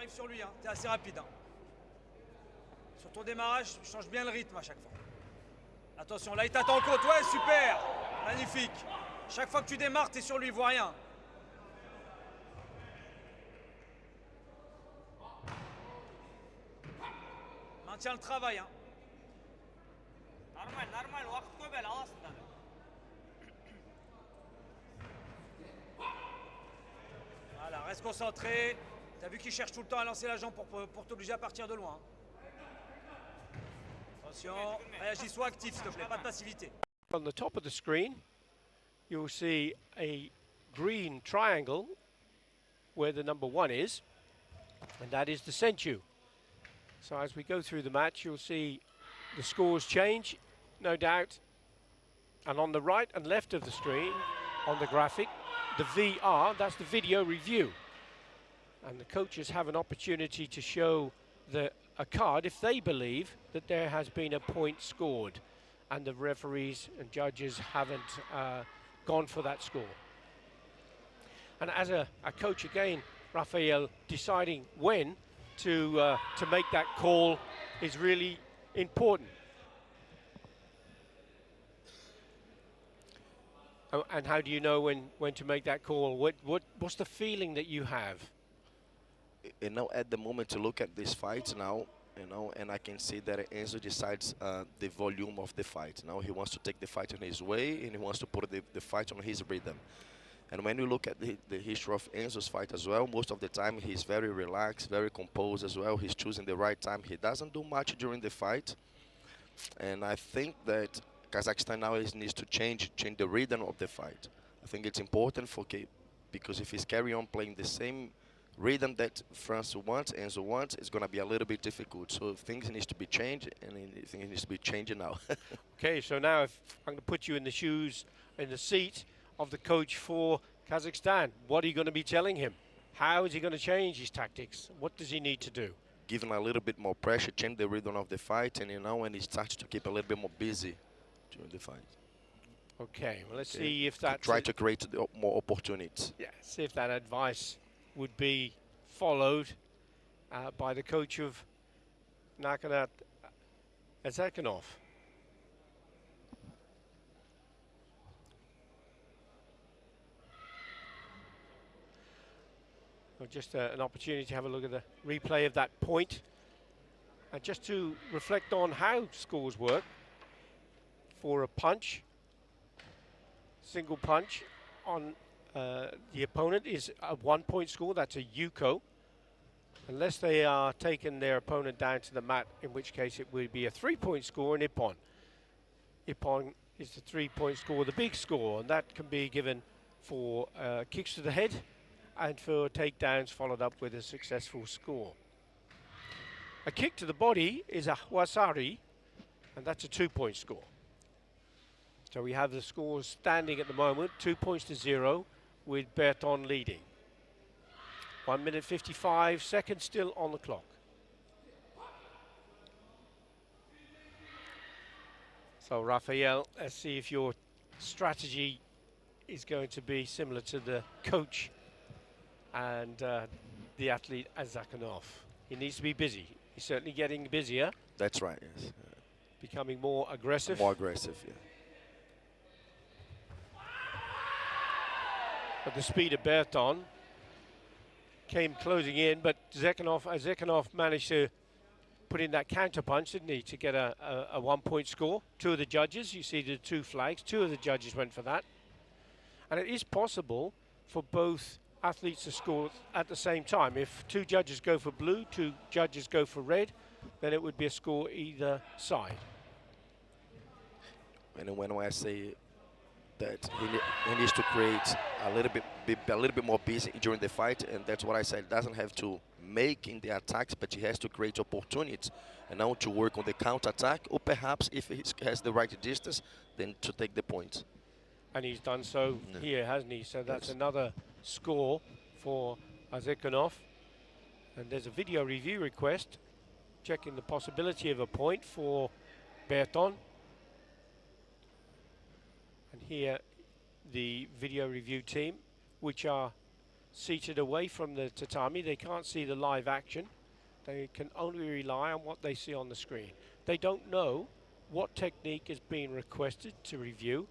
arrives sur lui, hein. Tu es assez rapide. Hein. Sur ton démarrage, change bien le rythme à chaque fois. Attention, là il t'attend en côte, ouais, super. Magnifique. Chaque fois que tu démarres, tu es sur lui, il voit rien. Maintiens le travail, hein. Normal, normal, vakit koy böyle alasın tabii. Voilà, reste concentré. T'as vu qu'il cherche tout le temps à lancer la jambe pour t'obliger à partir de loin. Attention, réagis, sois actif s'il te plaît, pas de passivité. On the top of the screen, you'll see a green triangle where the number 1 is, and that is the senchu. So as we go through the match, you'll see the scores change, no doubt. And on the right and left of the screen, on the graphic, the VR, that's the video review. And the coaches have an opportunity to show a card if they believe that there has been a point scored and the referees and judges haven't gone for that score. And as a coach again, Rafael, deciding when to make that call is really important. Oh, and how do you know when to make that call? What's the feeling that you have? You know, at the moment to look at this fight now, you know, and I can see that Enzo decides the volume of the fight. Now he wants to take the fight in his way, and he wants to put the fight on his rhythm. And when you look at the history of Enzo's fight as well, most of the time he's very relaxed, very composed as well. He's choosing the right time. He doesn't do much during the fight. And I think that Kazakhstan now needs to change the rhythm of the fight. I think it's important for because if he's carry on playing the same rhythm that France wants, Enzo wants, it's going to be a little bit difficult. So things need to be changed, and I think it needs to be changing now. Okay, so now if I'm going to put you in the shoes, in the seat of the coach for Kazakhstan, what are you going to be telling him? How is he going to change his tactics? What does he need to do? Give him a little bit more pressure, change the rhythm of the fight, and you know, when he starts to keep a little bit more busy during the fight. Okay, well, let's see if that... Try to create more opportunities. Yeah, see if that advice would be followed by the coach of Nakanat Azakanov. Well, just an opportunity to have a look at the replay of that point. And just to reflect on how scores work. For a punch, single punch on the opponent is a 1-point score. That's a Yuko. Unless they are taking their opponent down to the mat, in which case it would be a 3-point score in Ippon. Ippon is the 3-point score, the big score, and that can be given for kicks to the head and for takedowns followed up with a successful score. A kick to the body is a Wasari, and that's a 2-point score. So we have the scores standing at the moment, 2 points to 0, with Berton leading. 1 minute 55 seconds still on the clock. So Rafael, let's see if your strategy is going to be similar to the coach and the athlete Azakanov. He needs to be busy. He's certainly getting busier. That's right, yes. Becoming more aggressive. More aggressive, yeah. But the speed of Berton came closing in, but Zakhanov managed to put in that counter punch, didn't he, to get a 1-point score. 2 of the judges, you see the 2 flags, 2 of the judges went for that. And it is possible for both athletes to score at the same time. If 2 judges go for blue, 2 judges go for red, then it would be a score either side. And when I say that he needs to create a little bit more busy during the fight, and that's what I said. Doesn't have to make in the attacks, but he has to create opportunities, and now to work on the counter attack, or perhaps if he has the right distance, then to take the points. And he's done so here, hasn't he? So that's another score for Azekanov. And there's a video review request, checking the possibility of a point for Berton. And here, the video review team, which are seated away from the tatami. They can't see the live action. They can only rely on what they see on the screen. They don't know what technique is being requested to review,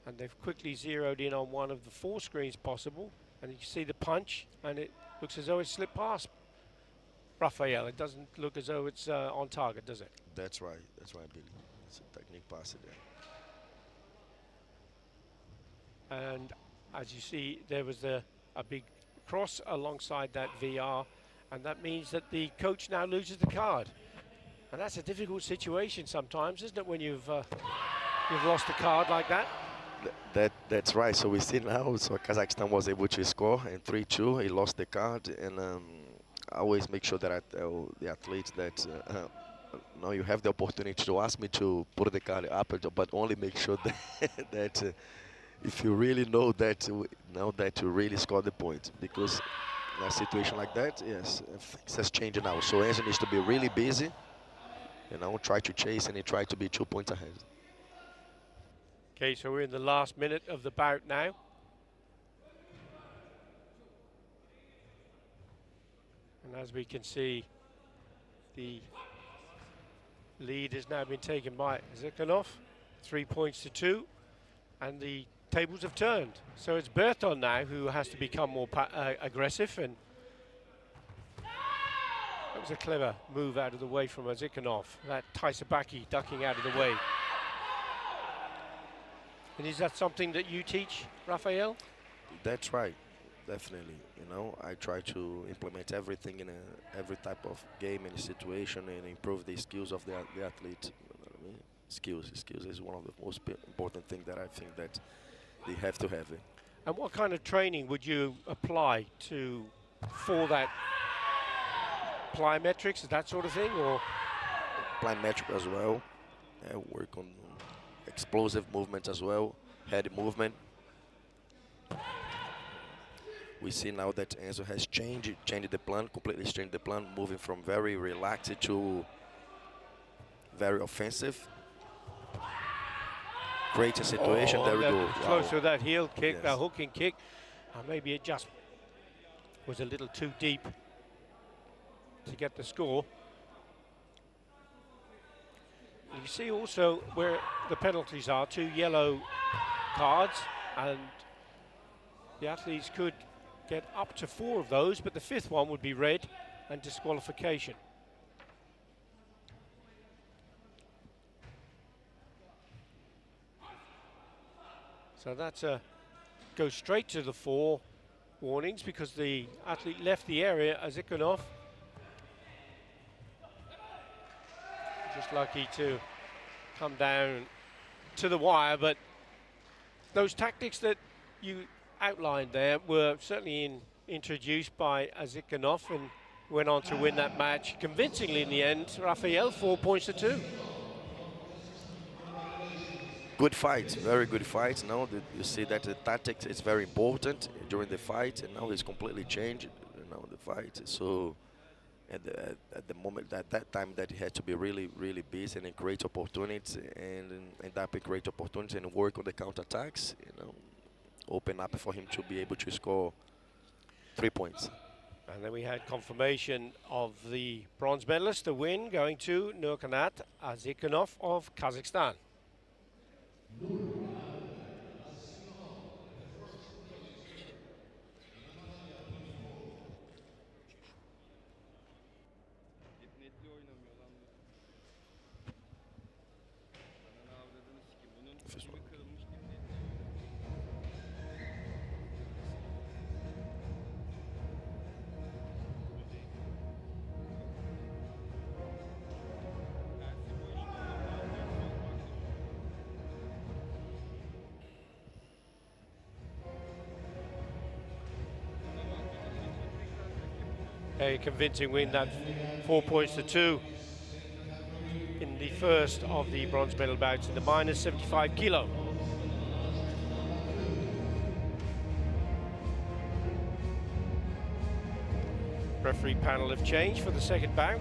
and they've quickly zeroed in on one of the 4 screens possible, and you see the punch, and it looks as though it slipped past Rafael. It doesn't look as though it's on target, does it? That's right, Billy. It's a technique pass there. And as you see, there was a big cross alongside that VR, and that means that the coach now loses the card. And that's a difficult situation sometimes, isn't it, when you've lost a card like that? That's right. So we see now, so Kazakhstan was able to score in 3-2. He lost the card, and I always make sure that I tell the athletes that now you have the opportunity to ask me to put the card up, but only make sure that, if you really know that, now that you really score the point, because in a situation like that, yes, things has changed now. So Enzo needs to be really busy, and I will try to chase, and he try to be 2 points ahead. Okay, so we're in the last minute of the bout now. And as we can see, the lead has now been taken by Zikhanov, 3 points to 2, and the tables have turned. So it's Berton now who has to become more aggressive, and that was a clever move out of the way from Zikhanov. That Taisabaki ducking out of the way. And is that something that you teach, Rafael? That's right, definitely. You know, I try to implement everything in every type of game and situation, and improve the skills of the athlete. You know what I mean? Skills is one of the most important things that I think that they have to have. And what kind of training would you apply for that? Plyometrics, that sort of thing, or? Plyometric as well. Work on explosive movement as well, head movement. We see now that Enzo has changed the plan, completely changed the plan, moving from very relaxed to very offensive. Great situation, there we go. Close to that heel kick, Yes. that hooking kick. Maybe it just was a little too deep to get the score. You see also where the penalties are, 2 yellow cards, and the athletes could get up to 4 of those, but the 5th one would be red and disqualification. So that's goes straight to the 4 warnings because the athlete left the area, Zikhanov. Just lucky to come down to the wire, but those tactics that you outlined there were certainly introduced by Zikhanov and went on to win that match convincingly in the end. Rafael, 4 points to 2. Good fight, very good fight. Now that you see that the tactics is very important during the fight, and now it's completely changed. You know, the fight. So at the moment, at that time, that he had to be really, really busy and create opportunities, and end up create opportunities and work on the counterattacks. You know, open up for him to be able to score 3 points. And then we had confirmation of the bronze medalist, the win going to Nurkanat Zikhanov of Kazakhstan. A convincing win, that 4 points to 2 in the first of the bronze medal bouts in the minus 75 kilo. Referee panel have changed for the second bout,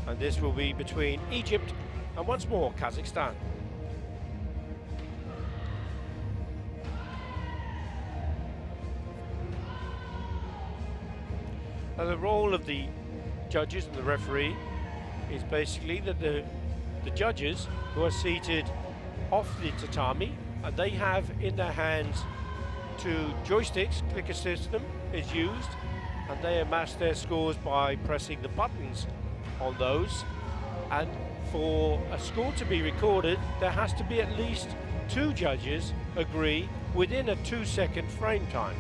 and this will be between Egypt and once more Kazakhstan. And the role of the judges and the referee is basically that the judges who are seated off the tatami, and they have in their hands two joysticks, clicker system is used, and they amass their scores by pressing the buttons on those. And for a score to be recorded, there has to be at least two judges agree within a 2-second frame time.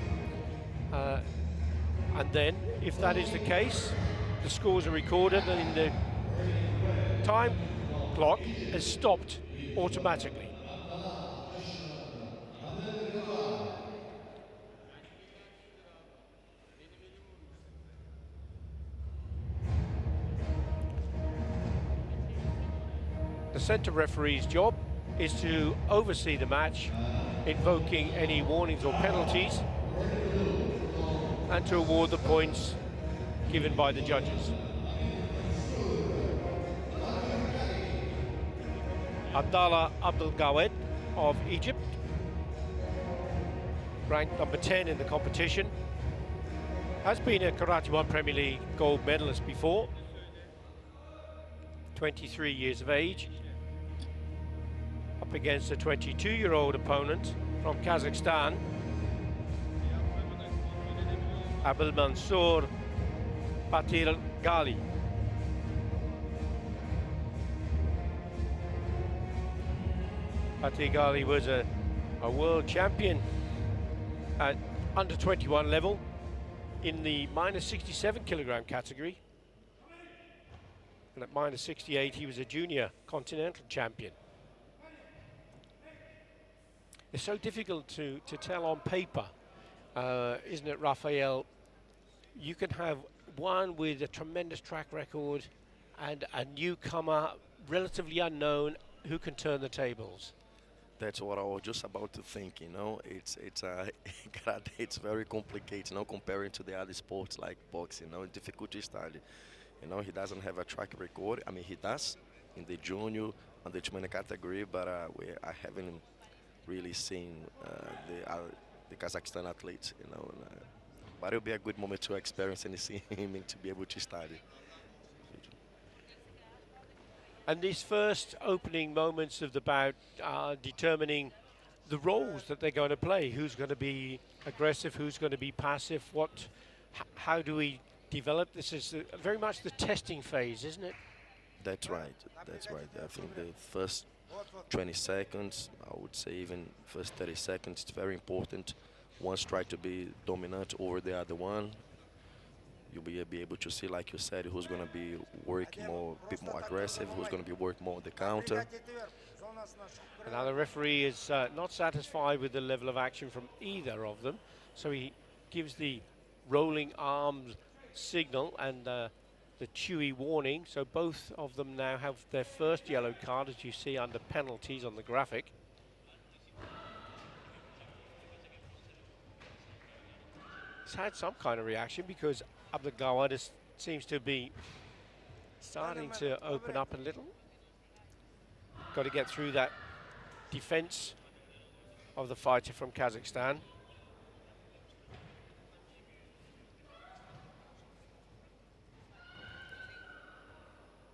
And then, if that is the case, the scores are recorded and the time clock is stopped automatically. The centre referee's job is to oversee the match, invoking any warnings or penalties, and to award the points given by the judges. Abdallah Abdul Gawed of Egypt, ranked number 10 in the competition, has been a Karate1 Premier League gold medalist before, 23 years of age, up against a 22-year-old opponent from Kazakhstan, Abul Mansour Batir Gali. Batir Gali was a world champion at under 21 level in the minus 67 kilogram category. And at minus 68, he was a junior continental champion. It's so difficult to tell on paper, isn't it, Raphael? You can have one with a tremendous track record and a newcomer, relatively unknown, who can turn the tables. That's what I was just about to think. You know, it's karate. It's very complicated. You know, comparing to the other sports like boxing. You know, difficulty study. You know, he doesn't have a track record. I mean, he does in the junior and the junior category, but I haven't really seen the Kazakhstan athletes. You know, but it'll be a good moment to experience and see him and to be able to study. And these first opening moments of the bout are determining the roles that they're going to play. Who's going to be aggressive? Who's going to be passive? How do we develop? This is very much the testing phase, isn't it? That's right. That's right. I think the first 20 seconds, I would say even first 30 seconds, it's very important. Once try to be dominant over the other one. You'll be able to see, like you said, who's going to be working more, a bit more aggressive, who's going to be working more on the counter. And now the referee is not satisfied with the level of action from either of them, so he gives the rolling arms signal and the chewy warning. So both of them now have their first yellow card, as you see under penalties on the graphic. It's had some kind of reaction because Abdul Gawad seems to be starting to open up a little. Got to get through that defense of the fighter from Kazakhstan.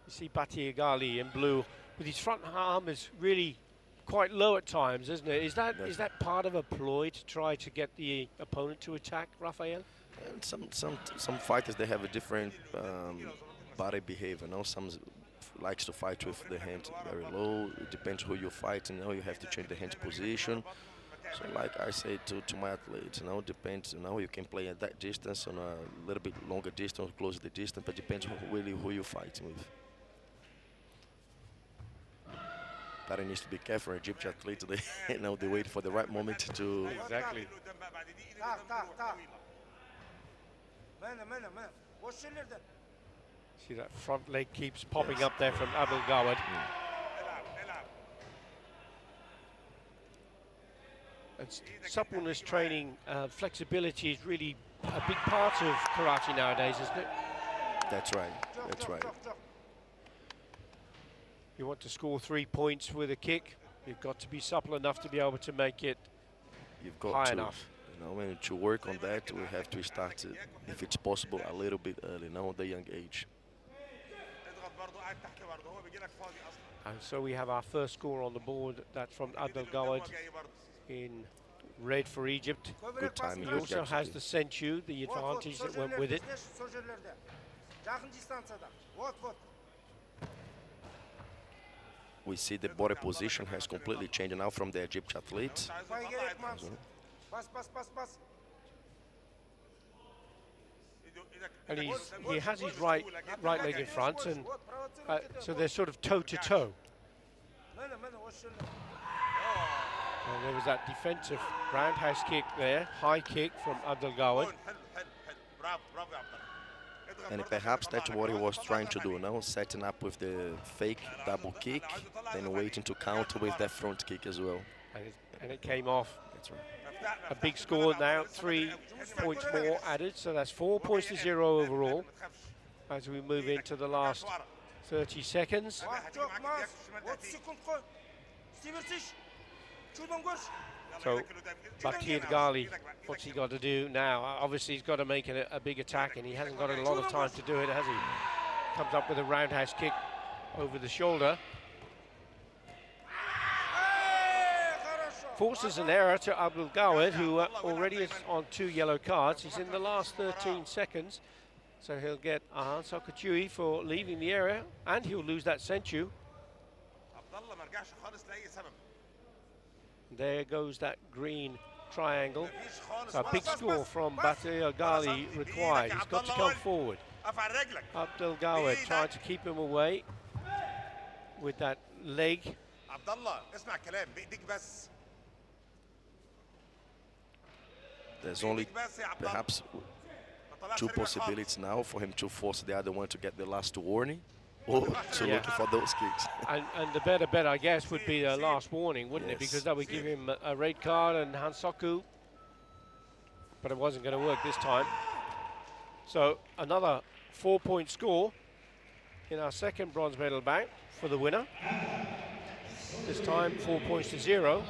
You see Batir Gali in blue with his front arm is really quite low at times, isn't it? Is that part of a ploy to try to get the opponent to attack, Raphael? And some fighters, they have a different body behavior. You know, some likes to fight with the hand very low. It depends who you fight. You know, you have to change the hand position. So, like I say to my athletes, you know, depends. You know, you can play at that distance, on a little bit longer distance, closer the distance, but depends really who you're fighting with. But he needs to be careful. Egyptian athletes, they, you know, they wait for the right moment to. Exactly. See that front leg keeps popping up there from Abdul Gawad. And suppleness training, flexibility is really a big part of karate nowadays, isn't it? That's right. That's right. You want to score 3 points with a kick, you've got to be supple enough to be able to make it high enough. You know, and to work on that, we have to start, if it's possible, a little bit early, now at the young age. And so we have our first score on the board. That's from Abdel Gawad in red for Egypt. Good timing. He also has the Senchu, the advantage that went with it. We see the body position has completely changed now from the Egyptian athlete. And he has his right leg in front, and so they're sort of toe to toe. And there was that defensive roundhouse kick there, high kick from Abdel Gawad. And perhaps that's what he was trying to do now, setting up with the fake double kick, then waiting to counter with that front kick as well. And it came off. That's right. A big score now, 3 points more added, so that's 4 points to 0 overall as we move into the last 30 seconds. So Bakir Gali, what's he got to do now? Obviously he's got to make a big attack, and he hasn't got a lot of time to do it, has he? Comes up with a roundhouse kick over the shoulder. Forces an error to Abdel Gawad, who already is on 2 yellow cards. He's in the last 13 seconds, so he'll get a Hansokachui for leaving the area, and he'll lose that Senchu. There goes that green triangle. So a big score from Bakir Gali required. He's got to come forward. Abdel Gawad trying to keep him away with that leg. There's only perhaps 2 possibilities now for him to force the other one to get the last warning, or to looking for those kicks. And the better bet, I guess, would be the last warning, wouldn't it? Because that would give him a red card and Hansoku. But it wasn't going to work this time. So another 4-point score in our second bronze medal bout for the winner. This time 4 points to 0.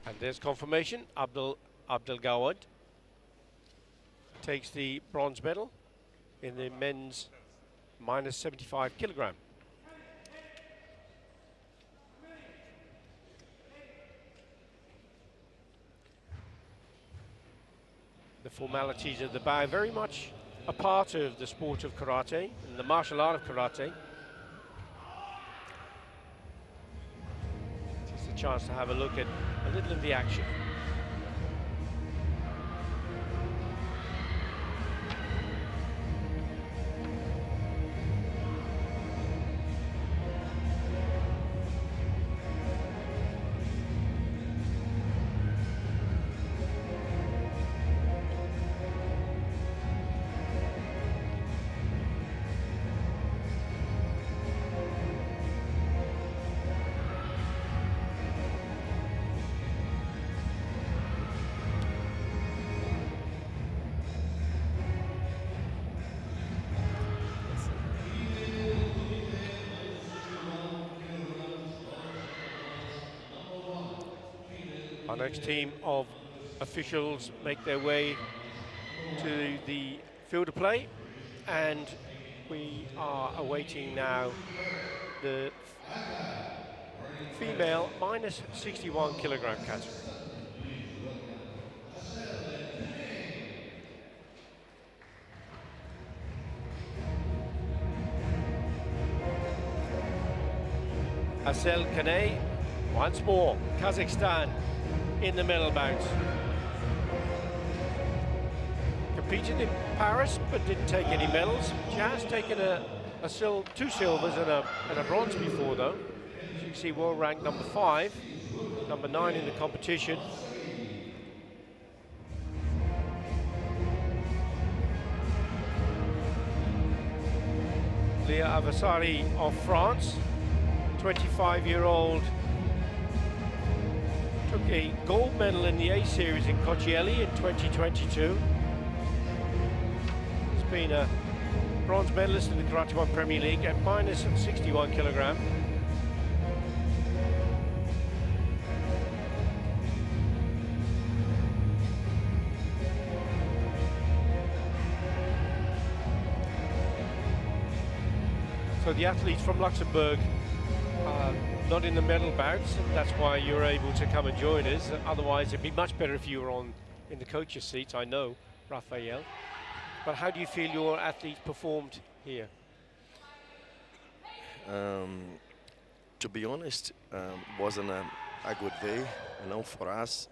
And there's confirmation. Abdel Gawad takes the bronze medal in the men's minus 75 kilogram. The formalities of the bow, very much a part of the sport of karate and the martial art of karate. Just a chance to have a look at a little of the action. Our next team of officials make their way to the field of play, and we are awaiting now the female minus 61 kilogram category. Asel Kanay, once more, Kazakhstan in the medal bout. Competed in Paris but didn't take any medals. She has taken two silvers and a bronze before though. As you can see, world rank number 5, number 9 in the competition. Leah Avasari of France, 25-year-old, took a gold medal in the A series in Kochieli in 2022. It's been a bronze medalist in the Karate1 Premier League at minus 61 kilogram. So the athletes from Luxembourg are not in the medal bouts, and that's why you're able to come and join us. Otherwise, it'd be much better if you were in the coach's seats, I know, Raphael. But how do you feel your athletes performed here? To be honest, wasn't a good day, for us.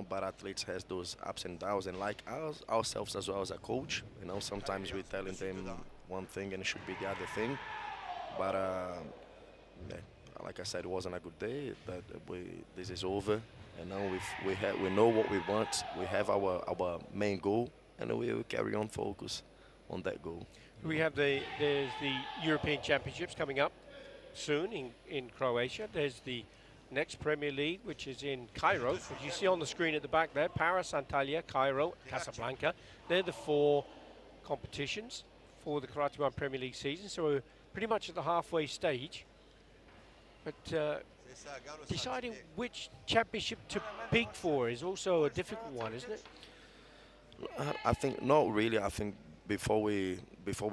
But athletes has those ups and downs, and like ourselves as well as a coach. Sometimes we're telling them one thing and it should be the other thing. But yeah, like I said, it wasn't a good day. But this is over, and now we know what we want. We have our main goal, and we will carry on focus on that goal. There's the European Championships coming up soon in Croatia. There's the next Premier League, which is in Cairo, which you see on the screen at the back there. Paris, Antalya, Cairo, Casablanca. They're the 4 competitions for the Karate1 Premier League season. So we're pretty much at the halfway stage. But deciding which championship to peak for is also a difficult one, isn't it? I think not really. I think before we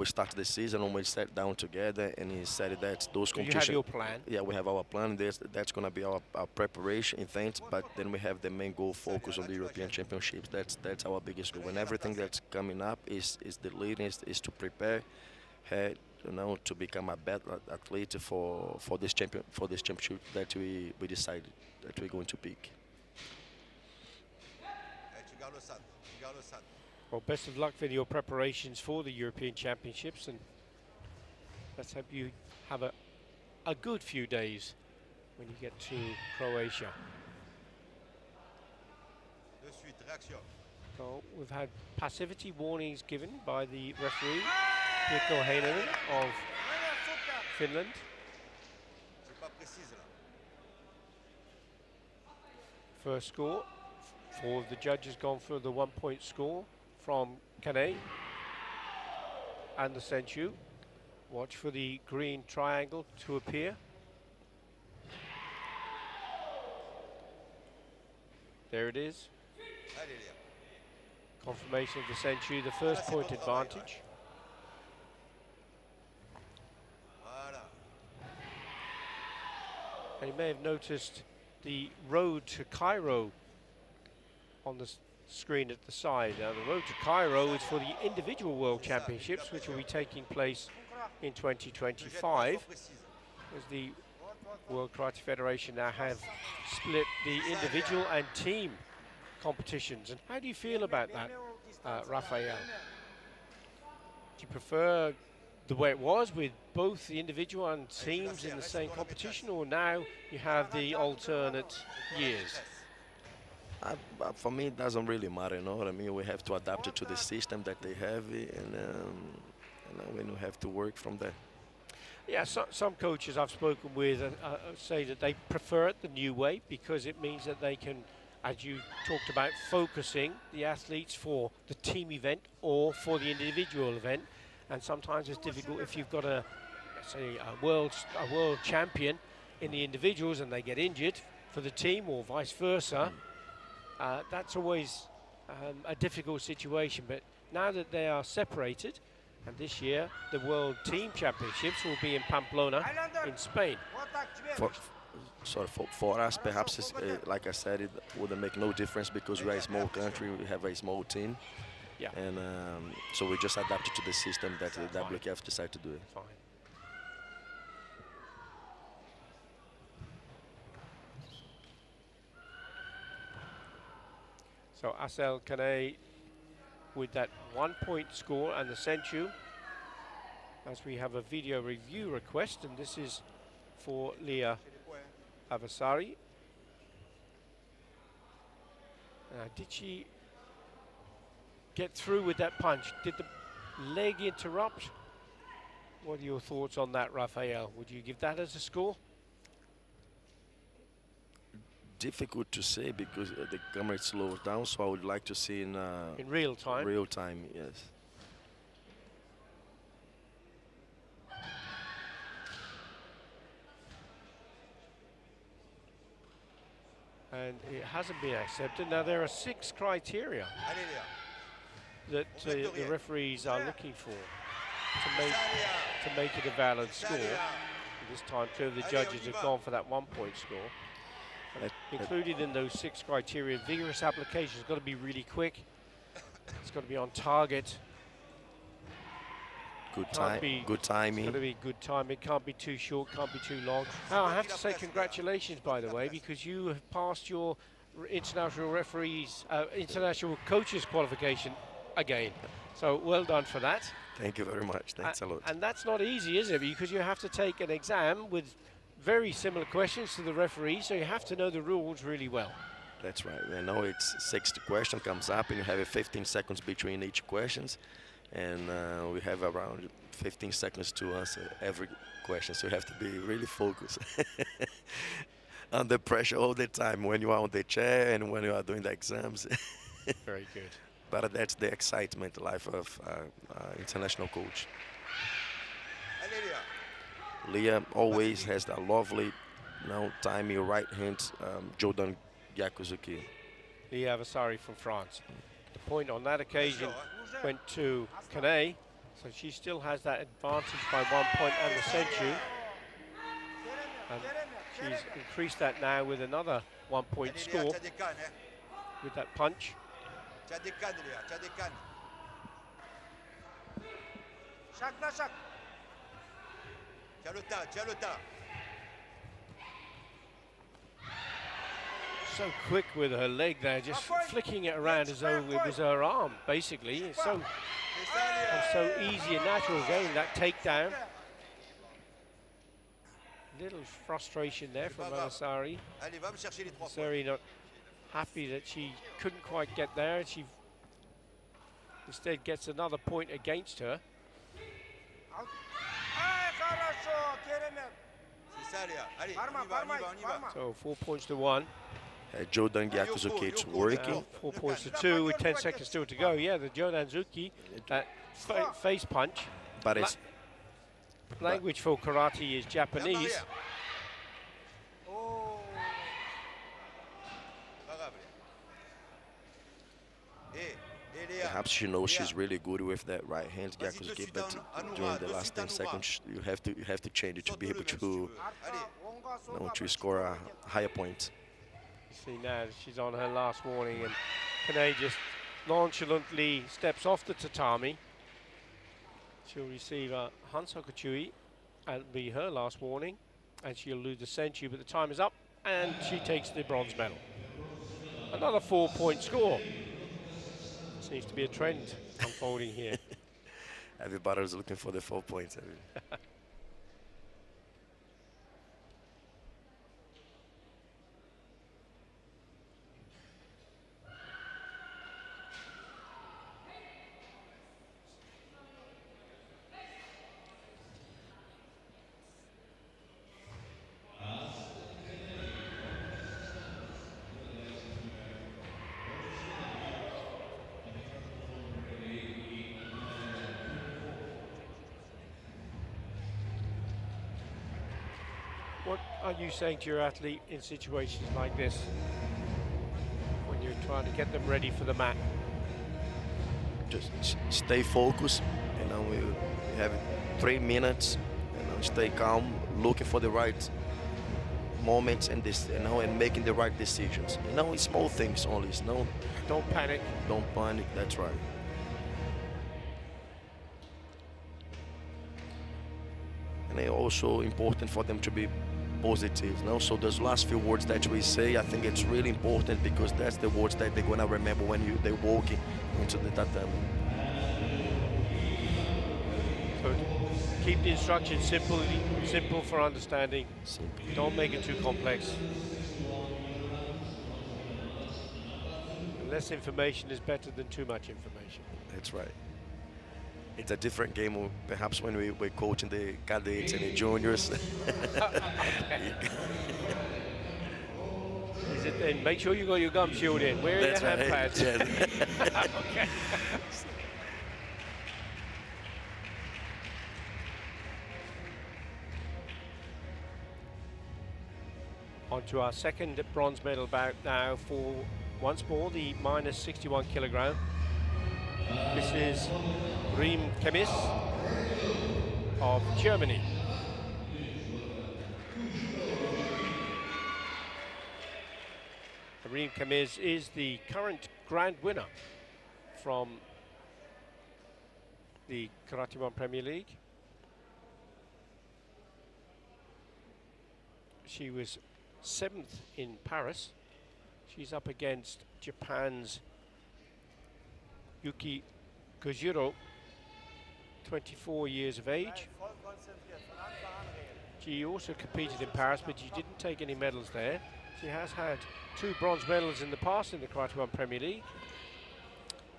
started the season, when we sat down together, and he said that those competitions. You have your plan. Yeah, we have our plan. That's going to be our preparation event. But then we have the main goal focus on the European Championships. That's our biggest goal. And everything that's coming up is the leading is to prepare, to become a better athlete for this championship that we decided that we're going to pick. Well, best of luck with your preparations for the European Championships, and let's hope you have a good few days when you get to Croatia. So we've had passivity warnings given by the referee, Pirkko Heinonen of Finland. First score, 4 of the judges gone for the 1-point score from Kata and the Senchu. Watch for the green triangle to appear. There it is. Confirmation of the Senchu, the first point advantage. And you may have noticed the road to Cairo on the screen at the side. Now, the road to Cairo is for the individual World Championships, which will be taking place in 2025, as the World Karate Federation now have split the individual and team competitions. And how do you feel about that, Raphael? Do you prefer the way it was with both the individual and teams in the same competition, or now you have the alternate years? For me, it doesn't really matter, what I mean? We have to adapt it to the system that they have, and we have to work from there. Yeah, some coaches I've spoken with say that they prefer it the new way because it means that they can, as you talked about, focusing the athletes for the team event or for the individual event. And sometimes it's difficult if you've got a world champion in the individuals and they get injured for the team, or vice versa. That's always a difficult situation. But now that they are separated, and this year the World Team Championships will be in Pamplona in Spain. For us, perhaps, like I said, it wouldn't make no difference because we're a small country, we have a small team. Yeah. And so we just adapted to the system that the WKF decided to do it. Fine. So Asel Kane with that 1-point score and the Senchu, as we have a video review request, and this is for Leah Avasari. Did she get through with that punch? Did the leg interrupt? What are your thoughts on that, Raphael? Would you give that as a score? Difficult to say because the camera slows down, so I would like to see in real time. Real time, yes. and it hasn't been accepted. Now there are 6 criteria that the referees are looking for to make it a valid score. This time, 2 of the judges have gone for that 1-point score. Included in those 6 criteria, vigorous application has got to be really quick. It's got to be on target. Good timing. It's got to be good time. It can't be too short, can't be too long. Now, I have to say congratulations, by the way, because you have passed your international international coaches qualification again. So well done for that. Thank you very much. Thanks a lot. And that's not easy, is it? Because you have to take an exam with very similar questions to the referee, so you have to know the rules really well. That's right. I know it's 60 question comes up, and you have 15 seconds between each questions. And we have around 15 seconds to answer every question, so you have to be really focused. Under pressure all the time when you are on the chair and when you are doing the exams. Very good. But that's the excitement life of international coach. Leah always has the lovely, timing right hand, Jordan Yakuzuki. Leah Avasari from France. The point on that occasion went to Kata, so she still has that advantage by 1 point and the senchu. And she's increased that now with another 1-point score with that punch. So quick with her leg there, just flicking it around as though it was her arm, basically. It's so easy and natural again, that takedown. Little frustration there from Avasari. Avasari not happy that she couldn't quite get there. She instead gets another point against her. So 4 points to 1. Jordan Yakuzuki, it's working. 4 points to 2 with 10 seconds still to go. Yeah, the Jordan Zuki, that face punch. But it's language for karate is Japanese. Perhaps she knows she's really good with that right hand, Yakuzuki, but during the last 10 seconds, you have to change it to be able to score a higher point. You see now she's on her last warning, and Kane just nonchalantly steps off the tatami. She'll receive a Hansokachui, and it'll be her last warning, and she'll lose the senchu, but the time is up, and she takes the bronze medal. Another 4-point score. Seems to be a trend unfolding here. Everybody's looking for the 4 points. What are you saying to your athlete in situations like this, when you're trying to get them ready for the mat? Just stay focused. We have 3 minutes. Stay calm, looking for the right moments and and making the right decisions. It's small things only. Don't panic. Don't panic. That's right. And it's also important for them to be positive. So those last few words that we say, I think it's really important, because that's the words that they're gonna remember when they're walking into the tatami. So keep the instructions simple for understanding. Simple. Don't make it too complex. Less information is better than too much information. That's right. It's a different game, perhaps, when we're coaching the cadets and the juniors. Is it then? Make sure you got your gum shield in. Where are your hand pads? Okay. onto our second bronze medal bout now for once more the minus 61 kilogram. This is Reem Kemis of Germany. Reem Kemis is the current grand winner from the Karate1 Premier League. She was 7th in Paris. She's up against Japan's Yuki Kojiro, 24 years of age. She also competed in Paris, but she didn't take any medals there. She has had 2 bronze medals in the past in the Karate1 Premier League.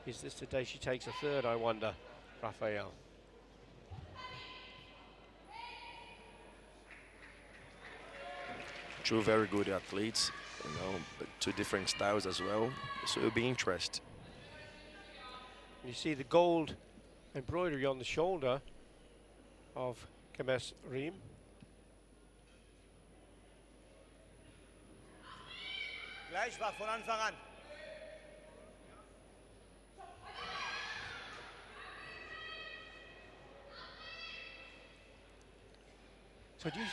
Is this the day she takes a third, I wonder, Rafael? Two very good athletes, you know, but 2 different styles as well. So it'll be interesting. You see the gold embroidery on the shoulder of Kemis Reem. Gleich war von Anfang an. So do you,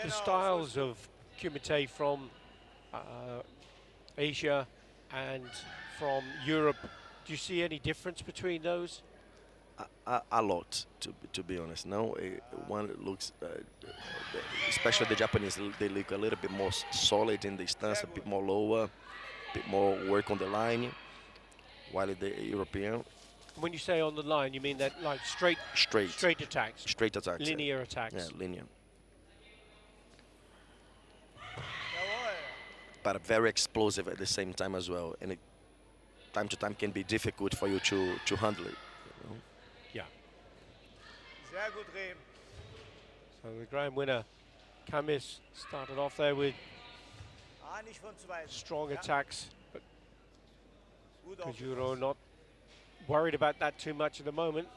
the styles of kumite from Asia and from Europe, do you see any difference between those? A lot, to be honest. No, one looks, especially the Japanese, they look a little bit more solid in the stance, a bit more lower, a bit more work on the line, while the European. When you say on the line, you mean that like straight attacks, straight attacks, linear attacks. Yeah, linear. But very explosive at the same time as well, and it, time to time can be difficult for you to handle it. You know? Yeah. Sehr gut, Reem. So the grand winner, Kemis, started off there with Nicht von zu weit. strong Ja. attacks, but Gut Kojiro aufgepasst. not worried about that too much at the moment.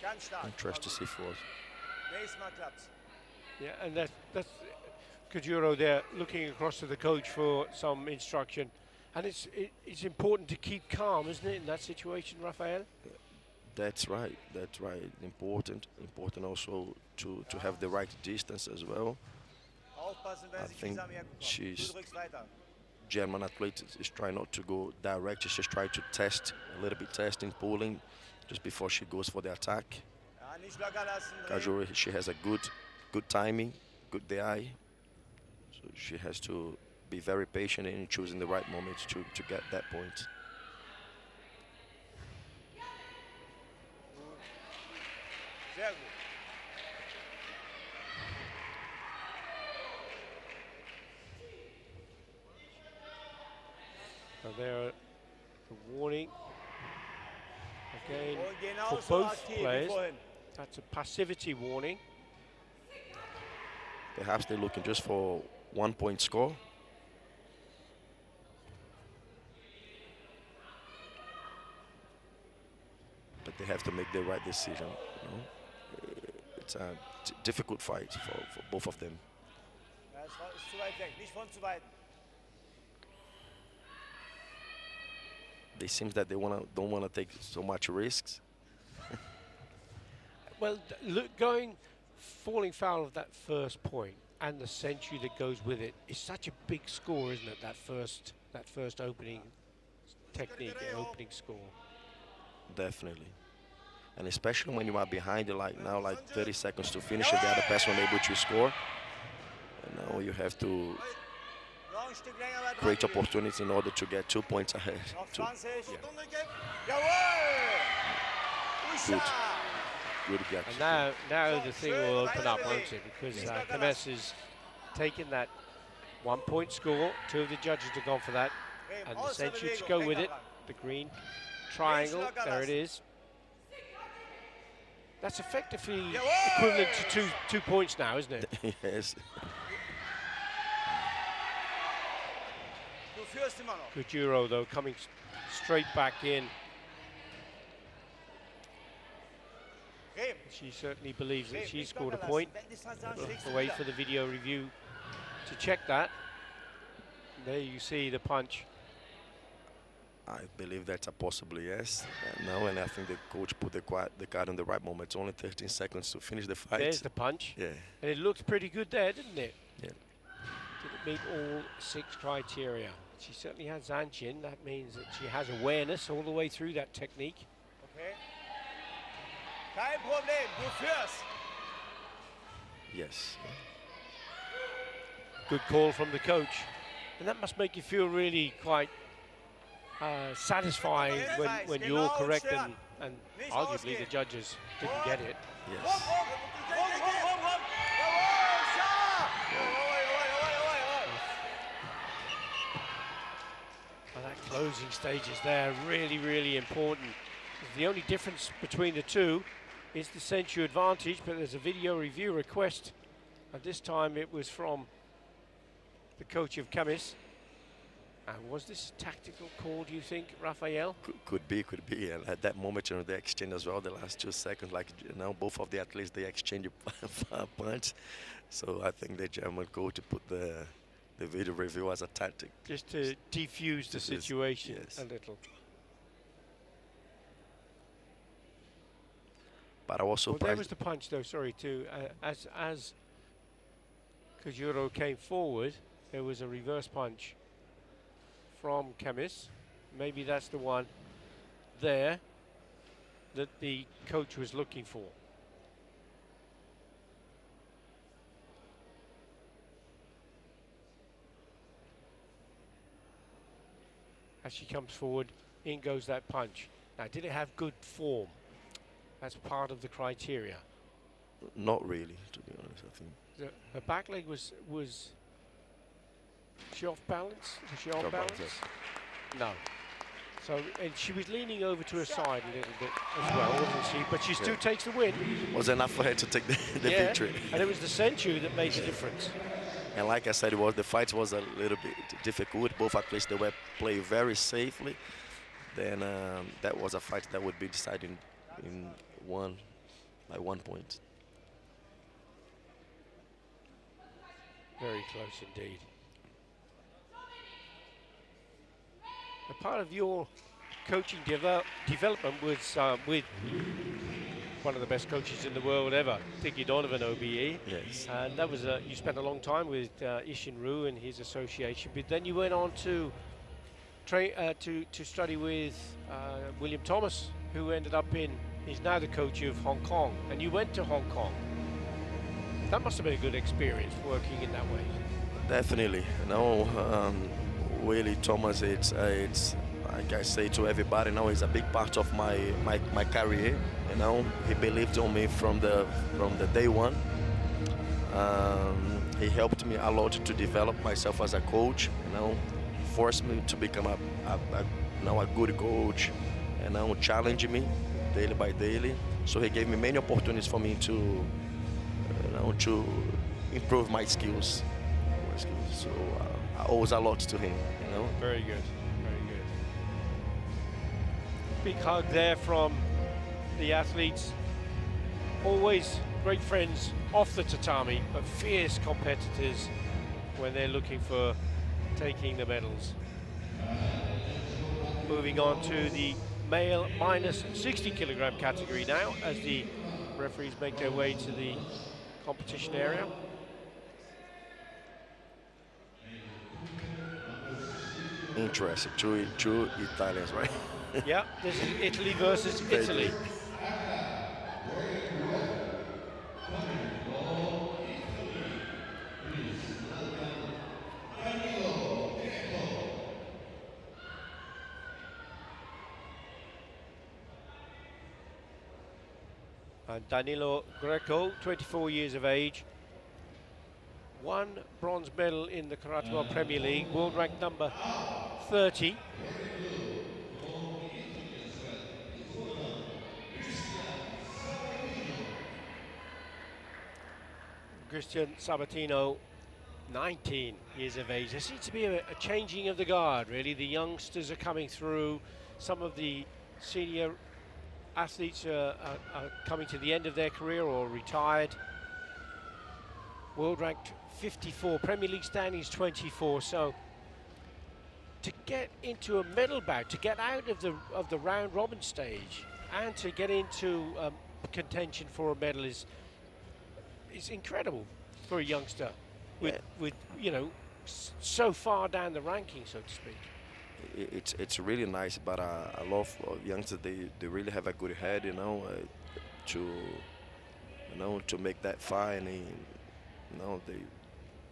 Ganz stark. Interesting to see for us. Nächstes Mal klappt's. Yeah, and that's Kojiro there looking across to the coach for some instruction. And it's important to keep calm, isn't it, in that situation, Rafael? That's right. That's right. Important also to have the right distance as well. Aufpassen, wer I sich think zusammen herkommt. she's- Du drückst weiter. German athlete is trying not to go direct. She's just trying to test a little bit, testing, pulling, just before she goes for the attack. Ja, nicht locker lassen. Reem. Kajuri, she has a good timing, good eye. So she has to be very patient in choosing the right moment to get that point. Sehr gut. So there, the warning again Und for genauso both aktiv wie players. vorhin. That's a passivity warning. Perhaps they're looking just for 1 point score. But they have to make the right decision. You know? It's a difficult fight for both of them. Ja, es ist zu weit weg. Nicht von zu weit. They seem that they don't wanna take so much risks. Well, falling foul of that first point and the century that goes with it is such a big score, isn't it? That first opening technique, opening score. Definitely. And especially when you are behind, like now, like 30 seconds to finish, and the other person able to score. And now you have to Noch ein Stück länger bei create dran. opportunities in order to get 2 points ahead. Noch To 20. Yeah. Jawohl! Good. Usha! Good get. And now the thing will open up, won't it? Because Kemis has taken that 1 point score. 2 of the judges have gone for that. And the century to go with it. The green triangle, there it is. That's effectively equivalent to 2 points now, isn't it? Yes. Du führst immer noch. Kujiro, though, coming straight back in. Rehm. She certainly believes that Rehm, she nicht scored a locker point. lassen. Wenn die Distanz We'll anschlägst, have to wait wieder. for the video review to check that. There you see the punch. I believe that's a possible yes. And I think the coach put the card on the right moment. It's only 13 seconds to finish the fight. There's the punch. Yeah. And it looked pretty good there, didn't it? Yeah. Did it meet all 6 criteria? She certainly has Zanchin. That means that she has awareness all the way through that technique. Okay. Kein Problem, du führst. Yes. Good call from the coach. And that must make you feel really quite satisfying when you're correct and arguably the judges didn't get it. Yes. Jawohl, stark! Jawohl. Well, that closing stage is there, really, really important. The only difference between the two is the Senchu advantage, but there's a video review request. And this time it was from the coach of Camis. Was this a tactical call, do you think, Rafael? Could be. And at that moment, they exchange as well, the last 2 seconds, like, both of the athletes, they exchange a punch. So I think the German coach put the video review as a tactic. Just to defuse the situation a little. But I was surprised. Well, there was the punch, though, sorry, too. As Kujiro came forward, there was a reverse punch from Camis. Maybe that's the one there that the coach was looking for. As she comes forward, in goes that punch. Now, did it have good form? That's part of the criteria. Not really, to be honest, I think. Her back leg was she off balance? Was she on balance? No. So, and she was leaning over to her side a little bit as well, wasn't she? But she still takes the win. Was enough for her to take the victory. And it was the Senchu that made the difference. And like I said, the fight was a little bit difficult. Both athletes, they were playing very safely. Then that was a fight that would be decided by 1 point. Very close indeed. A part of your coaching development was with one of the best coaches in the world ever, Tiki Donovan, OBE. Yes. And that was you spent a long time with Ishinru and his association, but then you went on to study with William Thomas, who ended up he's now the coach of Hong Kong, and you went to Hong Kong. That must have been a good experience working in that way. Definitely. Willie Thomas, it's like I say to everybody now, he's a big part of my career. He believed on me from the day one. He helped me a lot to develop myself as a coach. Forced me to become a good coach, and challenge me daily by daily. So he gave me many opportunities for me to improve my skills. So I owe a lot to him. Very good, very good. Big hug there from the athletes. Always great friends off the tatami, but fierce competitors when they're looking for taking the medals. Moving on to the male minus 60 kilogram category now, as the referees make their way to the competition area. Interesting, two Italians, right? Yeah, this is Italy versus Italy. And Danilo Greco, 24 years of age, won bronze medal in the Karate1 Premier League, world rank number 30. Christian Sabatino 19 years of age. There seems to be a changing of the guard, really. The youngsters are coming through. Some of the senior athletes are coming to the end of their career or retired. World ranked 54, Premier League standings 24. So to get into a medal bout, to get out of the round robin stage, and to get into contention for a medal is incredible for a youngster with you know, so far down the ranking, so to speak. It's really nice, but a lot of youngsters, they really have a good head, you know, to make that fight. And you know,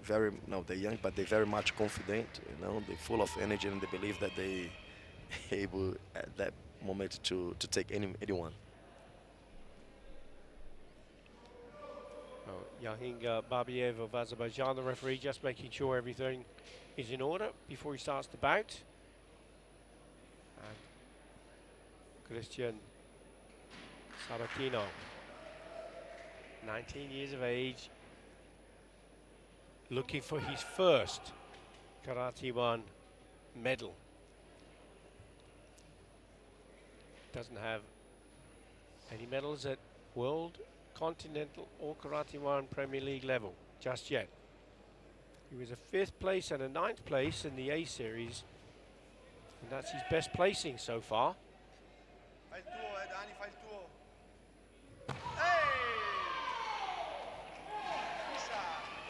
they're young, but they're very much confident. You know, they're full of energy, and they believe that they able at that moment to take anyone. Yahing Babiev of Azerbaijan, the referee, just making sure everything is in order before he starts the bout. And Christian Sabatino, 19 years of age, looking for his first Karate1 medal. Doesn't have any medals at World, Continental or Karate1 Premier League level just yet. He was a 5th place and a 9th place in the A series, and that's his best placing so far. Fai il tuo, Dani, fai il tuo.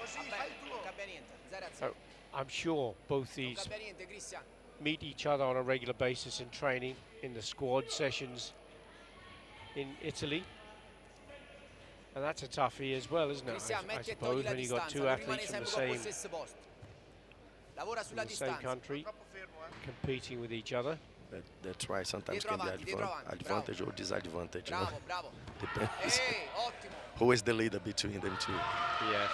Così, fai il tuo. So I'm sure both these meet each other on a regular basis in training in the squad sessions in Italy. And that's a toughie as well, isn't it? I suppose when you've got two athletes from the same country competing with each other. That's right. Sometimes can be advantage or disadvantage. You know? Depends who is the leader between them two. Yes.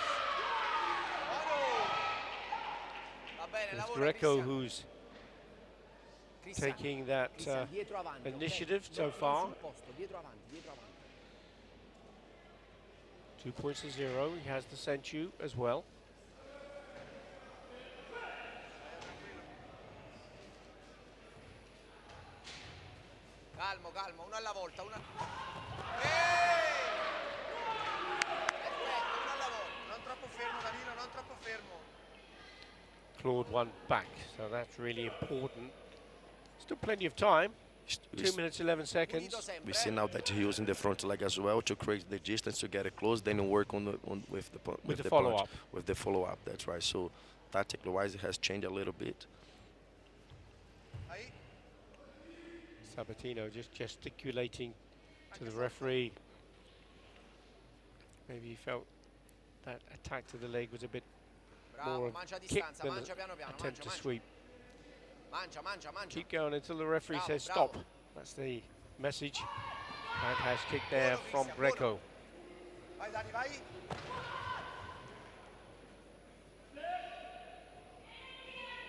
It's Greco who's taking that initiative so far. 2 points to 0. He has the Senchu as well. Calmo, calmo, uno alla volta, una. Perfetto, uno alla volta. Non troppo fermo, Danilo, non troppo fermo. Clawed one back, so that's really important. Still plenty of time. 2 minutes 11 seconds. We see now that he's using the front leg as well to create the distance to get it close, then work with the follow-up. With the follow-up, that's right. So tactically wise, it has changed a little bit. Sabatino just gesticulating to the referee. Maybe he felt that attack to the leg was a bit more of a kick than an attempt to sweep. Keep going until the referee says stop. That's the message. And has kick there from Greco.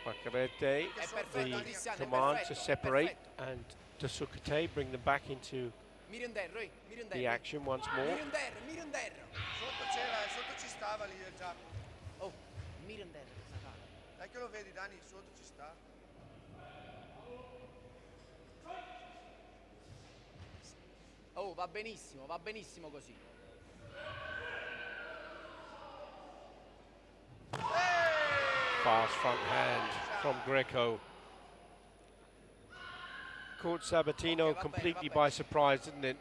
Macarete, the command to separate, and De Sucate bring them back into the action once more. Sotto c'era, sotto ci stava lì già. Oh, dai che lo vedi, Dani, sotto ci sta. Oh, va benissimo così. Fast front hand from Greco. Caught Sabatino completely by surprise, didn't it?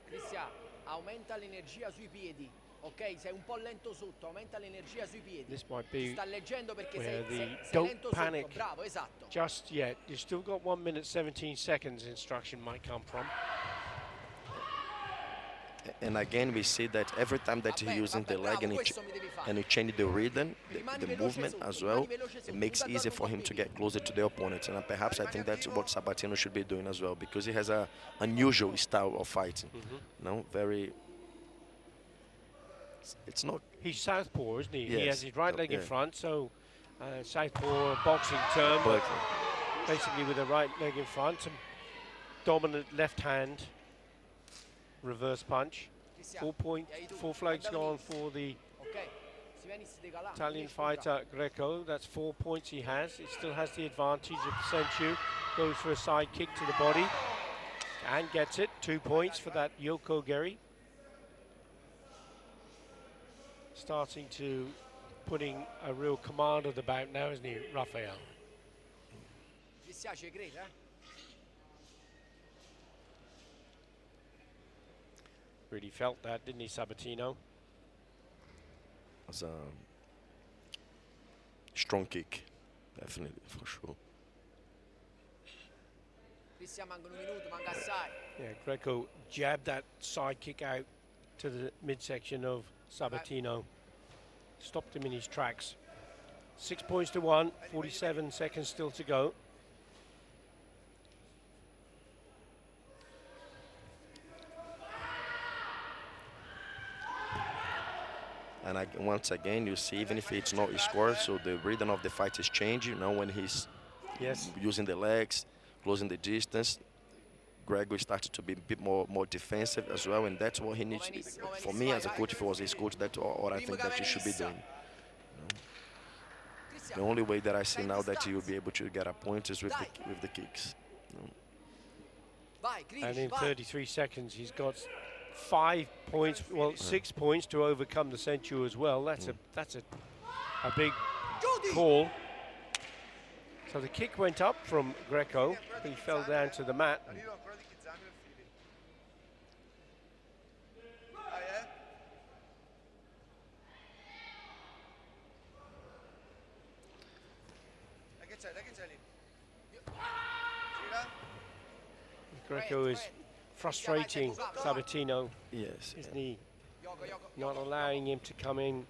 Cristian, aumenta l'energia sui piedi. Ok, sei un po' lento sotto, aumenta l'energia sui piedi. This might be sta leggendo perché where sei don't lento panic sotto. Bravo, esatto. just yet. You've still got 1 minute 17 seconds instruction might come from. And again, we see that every time that he's using the leg and he changes the rhythm, the movement as well, it makes it easier for him to get closer to the opponent. And perhaps I think that's what Sabatino should be doing as well, because he has a unusual style of fighting. No, very. It's not. He's southpaw, isn't he? Yes. He has his right leg in front, so southpaw boxing term, but basically with the right leg in front, some dominant left hand. Reverse punch. 4 flags gone for the Italian fighter Greco. That's 4 points he has. He still has the advantage of the Senchu. Goes for a side kick to the body and gets it. 2 points for that Yoko Geri. Starting to putting a real command of the bout now, isn't he, Rafael? Really felt that, didn't he, Sabatino? It was a strong kick, definitely, for sure. Yeah, Greco jabbed that side kick out to the midsection of Sabatino. Stopped him in his tracks. 6 points to 1, 47 seconds still to go. And once again, you see, even if it's not scored, so the rhythm of the fight is changing. You know, when he's using the legs, closing the distance, Gregory started to be a bit more defensive as well, and that's what he needs. For me, as a coach, if I was his coach, that's what I think that he should be doing. You know? The only way that I see now that he will be able to get a point is with the kicks. You know? And in 33 seconds, he's got 5 points, well, 6 points to overcome the Senchu as well. That's a big call. So the kick went up from Greco. He fell down to the mat. Greco is frustrating Sabatino, yes, isn't he? Not allowing him to come in,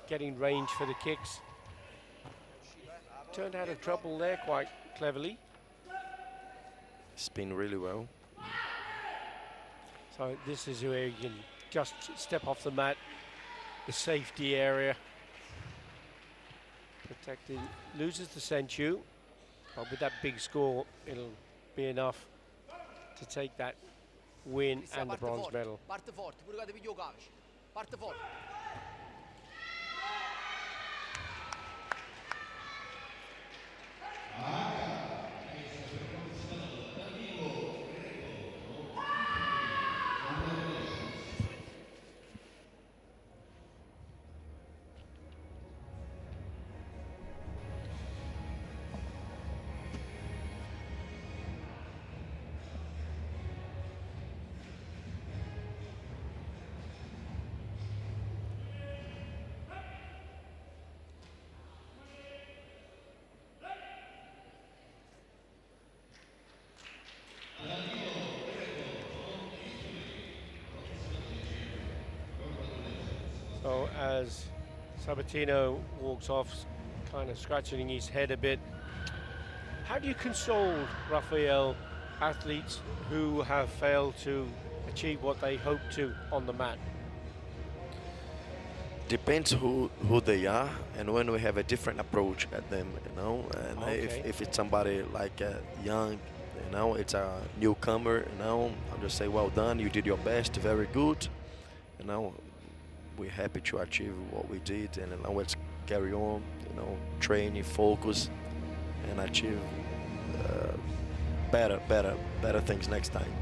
getting range for the kicks. Turned out of trouble there quite cleverly. Spin really well. So this is where you can just step off the mat, the safety area. Protected, loses the Senchu, but with that big score, it'll be enough to take that win and the bronze medal. So as Sabatino walks off, kind of scratching his head a bit, how do you console, Rafael, athletes who have failed to achieve what they hope to on the mat? Depends who they are, and when we have a different approach at them, you know. And if it's somebody like young, you know, it's a newcomer, you know, I'll just say, well done, you did your best, very good, you know. We're happy to achieve what we did, and now let's carry on, you know, training, focus, and achieve better things next time.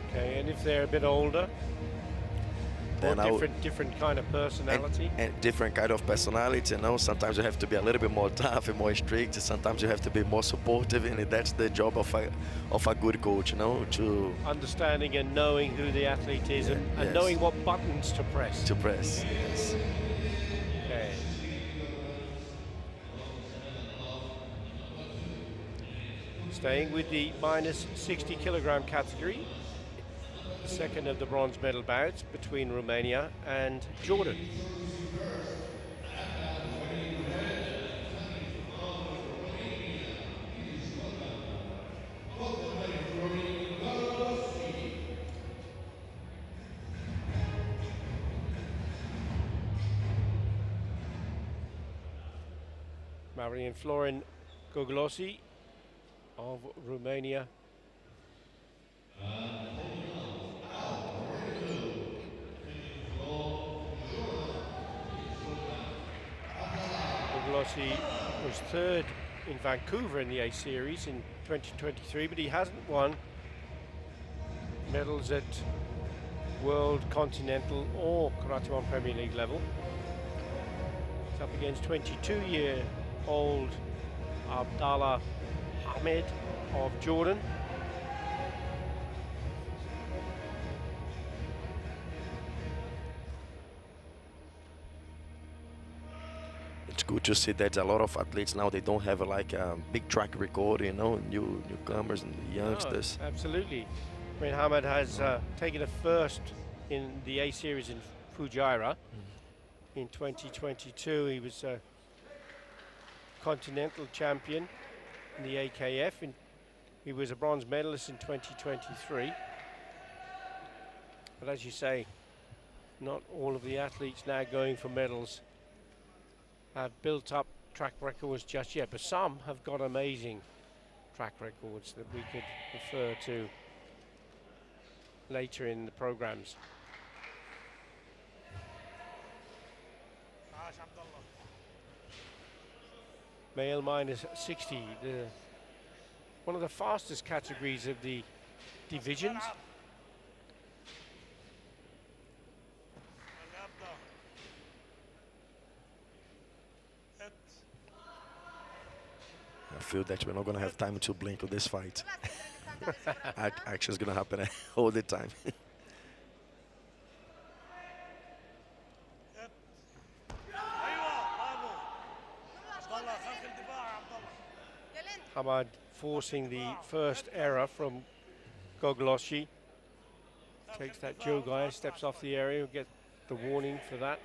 Okay, and if they're a bit older, then different kind of personality, and different kind of personality. You know, sometimes you have to be a little bit more tough and more strict. Sometimes you have to be more supportive, and that's the job of a good coach. You know, to understanding and knowing who the athlete is, and knowing what buttons to press. To press, yes. Okay. Staying with the minus 60 kilogram category. Second of the bronze medal bouts between Romania and Jordan. Marian Florin Gogolosi of Romania. Gogolossi was third in Vancouver in the A Series in 2023, but he hasn't won medals at World, Continental or Karate1 Premier League level. He's up against 22-year-old Abdallah Ahmed of Jordan. It's good to see that a lot of athletes now, they don't have like a big track record, you know, newcomers and youngsters. Oh, absolutely. I mean, Ahmed has taken a first in the A Series in Fujairah. In 2022, he was continental champion in the AKF. He was a bronze medalist in 2023. But as you say, not all of the athletes now going for medals have built up track records just yet, but some have got amazing track records that we could refer to later in the programs. Male minus 60, one of the fastest categories of the divisions. I feel that we're not going to have time to blink on this fight. Action's going to happen all the time. Hamad forcing the first error from Gogolossi. Takes that Joe guy, steps off the area, will get the warning for that.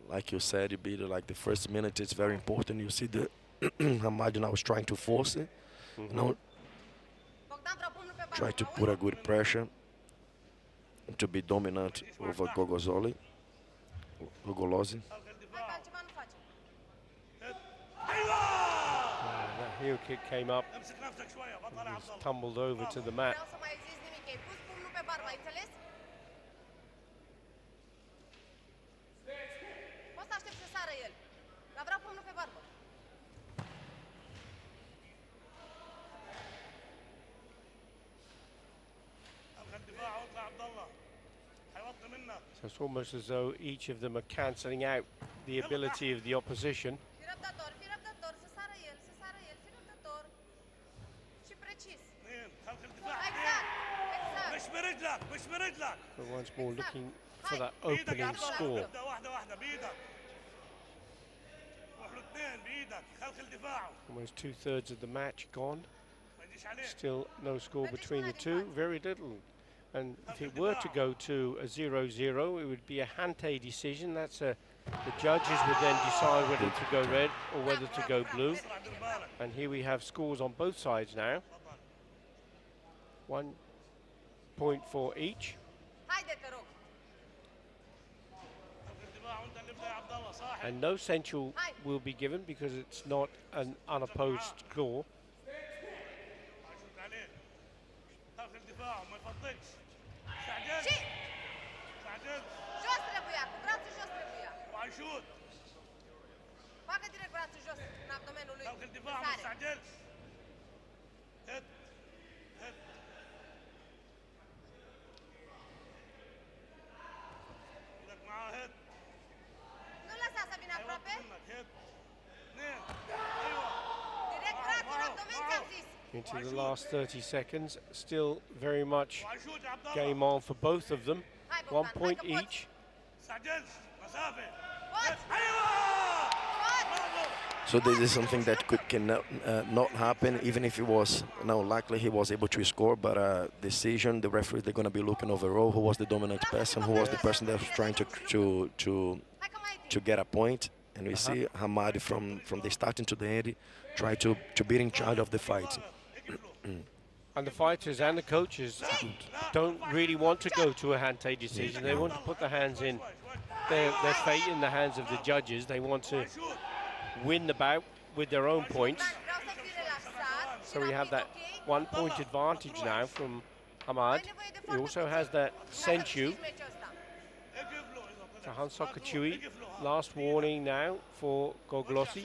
Like you said, Ibito, like the first minute is very important. You see the Hamad now is trying to force it, you know, try to put a good pressure to be dominant over Gogolossi. That heel kick came up, was tumbled over to the mat. So it's almost as though each of them are cancelling out the ability of the opposition. But once more looking for that opening score. Almost 2/3 of the match gone. Still no score between the two, very little. And if it were to go to a 0-0, it would be a Hante decision. That's the judges would then decide whether to go red or whether to go blue. And here we have scores on both sides now. 1 point for each. And no central will be given because it's not an unopposed score. Into the last 30 seconds, still very much game on for both of them. 1 point each. So this is something that cannot not happen, even if it was, luckily he was able to score, but decision, the referee, they're going to be looking overall who was the dominant person, who was the person that was trying to get a point. And we see Hamad from the starting to the end try to be in charge of the fight. And the fighters and the coaches don't really want to go to a Hante decision. They want to put their hands in, their fate in the hands of the judges. They want to win the bout with their own points. So we have that 1 point advantage now from Hamad. He also has that Senchu. So Hansok Kachui, last warning now for Goglossi.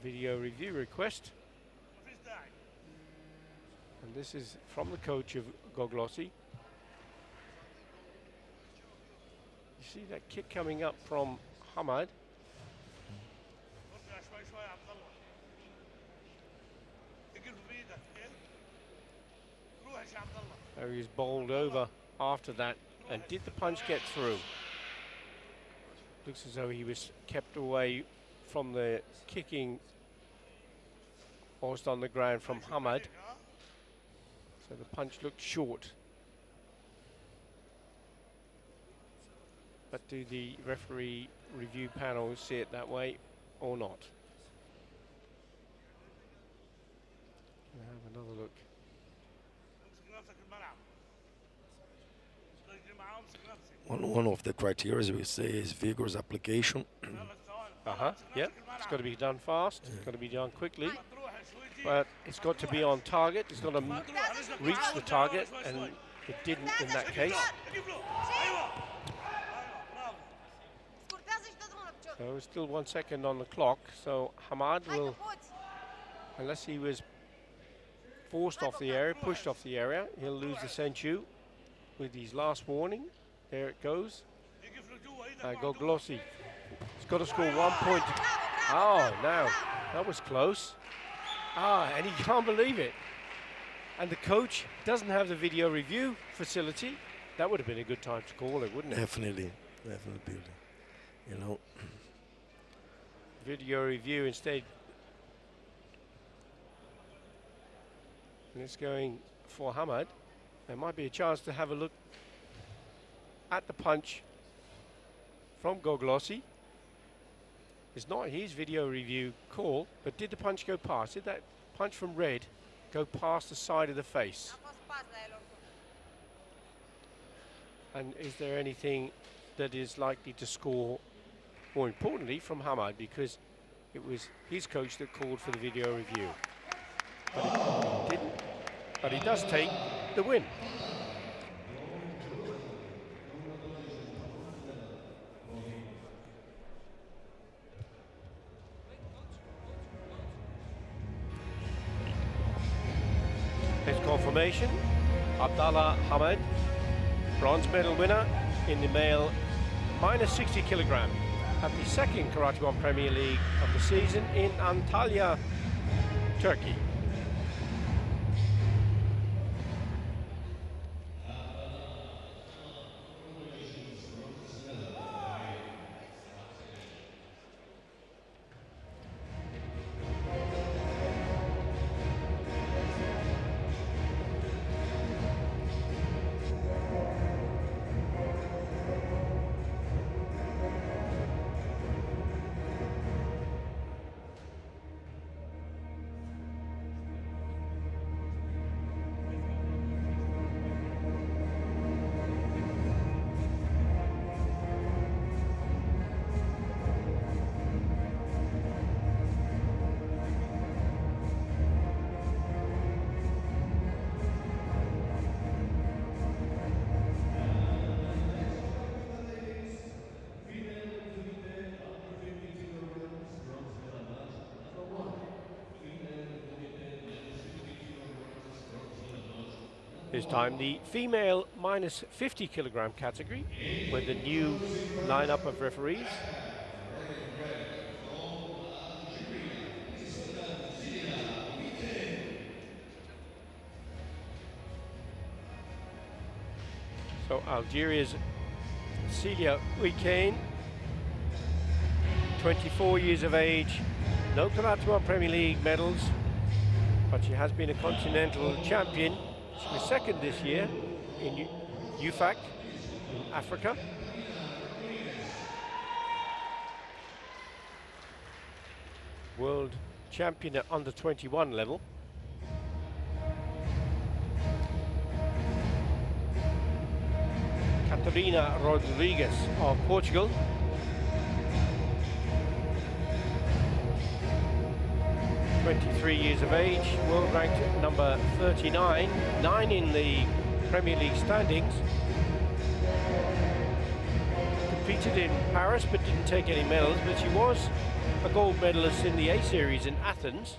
Video review request. And this is from the coach of Goglossi. You see that kick coming up from Hamad. So he's bowled over after that. And did the punch get through? Looks as though he was kept away from the kicking whilst on the ground from Hamad. So the punch looked short. But do the referee review panel see it that way or not? We'll have another look. One of the criteria we say is vigorous application. Yeah, it's got to be done fast. It's got to be done quickly. But it's got to be on target. It's got to reach the target, and it didn't in that case. So still 1 second on the clock. So Hamad will, unless he was forced off the area, pushed off the area, he'll lose the Senchu with his last warning. There it goes. Goglossi. He's got to score 1 point. Oh, now that was close. And he can't believe it. And the coach doesn't have the video review facility. That would have been a good time to call it, wouldn't it? Definitely. Video review instead. And it's going for Hamad. There might be a chance to have a look at the punch from Goglossi. It's not his video review call, but did the punch go past? Did that punch from red go past the side of the face? And is there anything that is likely to score, more importantly, from Hamad, because it was his coach that called for the video review. But he didn't. But he does take the win. His confirmation, Abdallah Hamad, bronze medal winner in the male minus 60 kilogram at the second Karate1 Premier League of the season in Antalya, Turkey. This time the female minus 50 kilogram category with the new lineup of referees. So Algeria's Celia Weekane, 24 years of age, no Karate1 Premier League medals, but she has been a continental champion. She was second this year in UFAC in Africa. World champion at under 21 level. Catarina Rodrigues of Portugal. (23 years of age, world ranked number 39, 9 in the Premier League standings. Competed in Paris but didn't take any medals, but she was a gold medalist in the A Series in Athens.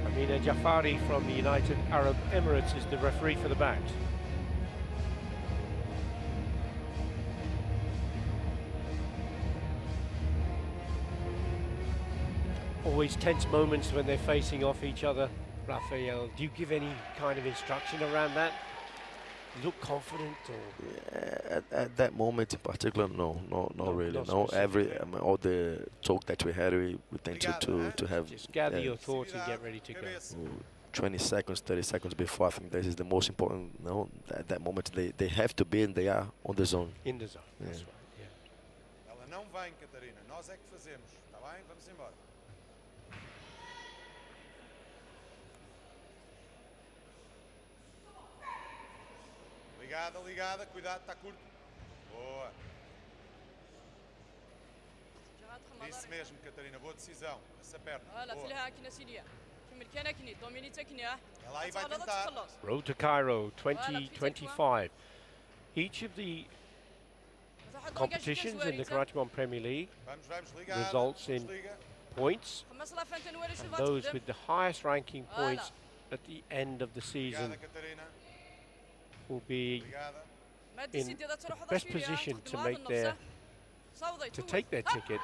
Amina Jafari from the United Arab Emirates is the referee for the bout. Always tense moments when they're facing off each other. Raphael, do you give any kind of instruction around that? You look confident, or? Yeah, at that moment in particular, no, not really. not No, specifically. all the talk that we had, we tend to have Just gather your thoughts and get ready to go. 20 seconds, 30 seconds before. I think this is the most important. No, at that moment they have to be, and they are on the zone. In the zone, Yeah. that's right, yeah. Ela não vem, Catarina. Nós é que fazemos. Está bem? Vamos embora. Ligada, ligada. Cuidado, está curto. Boa. Isso mesmo, Catarina. Boa decisão. Essa perna. Boa. Ela aí vai tentar. Road to Cairo 2025. Each of the competitions in the Karate1 Premier League Vamos, vamos, ligada. results in Desliga. points, and those with the highest ranking points at the end of the season Ligada, Catarina. will be Ligada. in the best position to make to take their ticket.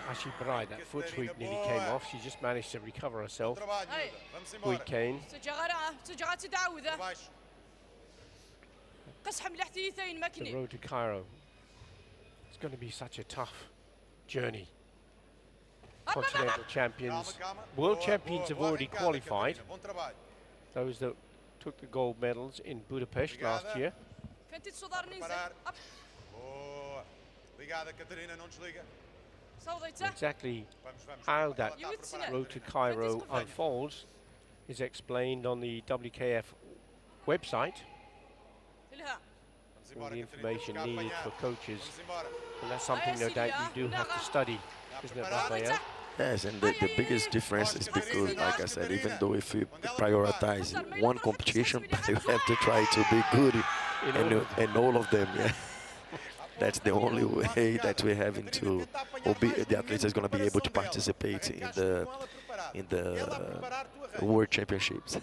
Actually, Brai, that foot sweep nearly came off. She just managed to recover herself. Trabalho, miúda. Vamos embora. Weekane. Por baixo. The road to Cairo. It's going to be such a tough journey. Continental champions, Calma, calma. world Boa, champions boa, have boa already arrancada, qualified. Catarina. Bom trabalho. Those that took the gold medals in Budapest last Obrigada. year. Preparar. Boa. Ligada, Catarina, não desliga. Exactly Vamos, vamos. how that Ela está preparada, road to Catarina. Cairo unfolds is explained on the WKF website. Vamos All embora, the Catarina. information Temos que needed apanhar. for coaches, Vamos embora. and that's something no doubt you do have to study, isn't it, Raphael? Yes, and the biggest difference is because, like I said, even though if you prioritize one competition, you have to try to be good in all of them. Yeah, that's the only way that we have to, or the athlete is going to be able to participate in the World Championships.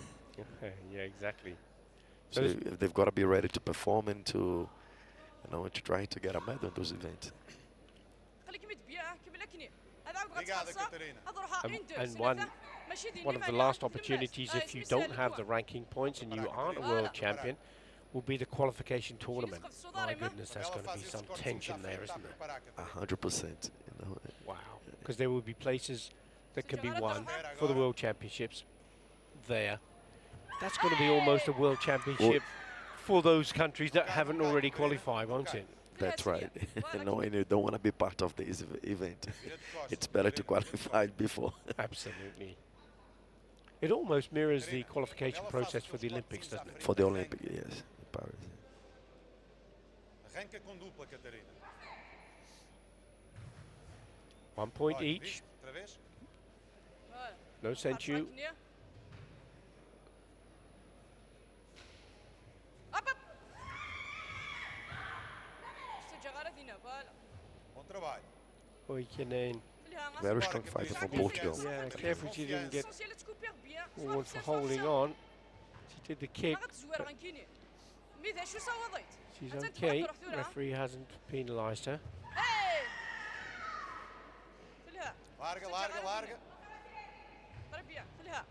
Yeah, exactly. So they've got to be ready to perform and to try to get a medal in those events. Ligada, Catarina. And one of the last opportunities, if you don't have the ranking points and you aren't a world champion, will be the qualification tournament. My goodness, that's going to be some tension there, isn't there? 100%. Wow. Because there will be places that can be won for the world championships there. That's going to be almost a world championship for those countries that haven't already qualified, won't it? That's right. And you don't want to be part of this event. It's better to qualify before. Absolutely. It almost mirrors the qualification process for the Olympics, doesn't it? For the Olympics, yes, in Paris. Arranca com dupla, Catarina. 1 point Olha, each. viste? Outra vez? No senchu. Bom trabalho. Weekane. Very strong fighter from Portugal. Yeah, careful she didn't get forward for holding on. She did the kick, but she's okay. Referee hasn't penalised her. Larga, larga, larga. ضربية خليها.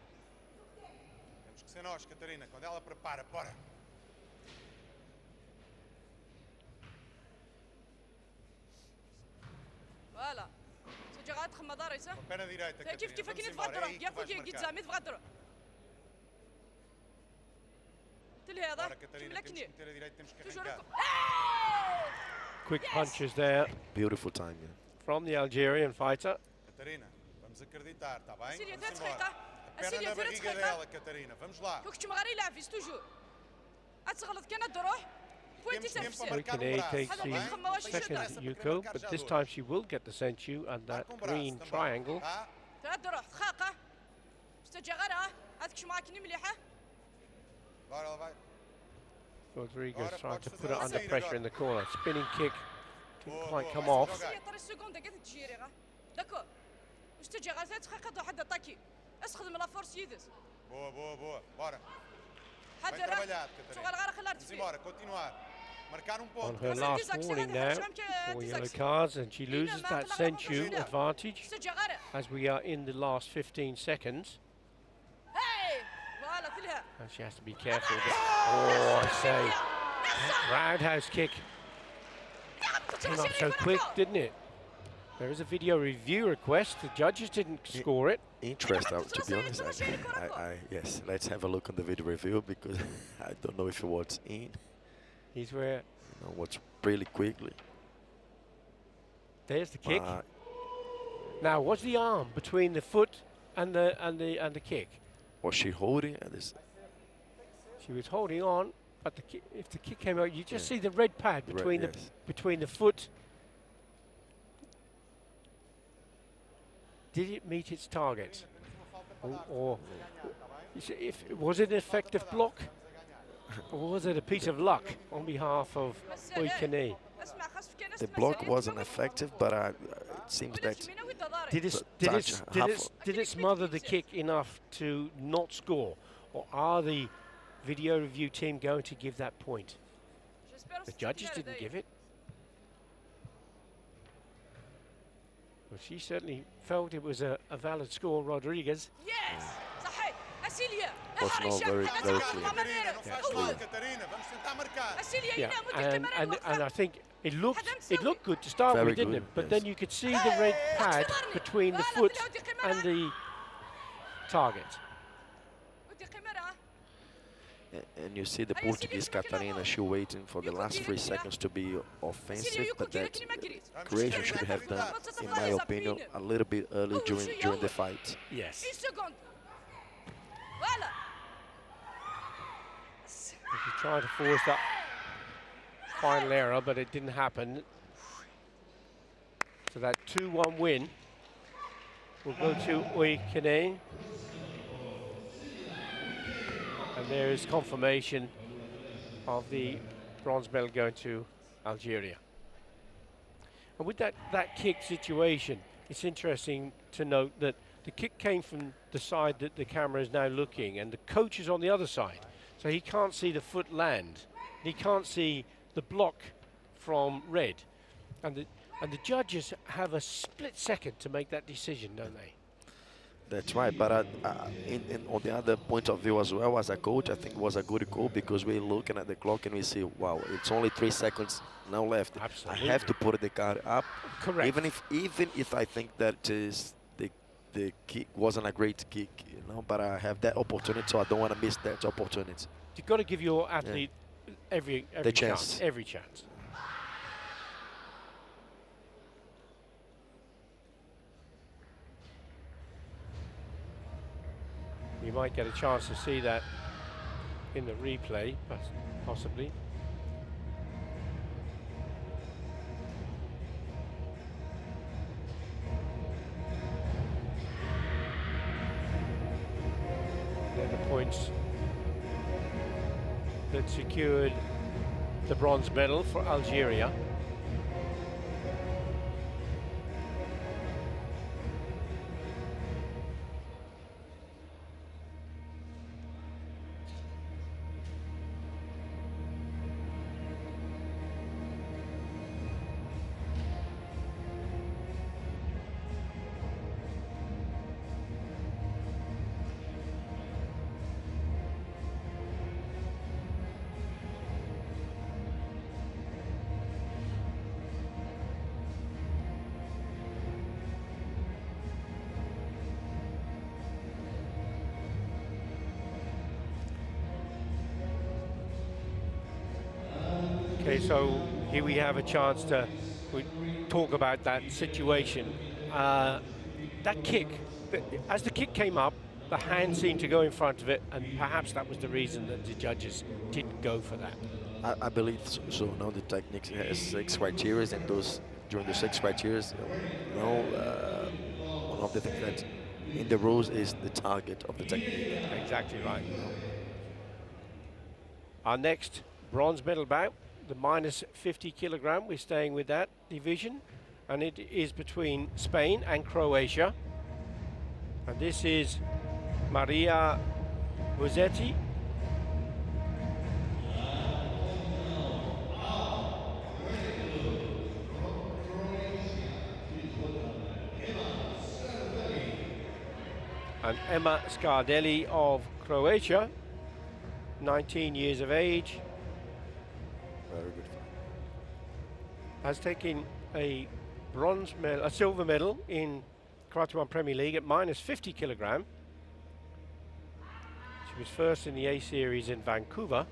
Temos que ser nós, Catarina, quando ela prepara, bora. فوالا. سجل غادخل مدارس ها. Perna direita, Catarina. كيف Vamos كاين embora. É تفغدر aí que يا tu vais فوق marcar. قدام تفغدر. تلي هذا. Bora, Catarina, temos que meter a direita, temos que arrancar. Quick punches there Beautiful time, yeah. from the Algerian fighter. Catarina, vamos acreditar, tá bem? Síria, Vamos 3 embora. دقيقة. A perna Síria, na 3 barriga دقيقة. dela, Catarina. Vamos lá. كنت مغاري لا فيس توجور. أتغلط كان تروح. بوينتي Temos tempo سيرفيس. para marcar Wikine braço, takes tá bem? the second Yuko, but this time she will get the senchu and that Marca um green braço também, triangle. tá? تروح خاقة. استجغرها. هذيك شو معاك مليحة. Bora, ela vai. Rodriguez Agora trying to podes put her fazer under a pressure saída in the corner. Spinning kick didn't Boa, quite boa, come vai off. jogar. سيريا 3 سكوند قاعدة تجيريها. داكور. استجغر زاد خاقة واحد طاكي. اسخدم لا فورس يدس. Boa, boa, boa. Bora. Bem حاضر. trabalhado, شغل Catarina. غير خلات Vamos فيه. embora, continuar. Marcar um On ponto. her Mas last diz-a que warning será now, que 4 diz-a yellow que- cards, and she loses ما that طلع senchu ما advantage استجغر. as we are in the last 15 seconds. هاي. فوالا تلها. And she has to be careful. Oh, I say, that roundhouse kick came up so quick, didn't it? There is a video review request. The judges didn't score it. Interesting, to be honest. Yes, let's have a look on the video review because I don't know if it was in. He's where What's really quickly. there's the kick. But Now, was the arm between the foot and the kick? was she holding at this? She was holding on, but if the kick came out, you just Yeah. see the red pad The red, between yes. between the foot. Did it meet its target? Or if was it an effective block, or was it a piece of luck on behalf of Oikane? اسمع خاص في كناس The block wasn't effective, but it seems that Did it, So did, touch it, half did, it, of- did it smother the kick enough to not score? Or are the video review team going to give that point? The judges didn't give it. Well, she certainly felt it was a valid score, Rodriguez. Yes صحيح اسيليا Was not very clear. Catarina, não faz mal, clear. Catarina. Vamos tentar marcar. اسيليا Yeah, ينام and I think it looked good to start Very with, didn't good, it? But yes. then you could see the red pad between the foot and the target. ودي قمرها. And you see the Portuguese Catarina, she waiting for the last 3 seconds to be offensive, but that Croatia should have done, in my opinion, a little bit early during the fight. Yes. 1 سكوند. فوالا. She tried to force that final error, but it didn't happen. So that 2-1 win will go to Oikane. And there is confirmation of the bronze medal going to Algeria. And with that kick situation, it's interesting to note that the kick came from the side that the camera is now looking, and the coach is on the other side. So he can't see the foot land. He can't see the block from red. And the judges have a split second to make that decision, don't they? That's right, but on the other point of view as well, as a coach, I think it was a good call because we're looking at the clock and we see, wow, it's only 3 seconds now left. Absolutely. I have to put the card up. Correct. Even if I think that the kick wasn't a great kick, but I have that opportunity, so I don't want to miss that opportunity. You've got to give your athlete every chance. every chance. You might get a chance to see that in the replay, possibly. They're the points that secured the bronze medal for Algeria. Okay, so here we have a chance to talk about that situation. That kick, as the kick came up, the hand seemed to go in front of it, and perhaps that was the reason that the judges didn't go for that. I believe so. Now the technique has 6 criteria, and those during the 6 criteria, one of the things that in the rules is the target of the technique. Exactly right. Our next bronze medal bout, the minus 50 kilogram. We're staying with that division, and it is between Spain and Croatia. And this is Maria Musetti. And Emma Scardelli of Croatia, 19 years of age. Very good fight. Has taken a bronze medal, a silver medal in Karate1 Premier League at minus 50 kilogram. She was first in the A series in Vancouver.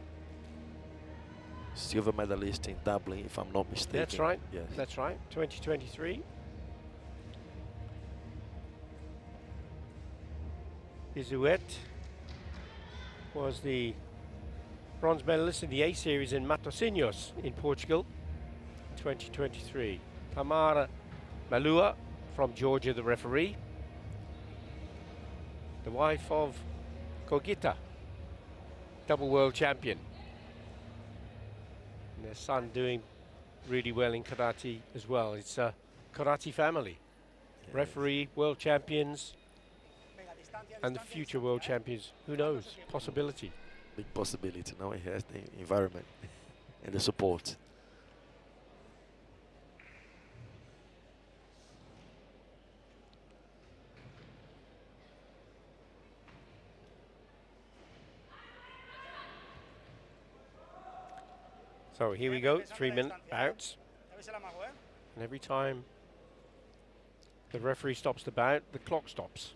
Silver medalist in Dublin, if I'm not mistaken. That's right. Yes. That's right. 2023. Izuet was the bronze medalist in the A series in Matosinhos in Portugal, 2023. Tamara Malua from Georgia, the referee. The wife of Kogita, double world champion. And their son doing really well in karate as well. It's a karate family. Yeah. Referee, world champions, and the future world champions. Who knows? Possibility. Big possibility. Now he has the environment and the support. So here we go, 3-minute bouts. And every time the referee stops the bout, the clock stops.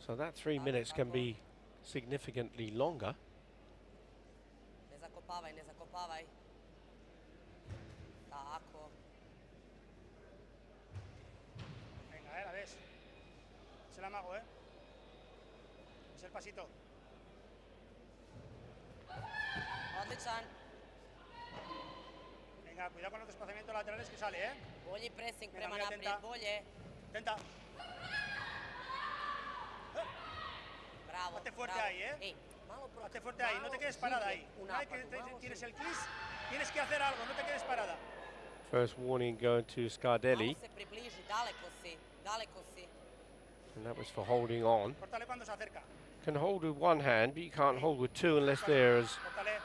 So that 3 minutes can be significantly longer. Ne zakopavaj, ne zakopavaj. Tako. Venga, la ves. Es el amago, Es el pasito. Odličan. Venga, cuidado con los desplazamientos laterales que sale, Bolji pressing Venga, prema mira, naprijed, atenta. bolje. Intenta. Bravo, Hazte fuerte bravo. ahí, Ej, malo pro... Hazte fuerte ahí, no te quedes parada ahí. Una vez que tienes el kiss, tienes que hacer algo, no te quedes parada. First warning going to Scardelli, Malo se približi, daleko si, daleko si. and that was for holding on. Córtale cuando se acerca. Can hold with one hand, but you can't hold with two unless there's Córtale.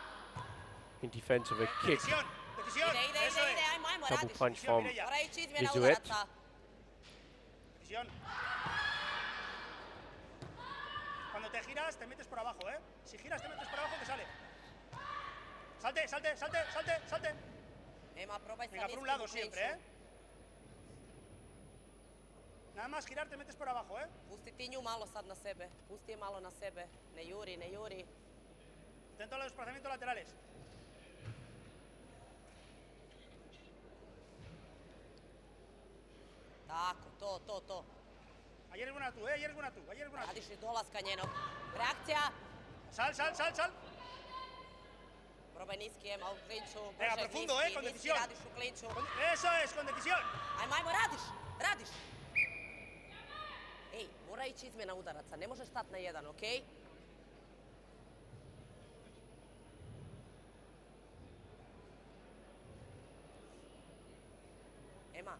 in defense of a kick. Decisión, decisión. Ide, Eso ide, es. ajmo, ajmo, Double radiš. punch from Mora ići izmjena Izuet. udaraca. Decisión. Cuando te giras, te metes por abajo, Si giras, te metes por abajo, que sale. Salte, salte, salte, salte, salte. Ema, probaj sa Venga, por niskim un lado u siempre, klinču. Nada más girar, te metes por abajo, Pusti ti nju malo sad na sebe. Pusti je malo na sebe. Ne juri, ne juri. Atento a los desplazamientos laterales. Tako, to. Ayer es buena tú, ayer es buena tú, ayer es buena tú. Radiš iz dolaska njenog. Reakcija. Sal, sal, sal, sal. Probaj niski, Ema, u klinču. Venga, Brže profundo, niski, con niski, decisión. radiš u klinču. Eso es, con decisión. Ajmo, radiš, radiš. Ej, mora ići izmjena udaraca, ne možeš stati na jedan, okej? Ema,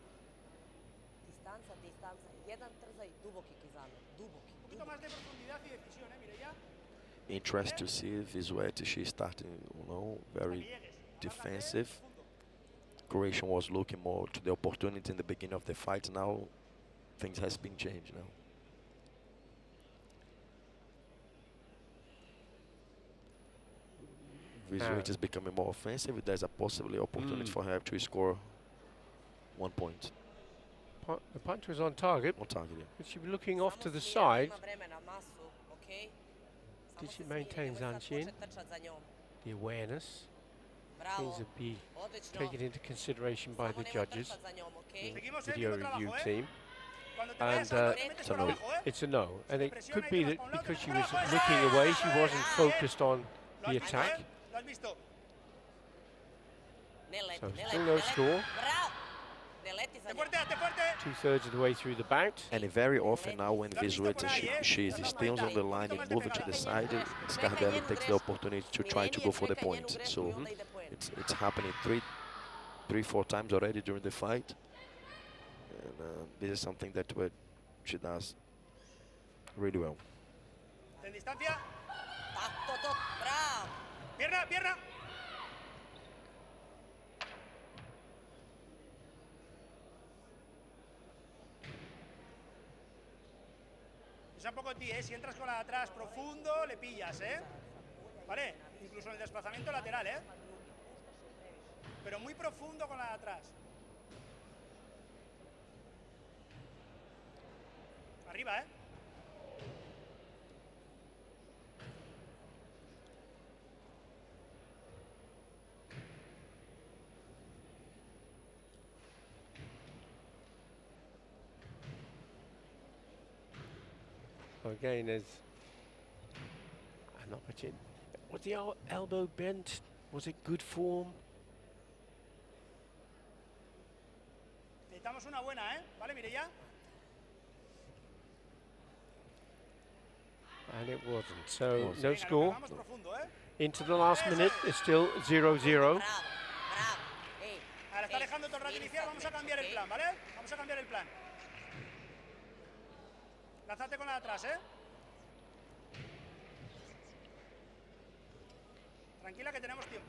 distanca, jedan trzaj, duboki kizame, duboki. Un poquito más de profundidad y decisión, Mireia. Interesting to see Vizuete. She's starting, very defensive. Croatia was looking more to the opportunity in the beginning of the fight. Now things has been changed now. Vizuete is becoming more offensive. There's a possible opportunity for her to score 1 point. The punch was on target, On target, yeah. but she was looking off to the Samo side. ima vremena, masu, okej? Did Samo she se maintain smiri, nemoj sad Zanchin? počet trčat za njom. The awareness. things Bravo. would be Odlično. taken into consideration by the Samo nemoj judges, trčat za njom, okej? Seguimos, video lindo review trabajo, team. Cuando te And vayas alto, te metes it's a por no. abajo, it's a no. And it Presiona could y be te vas that pa' un lado, because te she vas was para abajo, looking eso away, es, she eso wasn't es. focused on Lo the has visto, attack. Lo has visto. Ne leti, So ne leti, still ne no leti. score. Bravo. Ne leti za Te njom. fuerte, te fuerte. 2/3 of the way through the bout. And very often now when Lo has visto Visueta, por ahí, she Una stays on the maldad. line Un poquito and más de moving to the pegada. side, Scardelli takes the opportunity to try to go for the point. So it's happening three, 4 times already during the fight. And this is something that she does really well. En distancia. Tac, tot. Bravo. Pierna, pierna. Piensa un poco en ti, ¿eh? Si entras con la de atrás profundo, le pillas, ¿eh? ¿Vale? Incluso en el desplazamiento lateral, ¿eh? Pero muy profundo con la de atrás. Arriba, ¿eh? Again, there's an opportunity. Was the elbow bent? Was it good form? Necesitamos una buena, ¿eh? ¿Vale, Mireia? And it wasn't. So no Venga, score. vamos profundo, ¿eh? Into the last minute, it's still 0-0. Bravo, bravo. Ey, Ahora está ey, alejando todo el rato ey, inicial, vamos a cambiar el ok. plan, ¿vale? Vamos a cambiar el plan. Lánzate con la de atrás, ¿eh? Tranquila que tenemos tiempo.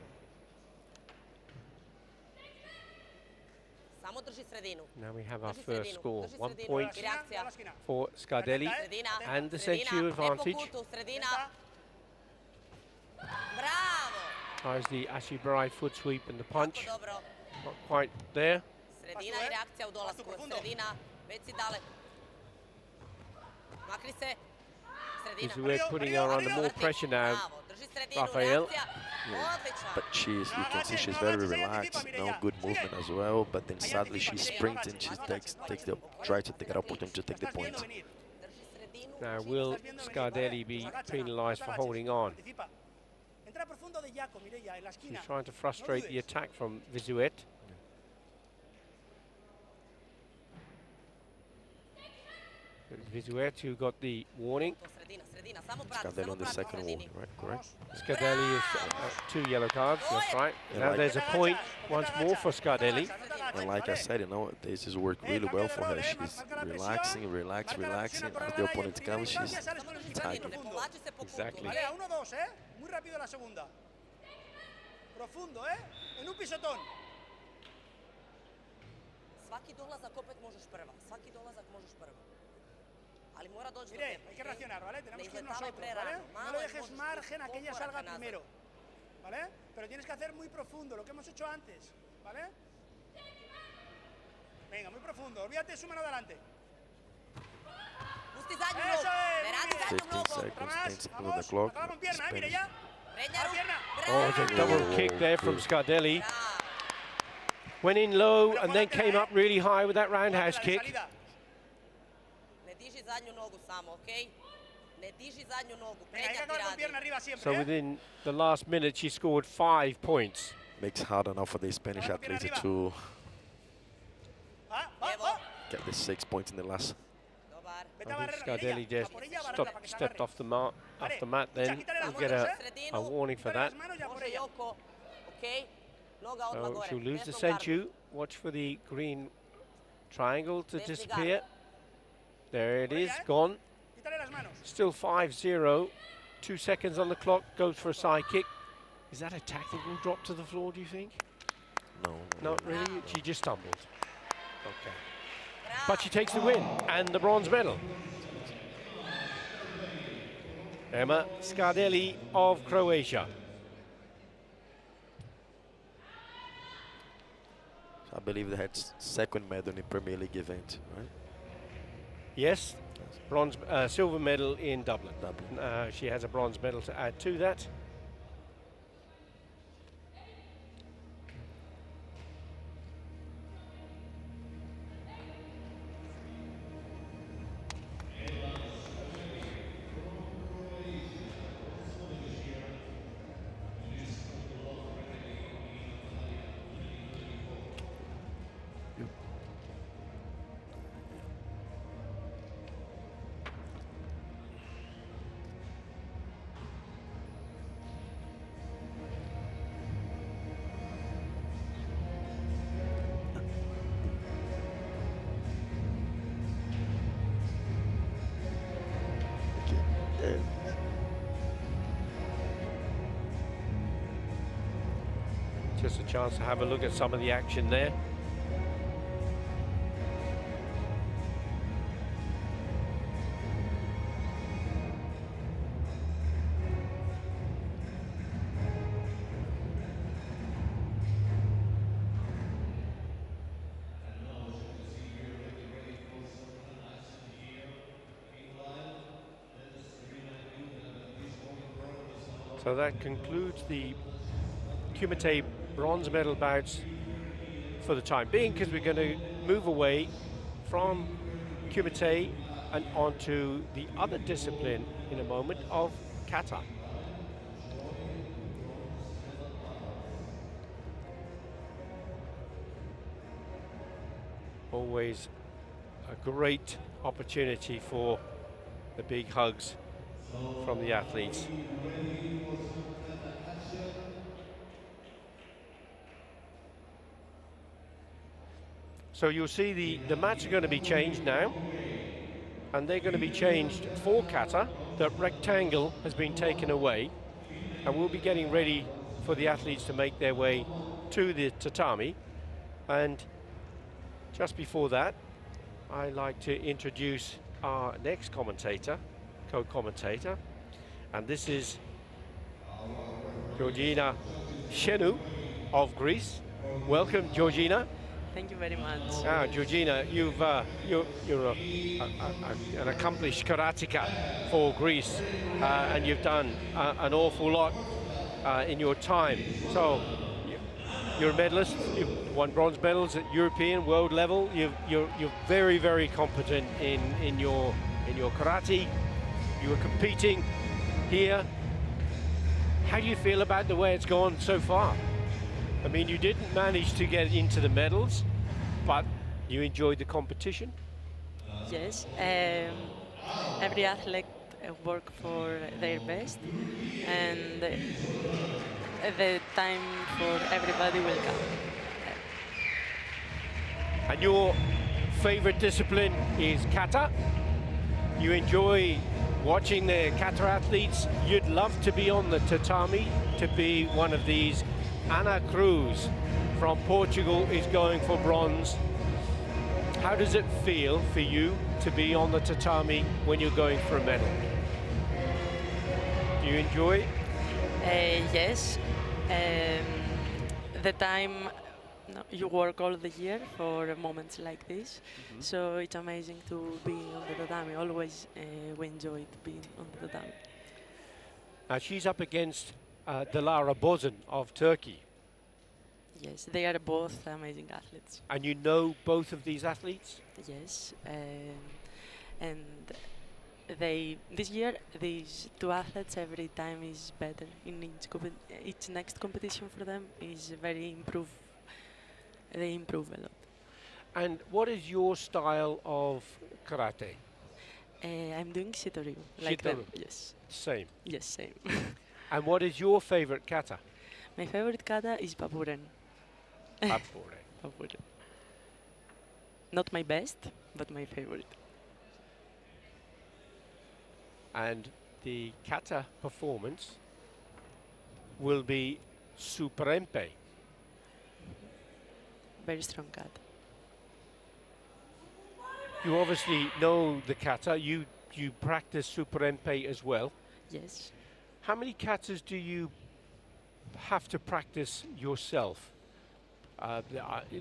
Samo drži sredinu. Now we have our Drži first sredinu, score. drži 1 sredinu. point I Reakcija. la esquina. for Scardelli Sredina, and the sredina, Senchu ne po advantage. kutu, sredina. Bravo. Tries the Ashibarai foot sweep and the punch. Jako dobro. Not quite there. Sredina Pastu, i eh? reakcija u dolasku. Pastu profundo. Sredina, već si dale. Makri se. Sredina. Visuet putting her under more Vrti. pressure now. Bravo, drži sredinu, Rafael. reakcija. Odličan. But you can see she's very relaxed, no good movement as well. But then sadly she sprints and she tries to take an opportunity to take the Estás viendo point. venir. Drži sredinu. Now will Scardelli be penalised for holding on? Anticipa. Entra profundo de Jaco, Mireia, en la She's esquina. trying to frustrate the attack from Visuet. Visuet, who got the warning. Sredina, sredina, samo prati, Scardelli samo on the prati second sredini. warning, right? Correct. Scardelli is 2 yellow cards, that's right. Yeah, Now like- there's a point once more for Scardelli. And like I said, this has worked really well for her. She's relaxing, relaxing. As the opponent comes, she's attacking. Ne povlači se po kutu. Exactly. Vale, a 1-2, ¿eh? Muy rápido la segunda. Profundo, ¿eh? En un pisotón. Svaki dolazak opet možeš prva. Svaki dolazak možeš prva. Ali mora doći do Mire, tebe. hay que ok? reaccionar, ¿vale? Ne Tenemos que ir izletavaj nosotros, prerano. ¿vale? No Malo le je dejes možeš margen a que ella pol salga koraka nazad. primero, ¿vale? Pero tienes que hacer muy profundo, lo que hemos hecho antes, ¿vale? Venga, muy profundo, olvídate, su mano adelante. Pusti zadnju Eso nogu. es, Ne radi muy bien. zadnju 15 nogu. Otra seconds, más, 10 seconds on the vamos, clock. acaba con pierna, mire Spanish. ya. Prednja A ruka. pierna. Oh, it's a double kick there from Scardelli. Bravo. Went in low and then came up really high with that roundhouse La de kick. salida. Ne diži zadnju nogu samo, okej? Ne diži zadnju nogu. Venga, hay que Prednja ti acabar con radi. pierna arriba siempre, So ¿eh? within the last minute, she scored 5 points. Makes it harder now for the Spanish Vamos, pierna athletes arriba. to Va, va, Evo. va. get the 6 points in the last. Dobar. Vete I a think barrerla, Scardelli Mireia. just A por ella, barrerla para que se stepped agarre. off the mat then. quítale las We'll get manos, a warning for that. Las manos ya por Može ella. Joko. Okej? Noga odmah So gore. she'll lose the Desnom gardu. Senchu. Watch for the green triangle to Desni disappear. There it Por is, ella, ¿eh? gone. Quítale las manos. Still 5-0. 2 seconds on the clock. Goes for a side kick. Is that a tactical drop to the floor, do you think? No. Not really. She just stumbled. Okay. Bravo. But she takes the win and the bronze medal. Emma Scardelli of Croatia. I believe they had second medal in the Premier League event, right? Yes, silver medal in Dublin. Dublin. She has a bronze medal to add to that. Just a chance to have a look at some of the action there. So that concludes the Kumite bronze medal bouts for the time being, because we're going to move away from Kumite and onto the other discipline in a moment of Kata. Always a great opportunity for the big hugs from the athletes. So you'll see the mats are going to be changed now, and they're going to be changed for Kata. The rectangle has been taken away, and we'll be getting ready for the athletes to make their way to the tatami. And just before that, I'd like to introduce our next commentator, co-commentator, and this is Georgina Shenu of Greece. Welcome, Georgina. Thank you very much. Georgina, you're an accomplished karateka for Greece, and you've done an awful lot in your time. So you're a medalist. You've won bronze medals at European, world level. You're very, very competent in your karate. You were competing here. How do you feel about the way it's gone so far? I mean, you didn't manage to get into the medals, but you enjoyed the competition? Yes, every athlete work for their best, and the time for everybody will come. And your favorite discipline is Kata. You enjoy watching the Kata athletes. You'd love to be on the tatami, to be one of these. Ana Cruz from Portugal is going for bronze. How does it feel for you to be on the tatami when you're going for a medal? Do you enjoy it? Yes. The time you work all the year for moments like this, so it's amazing to be on the tatami. Always we enjoy being on the tatami. Now she's up against Dilara Bozen of Turkey. Yes, they are both amazing athletes. And you know both of these athletes? Yes, and this year these two athletes every time is better. In each next competition for them is very improve. They improve a lot. And what is your style of karate? I'm doing Shitoryu, like them. Yes. Same? Yes, same. And what is your favorite kata? My favorite kata is Papuren. Papuren. Papuren. Not my best, but my favorite. And the kata performance will be Superempe. Very strong kata. You obviously know the kata. You practice Superempe as well. Yes. How many katas do you have to practice yourself?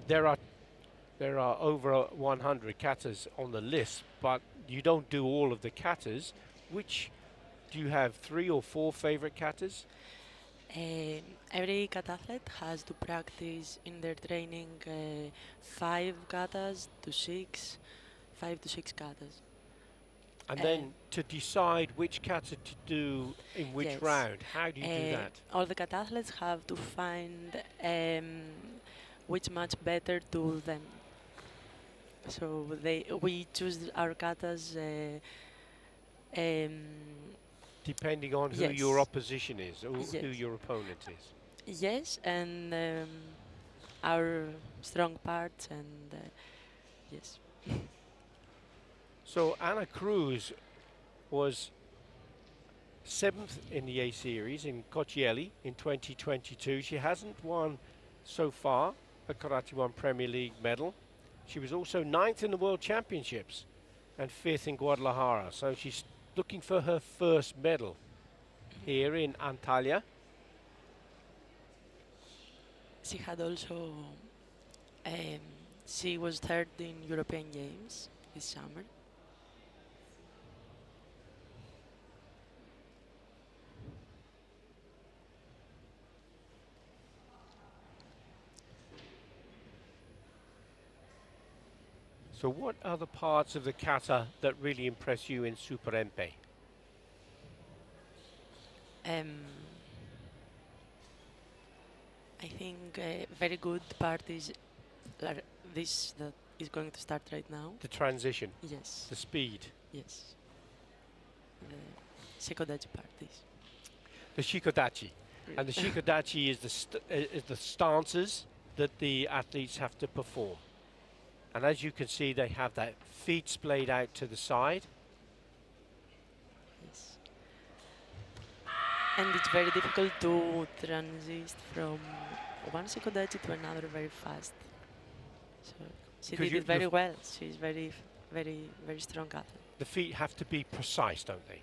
There are over 100 katas on the list, but you don't do all of the katas. Which do you have, 3 or 4 favorite katas? Every kata athlete has to practice in their training 5 katas to 6, 5 to 6 katas. And then to decide which kata to do in which round, how do you do that? All the kata athletes have to find which match better to them. So we choose our katas depending on who your opposition is, or who your opponent is. Yes, and our strong parts, and yes. So Ana Cruz was 7th in the A Series in Cocchielli in 2022. She hasn't won so far, a Karate1 Premier League medal. She was also 9th in the World Championships and 5th in Guadalajara. So she's looking for her first medal here in Antalya. She had also, she was third in European Games this summer. So what are the parts of the kata that really impress you in Super Empe? I think a very good part is this that is going to start right now. The transition, Yes, the speed, yes. The Sekodachi part is. the shikodachi. And the shikodachi is is the stances that the athletes have to perform. And as you can see, they have that feet splayed out to the side. Yes. And it's very difficult to transit from one Sekodachi to another very fast. So she Because did it very well. She's very strong athlete. The feet have to be precise, don't they?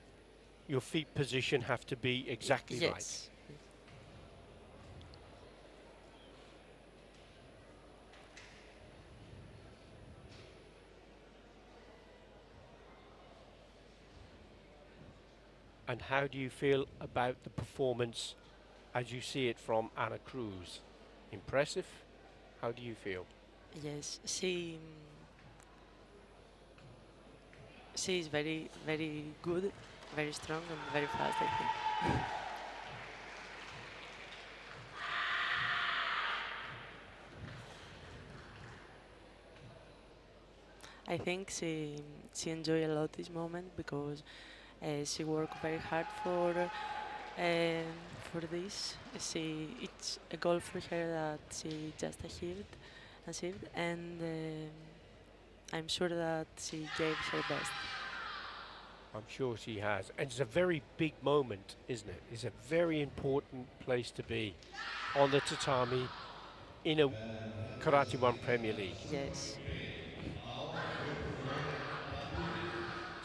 Your feet position have to be exactly right. Yes. And how do you feel about the performance as you see it from Anna Cruz? Impressive? How do you feel? Yes, she is very good, very strong and very fast, I think. I think she enjoyed a lot this moment because she worked very hard for this. It's a goal for her that she just achieved, and I'm sure that she gave her best. I'm sure she has. And it's a very big moment, isn't it? It's a very important place to be on the tatami in a Karate1 Premier League. Yes.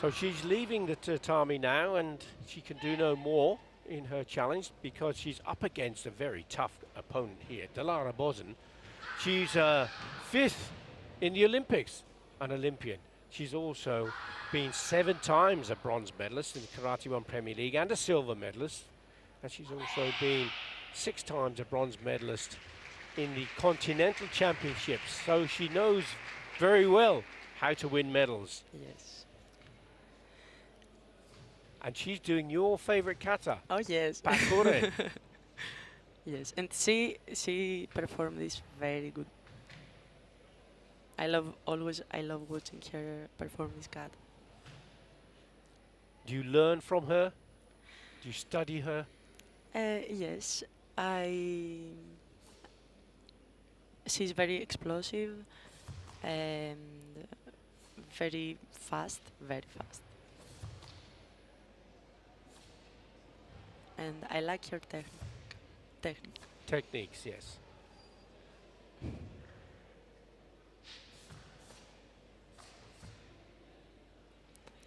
So she's leaving the tatami now, and she can do no more in her challenge because she's up against a very tough opponent here, Delara Bozen. She's 5th in the Olympics, an Olympian. She's also been 7 times a bronze medalist in the Karate1 Premier League and a silver medalist. And she's also been 6 times a bronze medalist in the Continental Championships. So she knows very well how to win medals. Yes. And she's doing your favorite kata, Oh yes. Pakure. Yes, and she performed this very good. I love watching her perform this kata. Do you learn from her? Do you study her? Yes, she's very explosive and very fast. And I like her technique. Techniques, yes.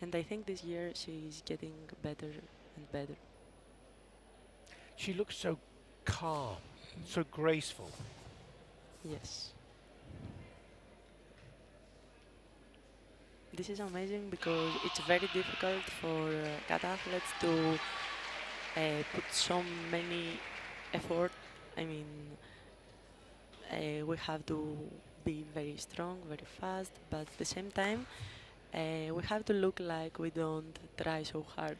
And I think this year she's getting better and better. She looks so calm, so graceful. Yes. This is amazing because it's very difficult for kata athletes to put so many effort. I mean, we have to be very strong, very fast, but at the same time, we have to look like we don't try so hard.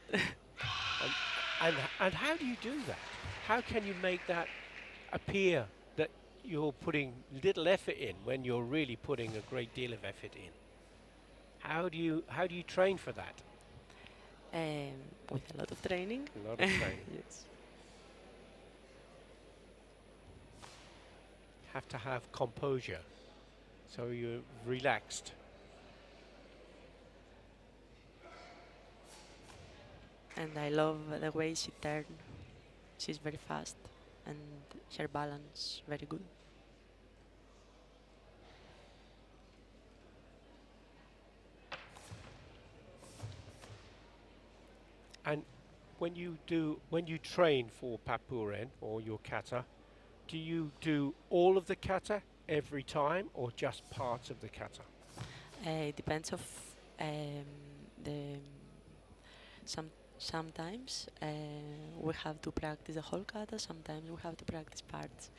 And how do you do that? How can you make that appear that you're putting little effort in when you're really putting a great deal of effort in? How do you train for that? With a lot of training. A lot of training. Yes. Have to have composure, so you're relaxed. And I love the way she turns. She's very fast and her balance very good. when you train for Papuren or your kata, do you do all of the kata every time or just parts of the kata? It depends of the sometimes we have to practice the whole kata. Sometimes we have to practice parts.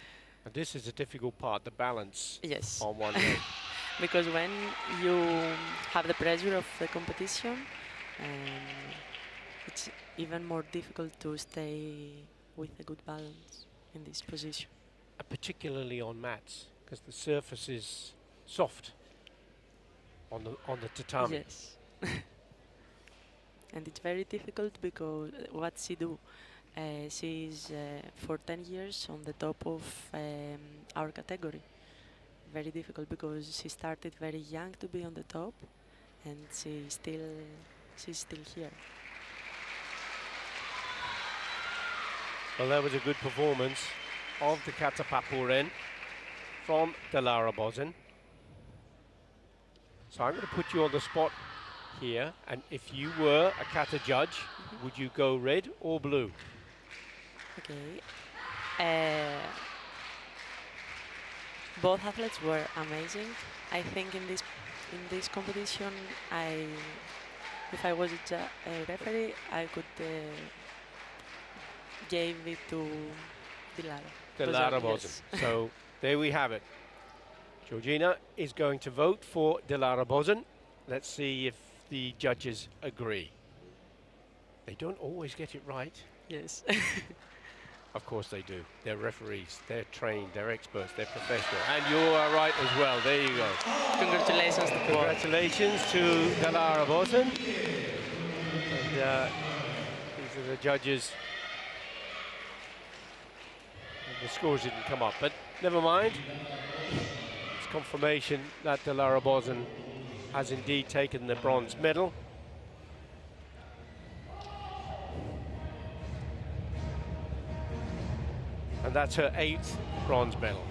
And this is a difficult part, the balance Yes. on one leg. Because when you have the pressure of the competition, it's even more difficult to stay with a good balance in this position. Particularly on mats, because the surface is soft on the tatami. Yes. And it's very difficult because what she do, she is for 10 years on the top of our category. Very difficult because she started very young to be on the top, and she's still here. Well, that was a good performance of the Kata Papuren from Dilara Bozin. So I'm going to put you on the spot here, and if you were a kata judge, would you go red or blue? Okay. Both athletes were amazing. I think in this competition, if I was a referee, I could give it to Dilara Bozin. Yes. So there we have it. Georgina is going to vote for Dilara Bozin. Let's see if the judges agree. They don't always get it right. Yes. Of course they do. They're referees, they're trained, they're experts, they're professional. And you are right as well. There you go. Congratulations to both. Congratulations to Dilara Bozin. And these are the judges. And the scores didn't come up, but never mind. It's confirmation that Dilara Bozin has indeed taken the bronze medal. And that's her 8th bronze medal.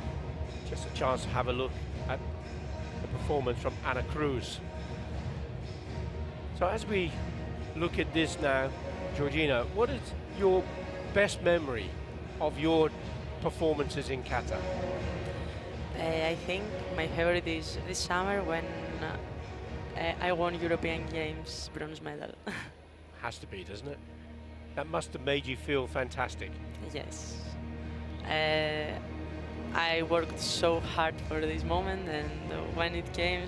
Just a chance to have a look at the performance from Ana Cruz. So as we look at this now, Georgina, what is your best memory of your performances in Kata? I think my favorite is this summer when I won European Games bronze medal. Has to be, doesn't it? That must have made you feel fantastic. Yes. I worked so hard for this moment, and when it came,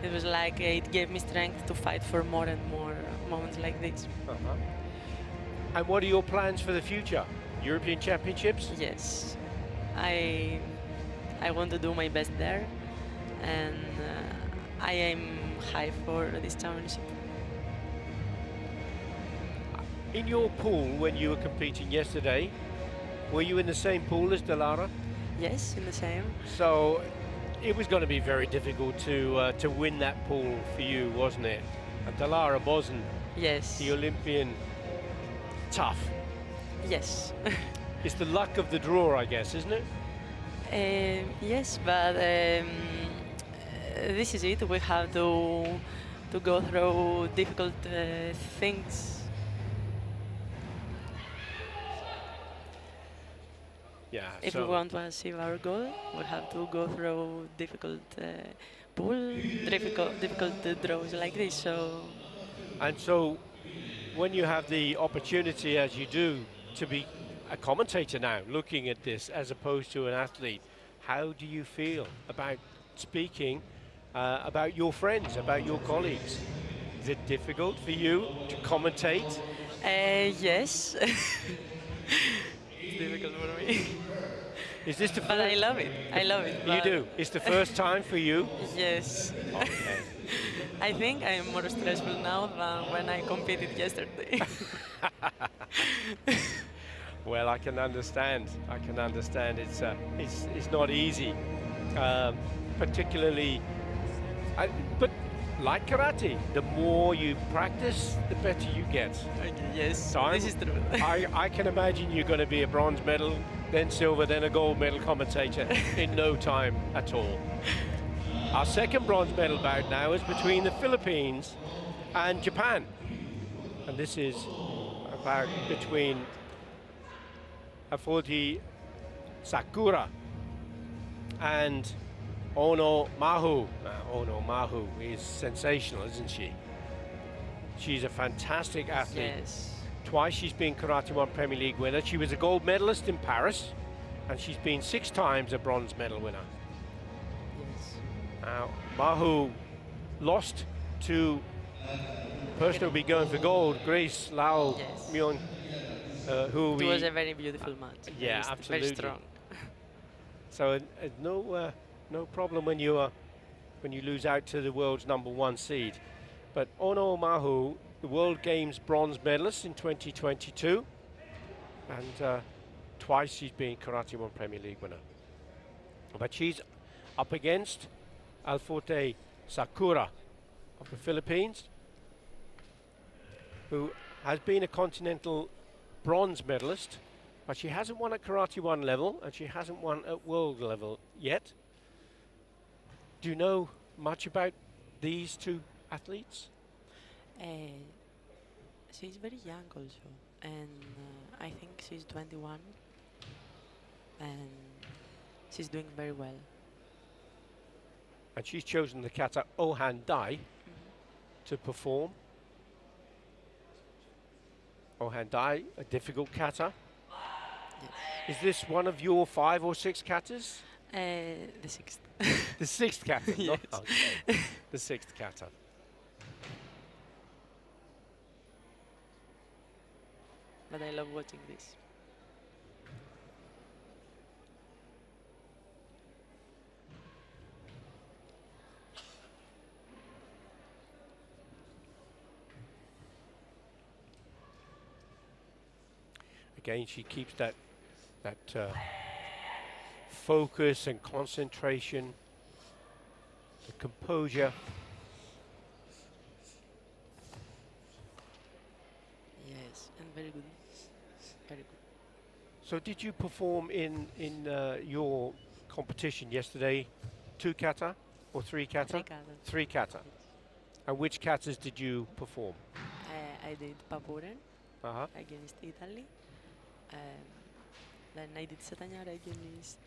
it was like it gave me strength to fight for more and more moments like this. And what are your plans for the future? European Championships? Yes. I want to do my best there, and I aim high for this championship. In your pool, when you were competing yesterday, were you in the same pool as Dilara? Yes, in the same. So it was going to be very difficult to win that pool for you, wasn't it? And Dilara Bozin, Yes. the Olympian, tough. Yes. It's the luck of the draw, I guess, isn't it? Yes, but this is it. We have to go through difficult things. Yeah. If we want to achieve our goal, we have to go through difficult pool, difficult draws like this. So when you have the opportunity, as you do, to be a commentator now, looking at this as opposed to an athlete, how do you feel about speaking about your friends, about your colleagues? Is it difficult for you to commentate? Yes. It's difficult for me. Is this the But I love it. I love it. You do? It's the first time for you? Yes. Okay. I think I'm more stressful now than when I competed yesterday. Well, I can understand. I can understand. It's not easy, particularly. But like karate, the more you practice, the better you get. Okay, yes, So this is true. I can imagine you're going to be a bronze medal, then silver, then a gold medal commentator in no time at all. Our second bronze medal bout now is between the Philippines and Japan. And this is bout between Afodi Sakura and Ono Mahu. Ono Mahu is sensational, isn't she? She's a fantastic athlete. Yes. Twice she's been Karate1 Premier League winner. She was a gold medalist in Paris, and she's been 6 times a bronze medal winner. Yes. Now, Mahu lost to the person who'll be going for gold, Grace Lau Yes. Myung, who It was a very beautiful match. Yeah, Very absolutely. Very strong. So no problem when you lose out to the world's #1 seed. But Ono Mahu, the World Games bronze medalist in 2022, and twice she's been Karate1 Premier League winner. But she's up against Alforte Sakura of the Philippines, who has been a continental bronze medalist, but she hasn't won at Karate1 level, and she hasn't won at world level yet. Do you know much about these two athletes? She's very young also, and I think she's 21, and she's doing very well. And she's chosen the kata Ohan Dai to perform. Ohan Dai, a difficult kata. Yes. Is this one of your 5 or 6 katas? The 6th. The 6th kata, not Yes. okay. The 6th kata. But I love watching this. Again, she keeps that focus and concentration, the composure. Yes, and very good. Very good. So did you perform in your competition yesterday 2 kata or 3 kata? 3 kata. 3 kata. And which katas did you perform? I did Papuren Uh-huh. against Italy. Then I did Satanyara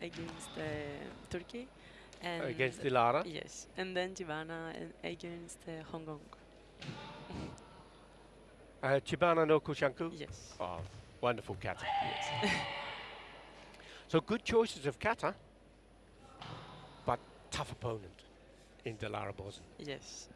against Turkey. And Against Dilara? Yes, and then Chibana against Hong Kong. Chibana no Kushanku? Yes. Oh, wonderful kata. Yes. So good choices of kata, but tough opponent in Dilara Bosn. Yes.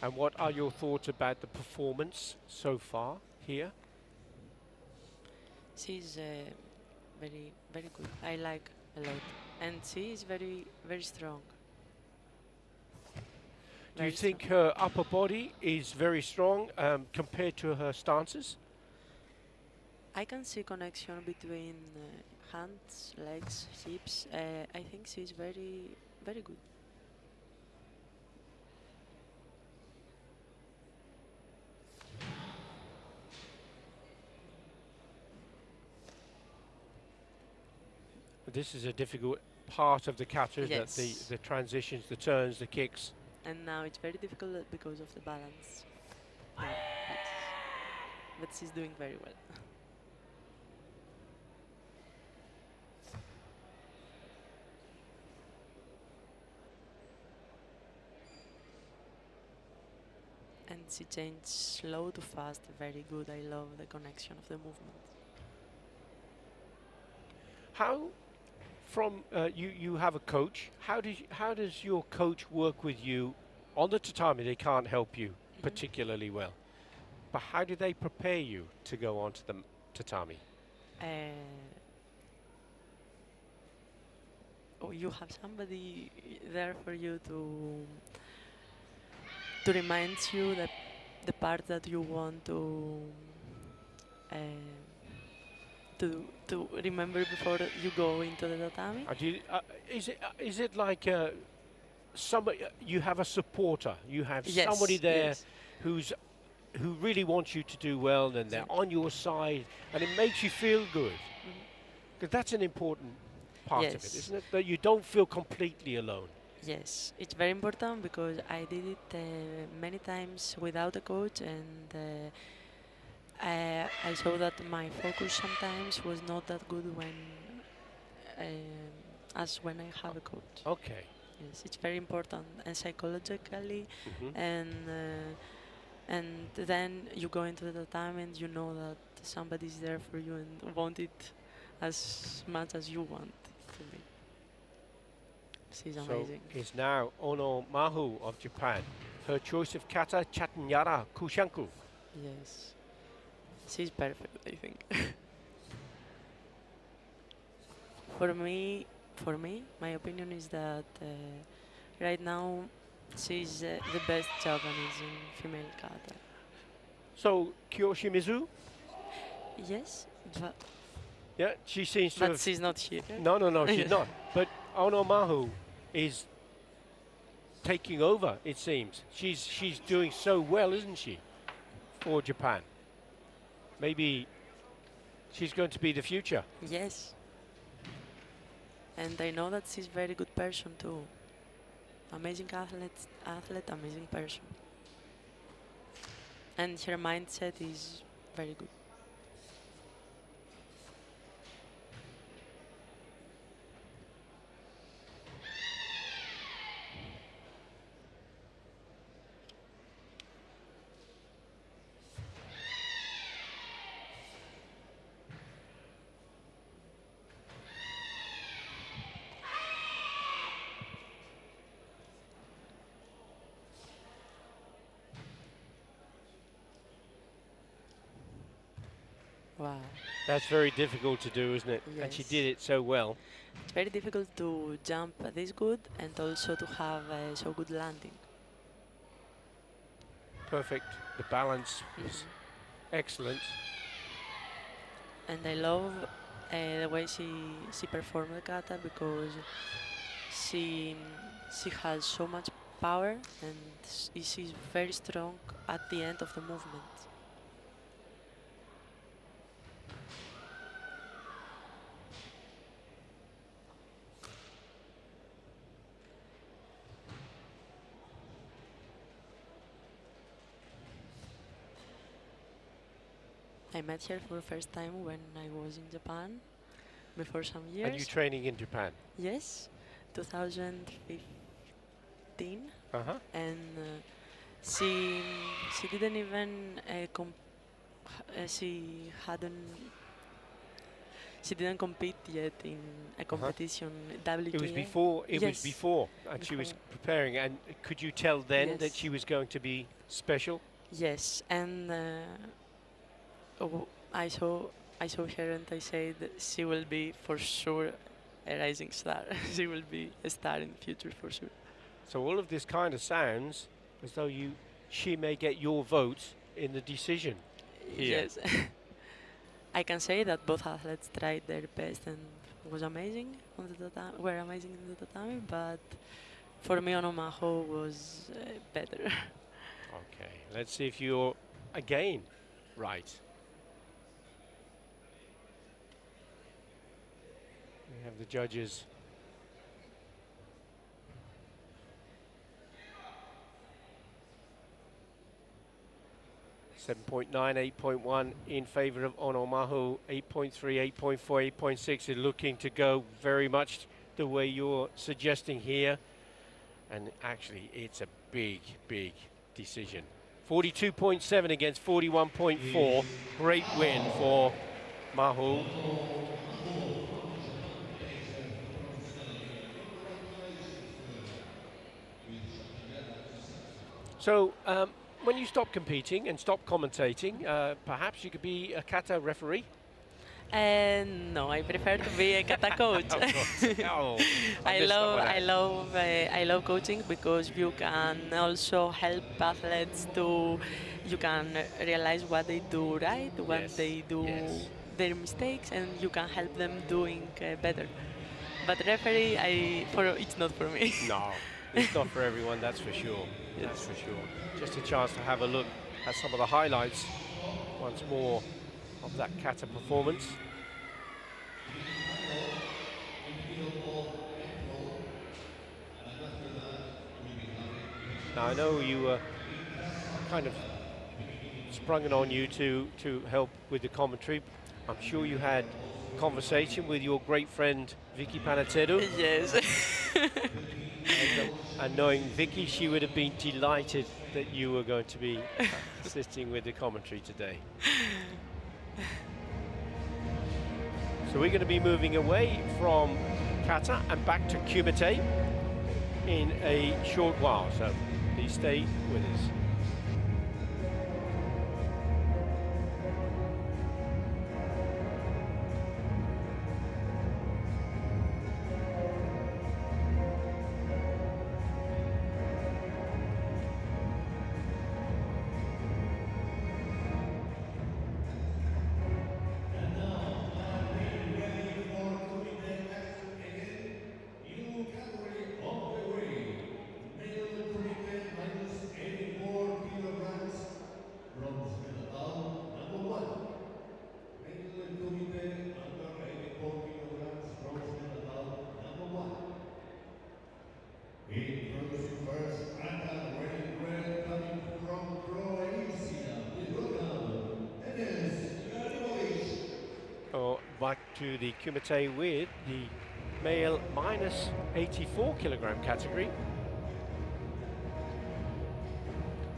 And what are your thoughts about the performance so far here? She's very, very good. I like a lot. And she is very, very strong. Do you Very think strong. her upper body is very strong compared to her stances? I can see connection between hands, legs, hips. I think she's very, very good. This is a difficult part of the kata, Yes. that the transitions, the turns, the kicks. And now it's very difficult because of the balance. Yes. But she's doing very well. And she changed slow to fast, very good. I love the connection of the movement. How, from you have a coach. How does your coach work with you on the tatami? They can't help you particularly well, but how do they prepare you to go onto the tatami? Oh, you have somebody there for you to remind you that the part that you want to remember before you go into the tatami. Is it like somebody? You have a supporter. You have Yes, somebody there yes. who really wants you to do well, and they're on your side, and it makes you feel good. Because that's an important part of it, Yes. isn't it? That you don't feel completely alone. Yes, it's very important because I did it many times without a coach, and I saw that my focus sometimes was not that good when as when I have a coach. Okay. Yes, it's very important, and psychologically, Mhm. and then you go into the time and you know that somebody's there for you and want it as much as you want to be. She's So amazing. it's now Ono Mahu of Japan. Her choice of kata, Chatanyara Kushanku. Yes, she's perfect, I think. For me, my opinion is that right now she's the best Japanese in female kata. So Kyoshimizu, Yes, but yeah, she seems to have. she's not here. No, she's not. But Ono Mahu is taking over, it seems. She's doing so well, isn't she, for Japan? Maybe she's going to be the future. Yes. And I know that she's very good person too. Amazing athlete, amazing person. And her mindset is very good. Wow. That's very difficult to do, isn't it? And she Yes. did it so well. It's very difficult to jump this good and also to have so good landing. Perfect. The balance was excellent. And I love the way she performed the kata because she has so much power and she's very strong at the end of the movement. I met her for the first time when I was in Japan before some years. And you training in Japan? Yes, 2015, Uh-huh. and she didn't even she didn't compete yet in a competition. WTA. It was before. It was Yes. before, and she was Before. preparing. And could you tell then that Yes. she was going to be special? Yes, and I saw her and I said she will be for sure a rising star. She will be a star in the future for sure. So all of this kind of sounds as though she may get your vote in the decision here. Yes. I can say that both athletes tried their best and was amazing on the tatami, were amazing in the tatami, but for me Onomaho was better. Okay, let's see if you're again right. We have the judges. .9, 8.1 in favour of Onomahu, 8.3, 8.4, 8.6 is looking to go very much the way you're suggesting here. And actually, it's a big, big decision. 42.7 against 41.4. Great win for Mahu. So, when you stop competing and stop commentating, perhaps you could be a kata referee? No, I prefer to be a kata coach. Oh, I missed that love, one I out. love, I love coaching because you can also help athletes to, you can realize what they do right, what Yes, they do, yes. their mistakes, and you can help them doing better. But referee, it's not for me. No, it's not for everyone, that's for sure. That's for sure. Just a chance to have a look at some of the highlights once more of that kata performance. Now I know you were kind of sprung it on you to help with the commentary. I'm sure you had conversation with your great friend Vicky Panatzedo. Yes. And knowing Vicky, she would have been delighted that you were going to be assisting with the commentary today. So we're going to be moving away from Kata and back to Kumite in a short while. So please stay with us. Back to the Kumite with the male minus 84 kilogram category.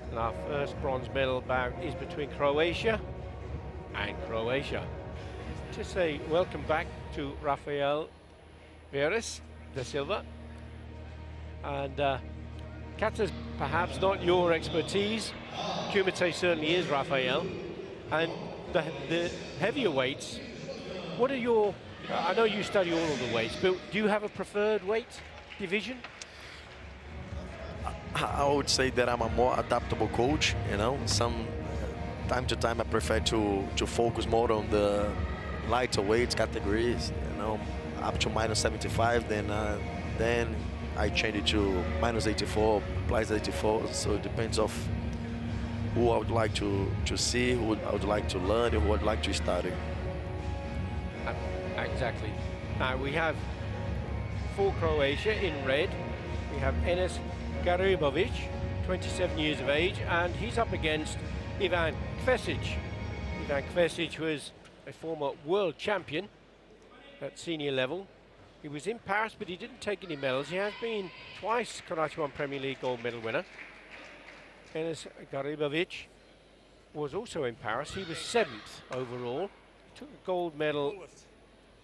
And our first bronze medal bout is between Croatia and Croatia. Just say welcome back to Rafael Veres da Silva. And Kata's perhaps not your expertise. Kumite certainly is, Rafael. And the heavier weights, what are your, I know you study all of the weights, but do you have a preferred weight division? I would say that I'm a more adaptable coach, you know. Some time to time I prefer to focus more on the lighter weights categories, you know, up to minus 75, then I change it to minus 84, plus 84, so it depends of who I would like to see, who I would like to learn, who I would like to study. Exactly. Now we have for Croatia in red, we have Enes Garibovic, 27 years of age, and he's up against Ivan Kvesic. Ivan Kvesic was a former world champion at senior level. He was in Paris, but he didn't take any medals. He has been twice Karate1 Premier League gold medal winner. Enes Garibovic was also in Paris. He was 7th overall. He took a gold medal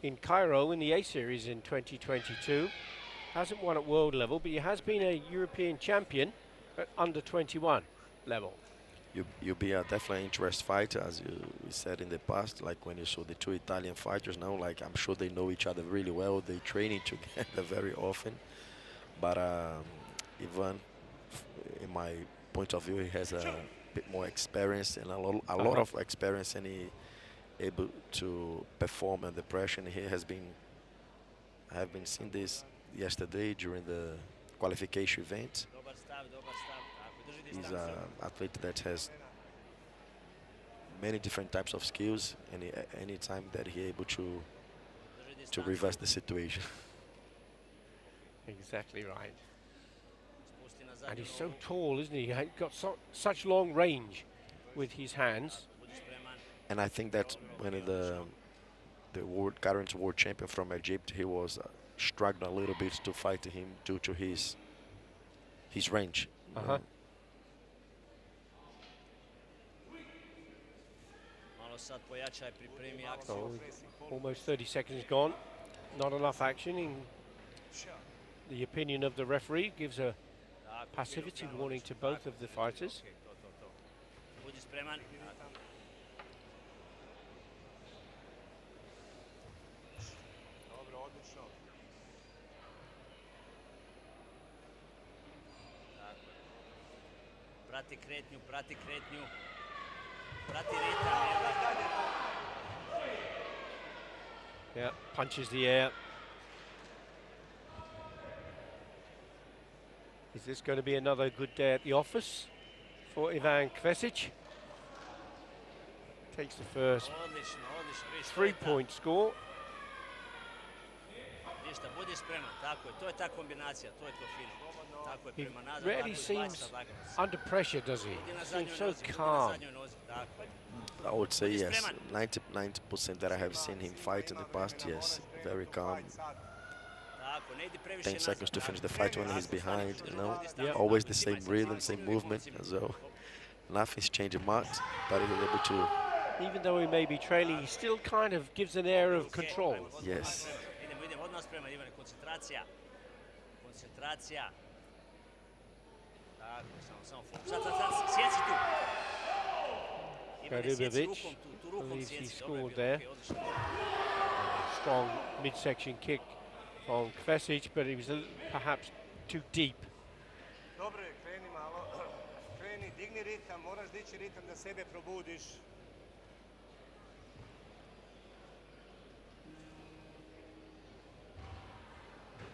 in Cairo in the A Series in 2022. Hasn't won at world level, but he has been a European champion at under 21 level. You'll be a definitely interesting fighter, as you said in the past, like when you saw the two Italian fighters now, like I'm sure they know each other really well. They training together very often. But Ivan, in my point of view, he has a bit more experience and a lot of experience, and he able to perform under pressure. And he has been, I have been seeing this yesterday during the qualification event. He's an athlete that has many different types of skills, and any time that he's able to reverse the situation. Exactly right. And he's so tall, isn't he? He's got such long range with his hands. And I think that when the current world champion from Egypt, he was struggling a little bit to fight him due to his range. So almost 30 seconds gone. Not enough action. In the opinion of the referee, gives a passivity warning to both of the fighters. Prati kretnju, prati ritam. Yeah, punches the air. Is this going to be another good day at the office for Ivan Kvesic? Takes the first 3-point score. Ništa, budi spreman, tako je, to je ta kombinacija, to je to fino. Tako je, He prema nazad, rarely tako izbaci seems sa lagano. under pressure, does he? Budi na He zadnjoj seems so nozi, budi na calm. zadnjoj nozi, tako je. I would say Budi yes. spreman. 90% that I have seen him fight in the past, yes. Very calm. Tako, ne idi previše 10 nazad. seconds to finish the fight when he's behind, you know. Yeah. Always the same rhythm, same movement as well. Nothing's changing much, but he's able to, Even though he may be trailing, he still kind of gives an air of control. yes. Idemo, odmah spreman, Ivane, koncentracija. Koncentracija. Tako, samo fokus. Sad, sjeci tu. Ivane, sjeci Karibovic rukom tu rukom believes he sjeci. Dobro je scored bilo, there. okej, odlično. Strong midsection kick from Kvesic, but he was perhaps too deep. Dobro je, kreni malo. Kreni, digni ritam, moraš dići ritam da sebe probudiš.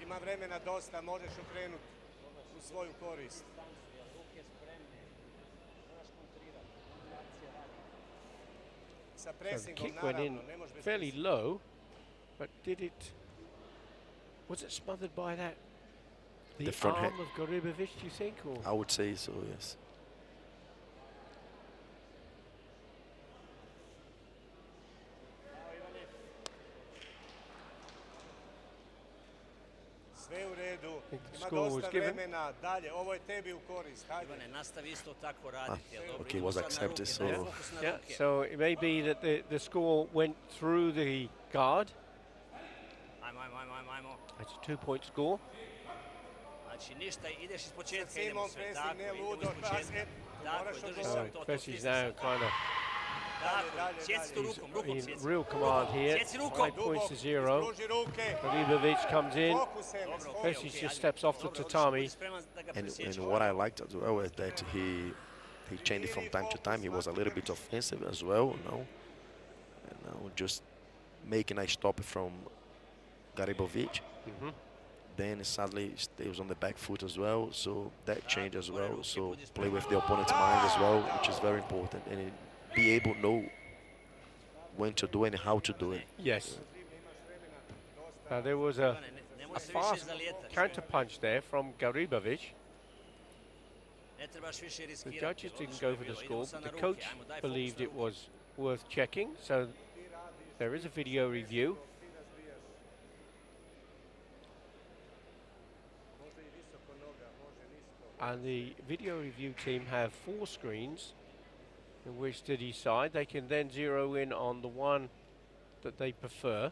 Ima vremena dosta, možeš okrenuti u svoju korist. Sa So the presingom, kick went in naravno, ne možeš bez fairly presinga. low, but did it? Was it smothered by that? The front arm hand. of Garibovic, do you think? Or I would say so, yes. Sve u redu, think the ima score was dosta given. vremena, dalje, ovo je tebi u korist, hajde. Ivane, nastavi isto tako raditi. jel dobro? okay, Idemo was sad na accepted, ruke, so- daj fokus na yeah, ruke. so it may be that the score went through the guard. Ajmo. It's a 2-point score. Znači ništa, ideš iz početka, Sa idemo Simon sve, pressing, tako, ne idemo ludo, iz početka. basket, Tako moraš je, drži odgovoriti. sam to, Kvesic stisni now sad. kind of Tako, dalje, sjeci tu he's rukom in sjeci. real command here. Sjeci rukom. 5 points to 0. Ispruži ruke, Garibovic comes in. fokus Enes, Dobro, fokus. okej, Kvesic okej, just ajde. steps off the Dobro, tatami. budi spreman da ga And presječe. what I liked as well is that he changed it from time to time. He was a little bit offensive as well, you know. And now just making a stop from Garibovic. Then suddenly stays on the back foot as well, so that change as well. So play with the opponent's mind as well, which is very important, and be able to know when to do it and how to do it. Yes. There was a Ivane, nemoj se više fast zalijetaš. counter punch there from Garibovic. Ne trebaš više The riskirati. judges didn't odlično go je for the bilo, score, idemo but sad the na ruke, coach ajmo, daj fokus believed na it ruke. was worth checking, so there is a video review. And the video review team have 4 screens in which to decide. They can then zero in on the one that they prefer.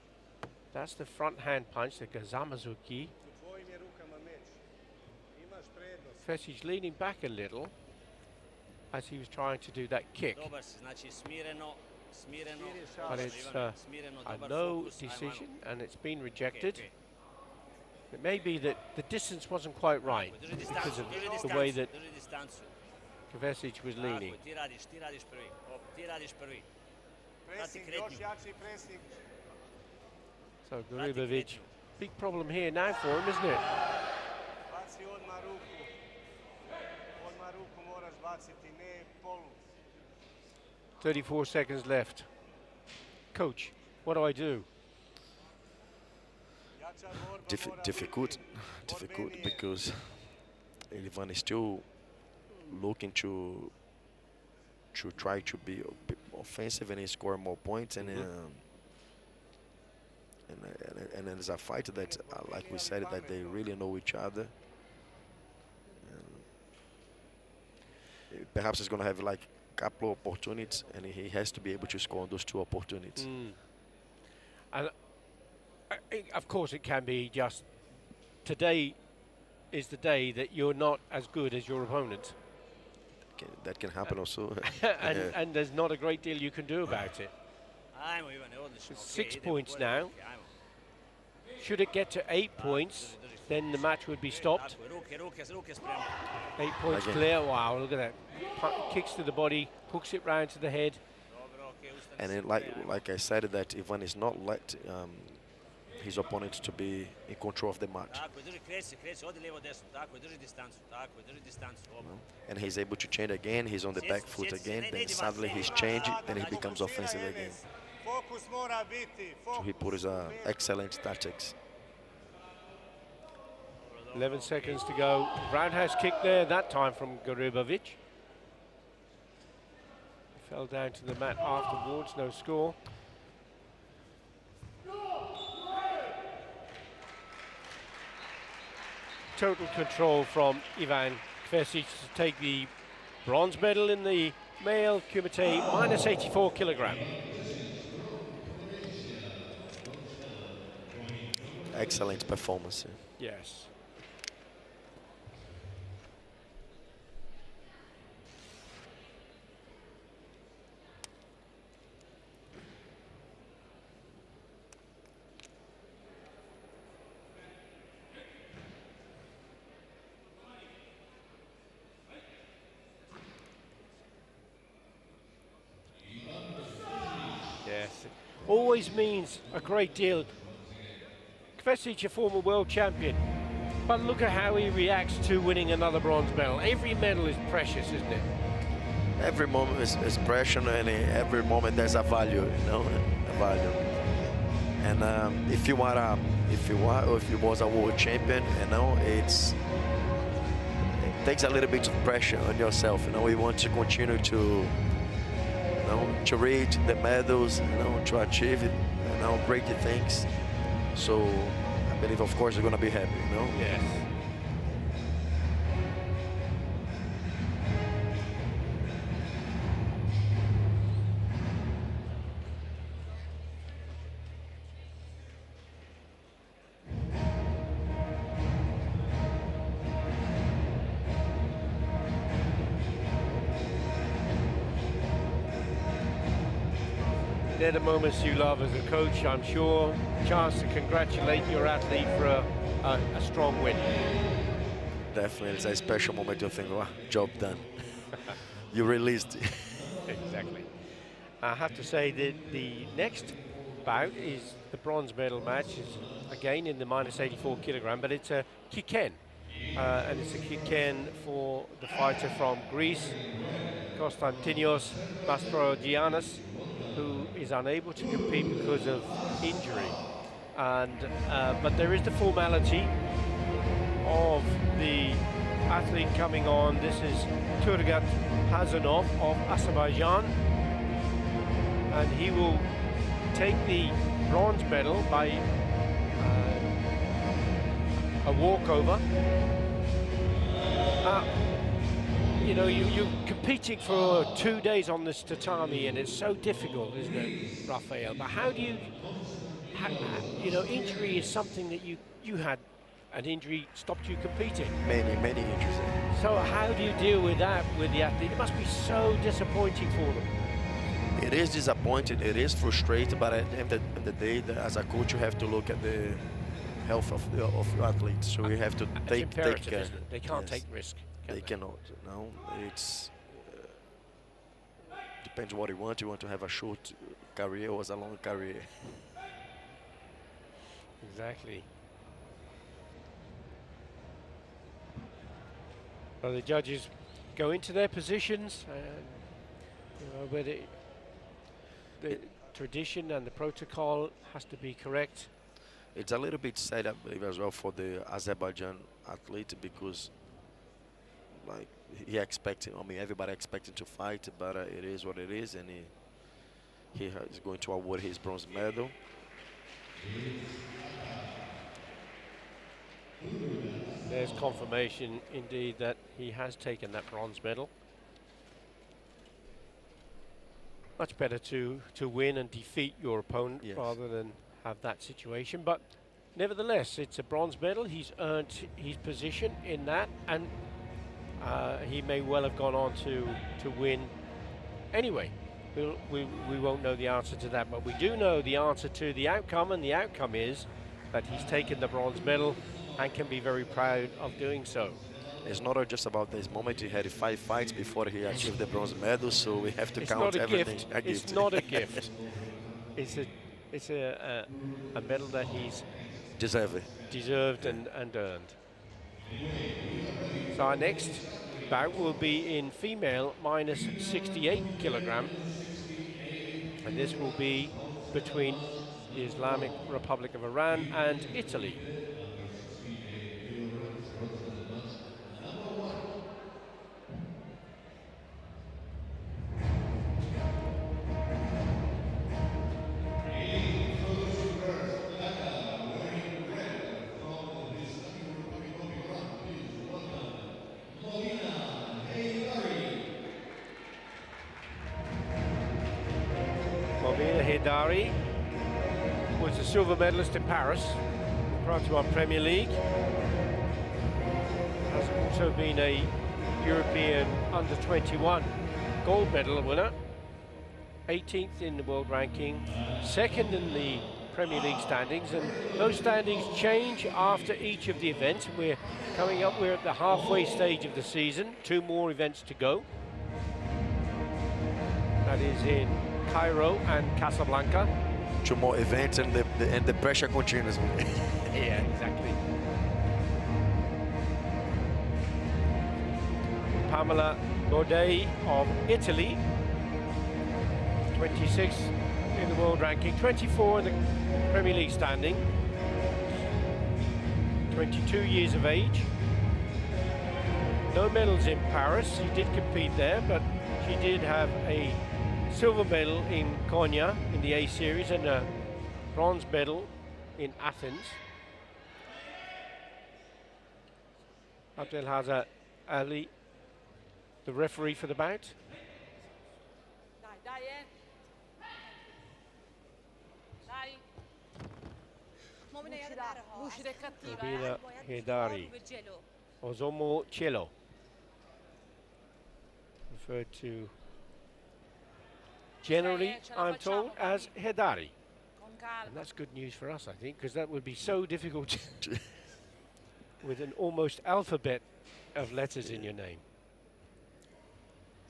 That's the front hand punch, the Gazamazuki. U tvojim je rukama meč. Imaš prednost. Fesic leaning back a little as he was trying to do that kick. Dobar si, znači smireno, But odlično, it's Ivane, smireno, a dobar no fokus, ajmo, decision, ajmo. and it's been Okej, rejected. okej. It may be that the distance wasn't quite right Drži because distancu, of drži the way that distancu, drži distancu. Kvesic was Tako leaning. je, ti radiš prvi. Ti radiš prvi. Pressing, kretnju. još jači pressing. So Prati Garibovic, kretnju. big problem here now for him, isn't it? Baci odmah ruku. Odmah ruku moraš baciti, ne polu. 34 seconds left. Coach, what do I do? Jača borba mora Difficult biti borbenije. because Ivan is still looking to try to be a bit offensive and score more points, and and it's a fight that, like we said, that they really know each other. And perhaps he's going to have like a couple of opportunities, and he has to be able to score on those 2 opportunities. And of course, it can be just today is the day that you're not as good as your opponent, That can happen also. and there's not a great deal you can do about it. Ajmo Ivane, odlično. It's okej, 6 idemo points gore, now. okej, ajmo. Should it get to 8 points, then the match would be stopped. Tako je, ruke spremne. 8 points Again. clear. Wow, look at that. Kicks to the body, hooks it round to the head. Dobro, okej, ustani And se, then, okej, ajmo. like I said, that Ivan is not let his opponents to be in control of the match, Tako je, kreci, odi lijevo desno, tako je, drži distancu, dobro. and he's able to change again. He's on the back foot again. Then suddenly he's changing. Then he becomes offensive again. Fokus mora biti. So he put his excellent tactics. 11 seconds to go. Roundhouse kick there, that time from Garibovic. Fell down to the mat afterwards, no score. Total control from Ivan Kvesic to take the bronze medal in the male kumite minus 84 kilogram. Excellent performance. Yes. Yes, it always means a great deal. Kvesic, a former world champion, but look at how he reacts to winning another bronze medal. Every medal is precious, isn't it? Every moment is precious, and every moment there's a value, you know, a value. And if you was a world champion, you know, it takes a little bit of pressure on yourself. You know, you want to continue to, to reach the medals, to achieve it, great things. So I believe, of course, you're going to be happy, Yes. They're the moments you love as a coach, I'm sure. Chance to congratulate your athlete for a strong win. Definitely, it's a special moment to think, wow, job done. You released it. Exactly. I have to say that the next bout is the bronze medal match, is again in the minus 84 kilogram, but it's a kicken. And it's a kicken for the fighter from Greece, Konstantinos Mastrogiannis, who is unable to compete because of injury. And but there is the formality of the athlete coming on. This is Turgat Hazanov of Azerbaijan, and he will take the bronze medal by a walkover. You're competing for 2 days on this tatami, and it's so difficult, isn't it, Rafael? But how do you, injury is something that you had, an injury stopped you competing. Many injuries. So how do you deal with that with the athlete? It must be so disappointing for them. It is disappointing, it is frustrating, but at the end of the day, as a coach, you have to look at the health of your athletes. So you have to take care. Isn't it? They can't take risk. They cannot. No, it's depends what you want. You want to have a short career or a long career. Exactly. Well, the judges go into their positions, and where the tradition and the protocol has to be correct. It's a little bit sad, I believe, as well for the Azerbaijan athlete, because like everybody expecting to fight, but it is what it is, and he is going to award his bronze medal. There's confirmation indeed that he has taken that bronze medal. Much better to win and defeat your opponent, yes, rather than have that situation, but nevertheless it's a bronze medal. He's earned his position in that, and he may well have gone on to win anyway. We won't know the answer to that, but we do know the answer to the outcome, and the outcome is that he's taken the bronze medal and can be very proud of doing so. It's not just about this moment. He had 5 fights before he achieved the bronze medal, so we have to count everything. It's not a gift. It's a medal that he's deserved and earned. So our next bout will be in female minus 68 kilogram, and this will be between the Islamic Republic of Iran and Italy. Haidari was a silver medalist in Paris, Karate1 Premier League. Has also been a European under-21 gold medal winner. 18th in the world ranking, second in the Premier League standings, and those standings change after each of the events. We're at the halfway stage of the season, 2 more events to go. That is in Cairo and Casablanca. 2 more events and the pressure continues. Yeah, exactly. Pamela Baudet of Italy, 26th in the world ranking, 24 in the Premier League standing, 22 years of age. No medals in Paris. She did compete there, but she did have a silver medal in Konya in the A series and a bronze medal in Athens. Abdelhazar Ali, the referee for the bout. Nabila Haidari, Ozomo Cielo, referred to generally, I'm told, as Haidari. And that's good news for us, I think, because that would be so difficult with an almost alphabet of letters in your name.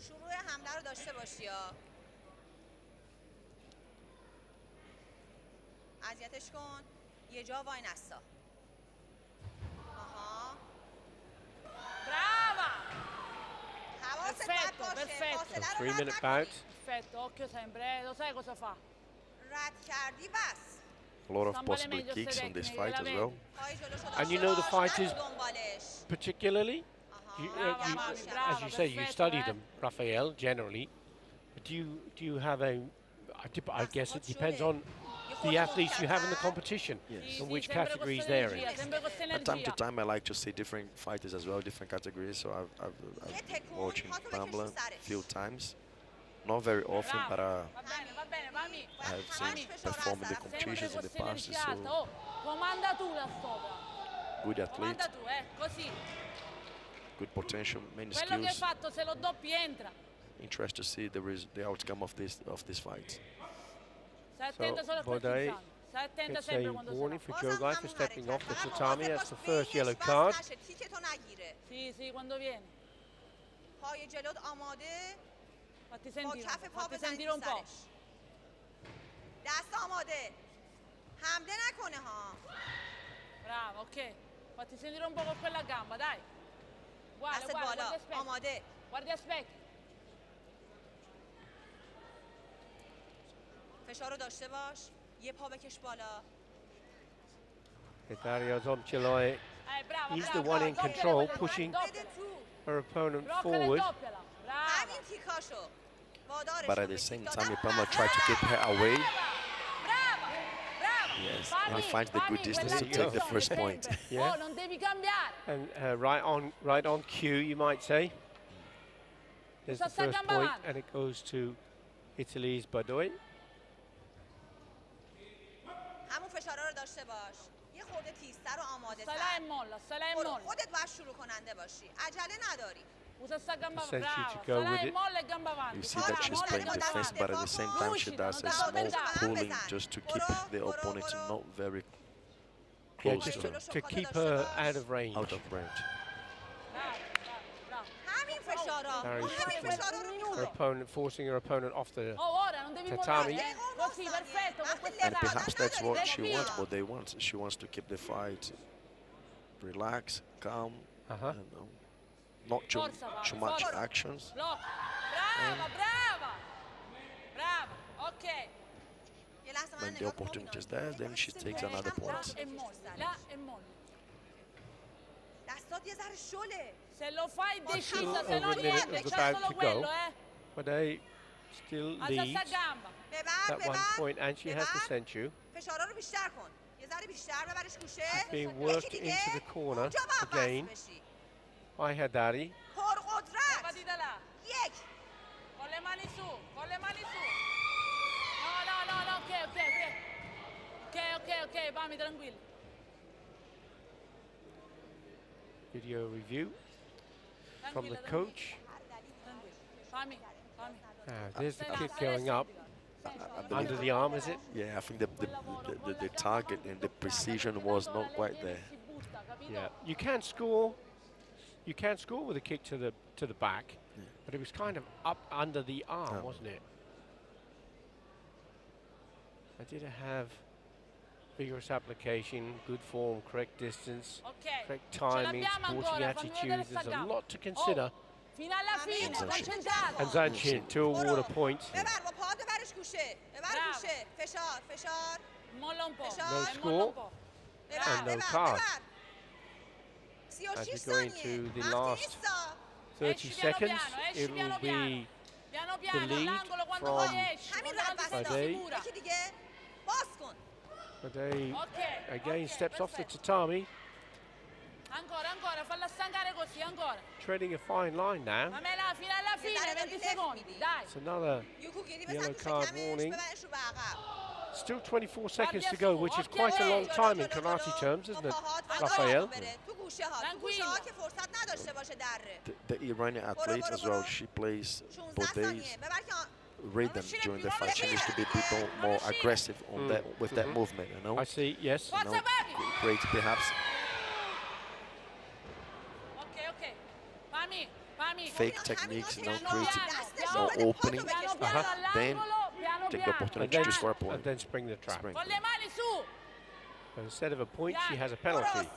شروع حمله رو داشته باشی ها. اذیتش کن. یه جا وای نستا. آها. Brava! حواست Perfetto, باشه. perfetto. فاصله رو 3 رد minute نکنی. bout. Perfetto, occhio sempre, lo sai cosa fa? رد کردی بس. A lot of Sta possible meglio kicks ste in this tecniche, fight la as vedi? well. پای جلوشو And داشته you know the باش. fighters نرو دنبالش. particularly? آها. You, Brava, you, mami, you- brava, as you say, you perfetto, study eh? them, Raphael, generally. But do you have a? I guess it depends on the athletes you have in the competition Yes. and Sì, which sempre con categories questa they're in. energia, sempre con questa From time to energia. time, I like to see different fighters as well, different categories. So I've been watching Pamela a few times. Not very often, but Va bene, mami. I have seen perform in the competitions in Sempre the con past. questa energia alta. So Oh, comanda tu là sopra. good athlete, Comanda tu, così. good potential, many Quello che hai skills. fatto, se lo doppi entra. Interested to see the outcome of this fight. Stai attento solo a quel Bodai fissando. Stai attenta Gets sempre a quando warning si for بازم Jogai for همون stepping حرکت. off the فقط tatami. مواظب That's the باش first yellow بینش card. وصل نشه. تیکتو نگیره. Sì, quando viene. پای جلوت آماده. Fatti با sentire, کف پا fatti بزنی sentire تو un po'. سرش. دست آماده. حمله نکنه ها. Brava, ok. Fatti sentire un po' con quella gamba, dai. Guarda, دست guarda, بالا. guardi a specchio. آماده. Guardi a specchio. فشار رو داشته باش. یه پا بکش بالا. Haidari Ozomcheloi Brava, is brava. the one in doppiala control, quella, pushing بده تو. her opponent Bloccala e forward. doppiala. Brava. همین تیکاشو. وادارش But کن. at the به same تیک time, دادن Pamela بس. tried to keep her away. Brava, brava. Yes, Fammi, and he finds the good fammi distance to quella take the first attenzione point. sempre. Yeah. Oh, non devi cambiare. And right on cue, you might say. There's the Sta first gamba point, avanti. and it goes to Italy's Badoy. همون فشارا رو داشته باش. یه خورده تیزتر و آماده Stai là تر. e molla, stai là e برو. molla. خودت باید شروع کننده باشی. عجله نداری. Usa sta gamba Sends you brava. to go Stai là with e it. molla e gamba avanti. You see that Forza, she's molla e playing gamba defense, avanti. but at the same time, she does a small pulling just to keep the opponent not very Yeah, close just to her, to keep her out of range. out of range. Brava, brava. همین فشارا. Harry همین pushing فشارا رو her میخوای. opponent, forcing her opponent off the. Oh, ora non devi Tatami. mollare. Così, perfetto, con questa And perhaps that's what she Via. wants, what they want. She wants to keep the fight relaxed, calm, and not too much actions. Blocco. Brava, brava. Brava, ok. یه لحظه من When the نگاه کن opportunity is ببینم. there, then she takes another Là point. e molli, là e molli. دستات یه ذره شله. Se lo fai decisa, se over no a minute niente, of the c'è bout solo to quello, go. Badoy still Alza sta leads gamba. ببر at one ببر. point, and she has the ببر. senchu. فشارا رو بیشتر کن. یه ذره بیشتر ببرش گوشه. Being یکی worked دیگه. into the corner اونجا باید again بس بشی. by Haidari. پرقدرت. Levati da là. یک. Con le mani su, con le mani su. No, no, no, no, Ok, Pami, tranquillo. Video review from the coach. Pami. There's the kick going up. Under the arm, is it? Yeah, I think the target and the precision was not quite there. Yeah, you can score. You can score with a kick to the back, but it was kind of up under the arm, wasn't it? I did have vigorous application, good form, correct distance, correct timing, sporting attitude. There's a lot to consider. Fino alla fine, concentrato. And Zanchin to award a point. ببر با پات برش گوشه ببر گوشه فشار Molla un po'. No score and no card. As we go into the last 30 seconds, it will be the lead from Fade. Fade again steps off the tatami. Ancora, falla stancare così, ancora. Treading a fine line now. Pamela, fino alla fine, 20 secondi, dai. It's another yellow card warning. Still 24 seconds to go, which is quite a long time in karate terms, isn't it, Raphael? The Iranian athlete as well, she plays both days. Rhythm during the fight. She needs to be a bit more aggressive on that with that movement, you know. I see, yes. You know, great perhaps. Fake techniques, you know, creating more opening. Then take the opportunity to score a point. And then spring the trap. Instead of a point, she has a penalty.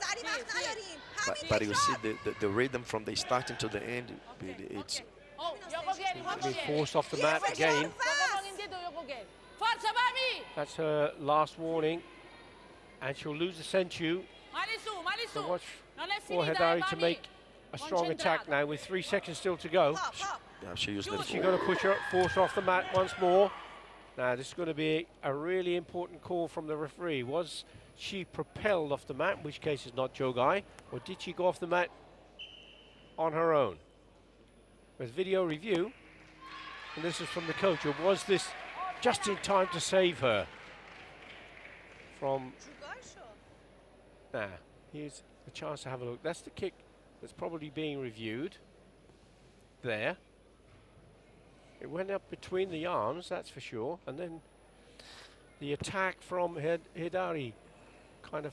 But you see the rhythm from the starting to the end, it's being forced off the mat again. That's her last warning. And she'll lose the senchu. So watch for Hidari to make a strong attack now with 3 seconds still to go. Yeah, she's going to push her, force her off the mat once more. Now this is going to be a really important call from the referee. Was she propelled off the mat, in which case is not Jogai, or did she go off the mat on her own? With video review, and this is from the coach, or was this just in time to save her from... Now, here's a chance to have a look. That's the kick that's probably being reviewed there. It went up between the arms, that's for sure, and then the attack from Hidari kind of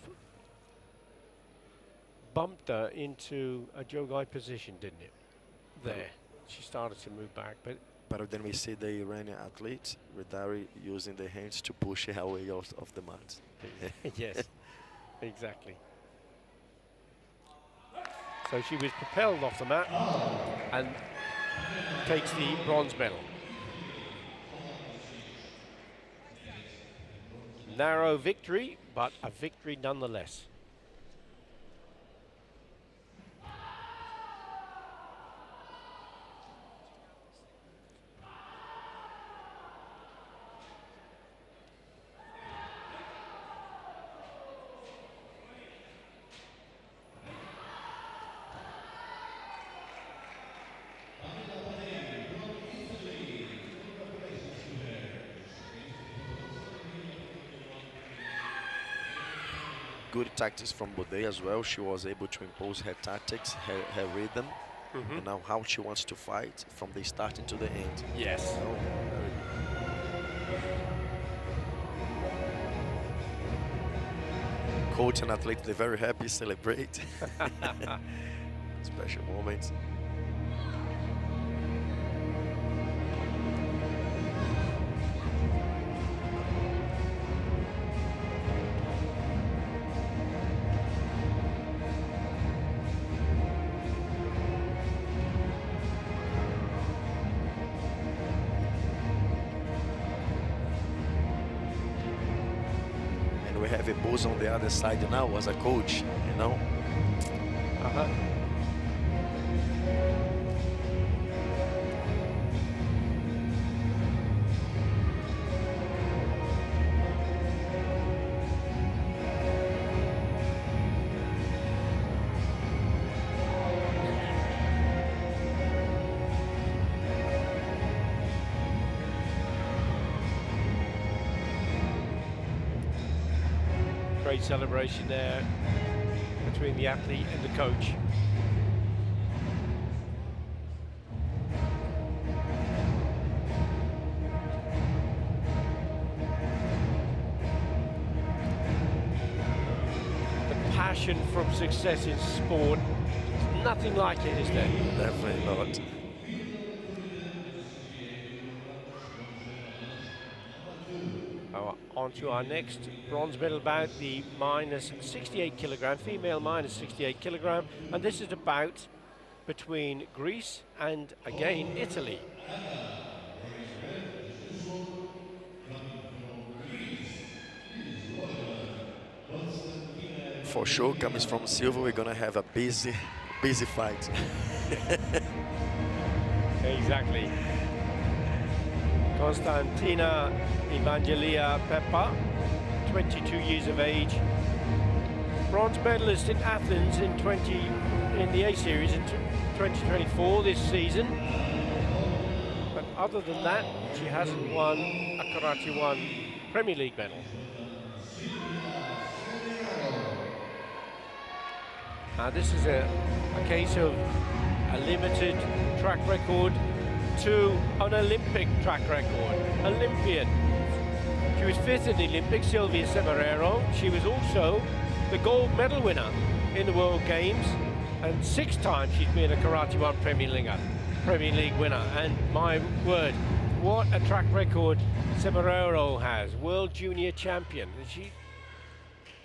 bumped her into a Jogai position, didn't it? There, she started to move back, but then we see the Iranian athlete, Hidari, using the hands to push her away off the mat. Yes, exactly. So she was propelled off the mat and takes the bronze medal. Narrow victory, but a victory nonetheless. Good tactics from Bode as well. She was able to impose her tactics, her rhythm, and now how she wants to fight from the starting to the end. Yes. So, coach and athlete, they're very happy, celebrate. Special moments. Have a boss on the other side now as a coach, you know. great celebration there between the athlete and the coach. The passion from success in sport, nothing like it, is there? Definitely not. On to our next bronze medal bout, the minus 68 kilogram, female minus 68 kilogram, and this is a bout between Greece and, again, Italy. For sure, coming from silver, we're gonna have a busy fight. Exactly. Konstantina Evangelia Peppa, 22 years of age, bronze medalist in Athens in the A Series in 2024 this season. But other than that, she hasn't won a Karate1 Premier League medal. This is a case of a limited track record to an Olympic track record. Olympian. She was 5th in the Olympics, Silvia Semeraro. She was also the gold medal winner in the World Games, and 6 times she's been a Karate1 Premier League winner. And my word, what a track record Semeraro has. World Junior Champion.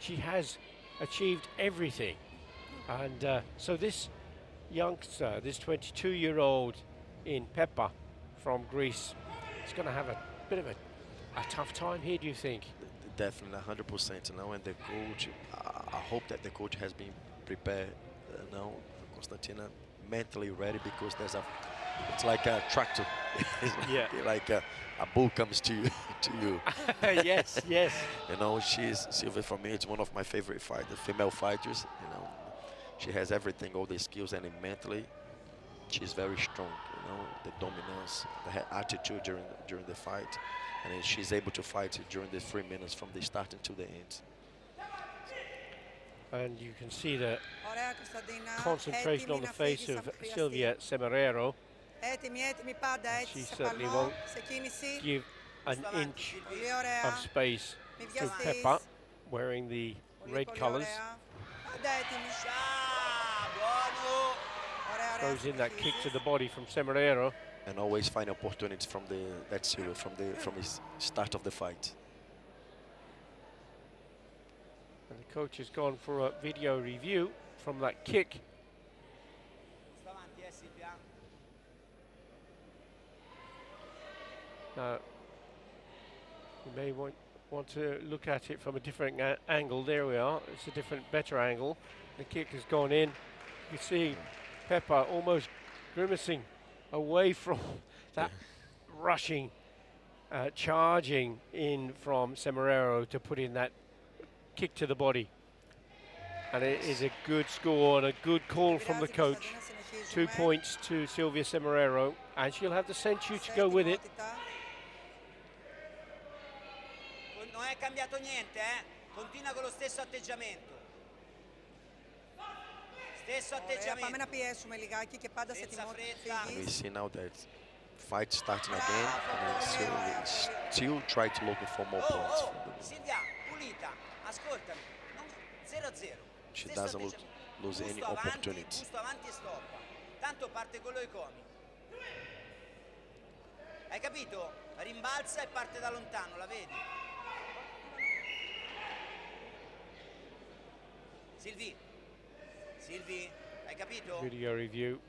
She has achieved everything. And so this youngster, this 22-year-old in Peppa from Greece, is going to have a bit of a tough time here, do you think? Definitely, 100%. You know, and the coach, I hope that the coach has been prepared. Now, Konstantina mentally ready, because it's like a tractor. Yeah. Like a bull comes to you. Yes, yes. You know, Silvia for me, it's one of my favorite female fighters. You know, she has everything, all the skills, and mentally, she's very strong. You know, the dominance, the attitude during the fight, and she's able to fight during the 3 minutes from the start until the end. And you can see the concentration on the face of Silvia Semeraro. She certainly won't give an inch of space to Peppa, wearing the red colours. Throws in that kick to the body from Semeraro. And always find opportunities from the start of the fight. And the coach has gone for a video review from that kick. Now, you may want to look at it from a different angle. There we are. It's a different, better angle. The kick has gone in. You can see Peppa almost grimacing away from that rushing, charging in from Semeraro to put in that kick to the body. And it is a good score and a good call from the coach. 2 points to Silvia Semeraro, and she'll have the century to go with it. Non è cambiato niente, eh? Continua con lo stesso atteggiamento. Stesso atteggiamento. Senza fretta. We see now that fight starting again, and still try to look for more points. Silvia, pulita, ascoltami. 0-0. She doesn't lose any opportunity. Busto avanti e stoppa. Tanto parte con i comi. Hai capito? Rimbalza e parte da lontano, la vedi? Silvi, hai capito? Video review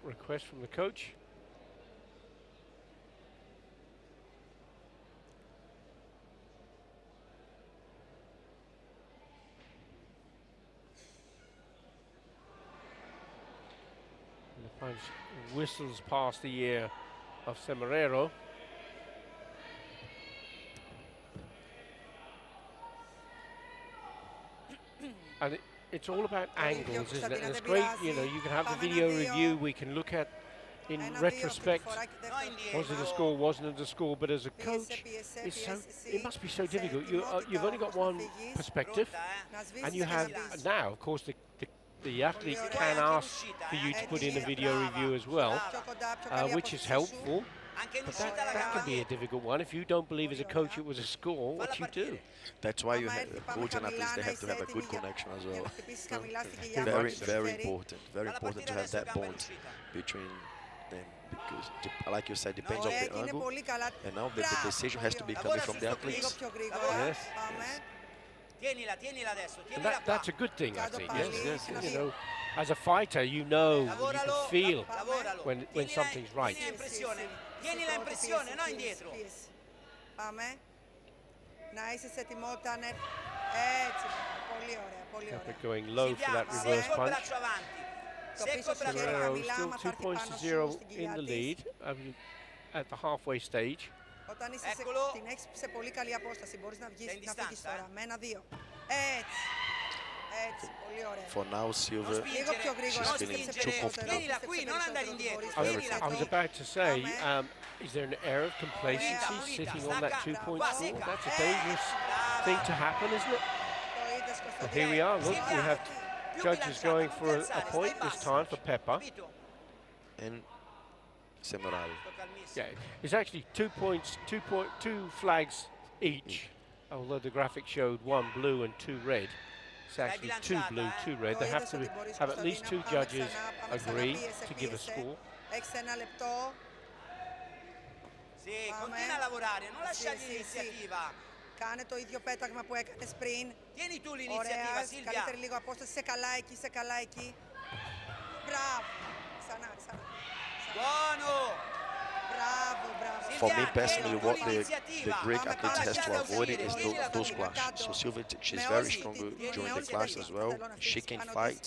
request from the coach. And the punch whistles past the ear of Semeraro. And it's all about angles, isn't it? And it's great, you know, you can have the video review, we can look at in retrospect, was it a score, wasn't it a score, but as a coach, it must be so difficult. You've only got one perspective, and you have now, of course, the athlete can ask for you to put in a video review as well, which is helpful. But that can be a difficult one. If you don't believe as a coach it was a score, what you do? That's why you have coach and athletes, they have to have a good connection as well. Very important. Very important to have that bond between them, because, like you said, depends on the angle, and now the decision has to be coming from the athletes. Yes. And that's a good thing, I think. Yes. You know, as a fighter, you know, you can feel when something's right. Tieni la impressione, no indietro. Πάμε. Να είσαι σε ετοιμότητα. Έτσι. Πολύ ωραία, πολύ ωραία. Going low for that reverse punch. Sombrero still 2 points to 0 in the lead at the halfway stage. Όταν είσαι την έχεις σε πολύ καλή απόσταση, μπορείς να βγεις, να φύγεις τώρα. Με 1-2. Έτσι. Έτσι, πολύ ωραία. For now, Silver, she's feeling too comfortable. I was about to say, is there an air of complacency sitting on that 2-point score? That's a dangerous thing to happen, isn't it? Well, here we are. Look, we have judges going for a point this time for Peppa. And Semeraro. Yeah, it's actually 2 points, 2 flags each. Although the graphic showed 1 blue and 2 red. It's actually 2 blue, 2 red. They have to have at least 2 judges agree to give a score. Έχεις 1 λεπτό. Sì, continua a lavorare, non lasciare l'iniziativa. Κάνε το ίδιο πέταγμα που έκανες πριν. Tieni tu l'iniziativa, Silvia. Καλύτερη λίγο απόσταση, σε καλά εκεί, σε καλά εκεί. Μπράβο. Ξανά. Buono. Μπράβο. For me personally, what the Greek athlete has to avoid is those clash. So Silvia, she's very strong during the clash as well. She can fight.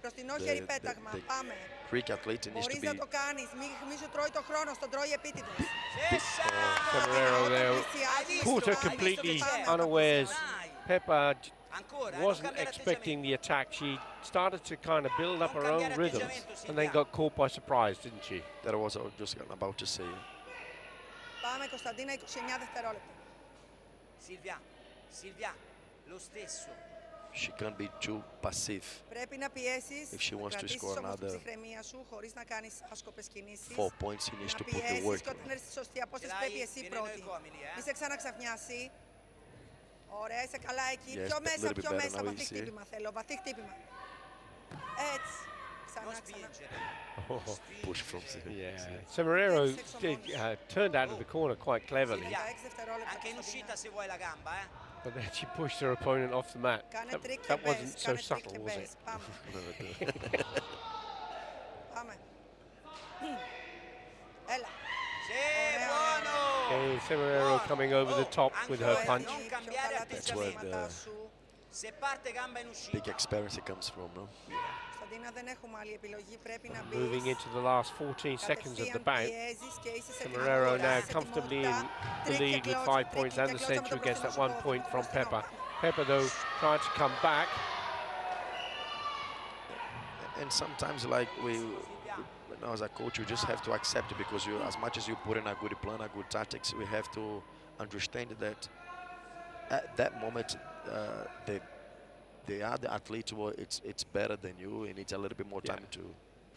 Προς την όχερη πέταγμα, πάμε. Greek athlete needs to Μπορείς be. να το κάνεις, μη σου τρώει το χρόνο, στον τρώει επίτηδες. Sombrero there caught her completely unawares. Peppa wasn't expecting the attack. She started to kind of build up her own rhythms and then got caught by surprise, didn't she? That was I was just about to say. Πάμε Κωνσταντίνα, 29 δευτερόλεπτα. Silvia, lo stesso. She can't be too passive. Πρέπει να πιέσεις, If she wants to score όμως την another ψυχραιμία σου, χωρίς να κάνεις άσκοπες κινήσεις. 4 points, she needs to put the πιέσεις work και όταν έρθεις στη σωστή απόσταση πρέπει εσύ πρώτη. Μη σε ξαναξαφνιάσει. Ωραία, είσαι καλά εκεί. Yes, Πιο μέσα, πιο μέσα. now Βαθύ you see. χτύπημα θέλω, βαθύ χτύπημα. Έτσι. Ξανά. Push from there. Yeah, Sombrero turned out of the corner quite cleverly, 6 δευτερόλεπτα. Anche in uscita se vuoi la gamba, but then she pushed her opponent off the mat. Κάνε τρίκ και That μπες, wasn't so κάνε τρίκ subtle, και was μπες. it? Πάμε. Πάμε. Έλα. Okay, Sombrero coming over the top with her punch. Non cambiare atteggiamento. Se parte gamba in uscita. Big experience it comes from, no? Κωνσταντίνα, δεν έχουμε άλλη επιλογή. Πρέπει να μπεις. Moving into the last 14 seconds of the bout. Πιέζεις και είσαι σε Sombrero ετοιμότητα, now σε comfortably in ετοιμότητα. the Τρίκ και lead with κλώτσα, 5 points τρίκ and και the κλώτσα με το century gets that μπροστινό 1 σκορ. point from Μπροστινό. Peppa. Peppa, though, tried to come back. And sometimes, like as a coach, you just have to accept it, because you, as much as you put in a good plan, a good tactics, we have to understand that at that moment, the other athlete, well, it's better than you, and it's a little bit more time to.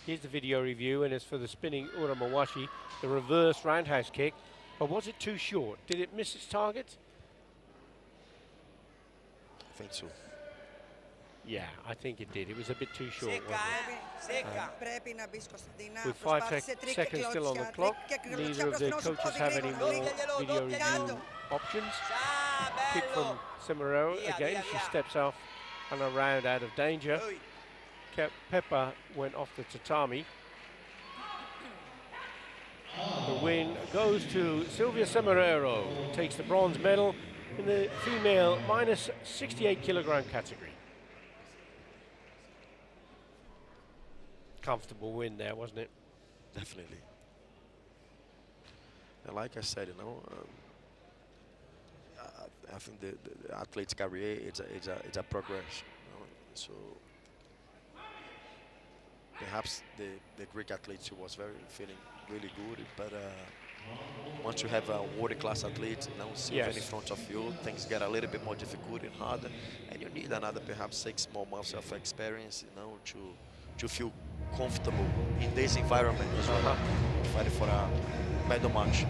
Here's the video review, and as for the spinning Uramawashi, the reverse roundhouse kick, but was it too short? Did it miss its target? I think so. Yeah, I think it did. It was a bit too short, wasn't Secca. Πρέπει να μπεις, Κωνσταντίνα. it? With 5 Προσπάθησε τρίκ και seconds still on the κλώτσια, clock, τρίκ και κλώτσια, neither of the μπροστινό σου coaches πόδι have any γρήγορα, more γρήγορα. video review options. Kick from Sombrero again. She steps off and around out of danger. Peppa went off the tatami. The win goes to Silvia Sombrero, who takes the bronze medal in the female minus 68 kilogram category. Comfortable win there, wasn't it? Definitely. And like I said, I think the athlete's career it's a progress. So perhaps the Greek athlete was feeling really good, but once you have a world-class athlete, you know, Silver in front of you, things get a little bit more difficult and harder, and you need another perhaps 6 more months of experience, you know, to feel comfortable in this environment as well, fighting for a medal match.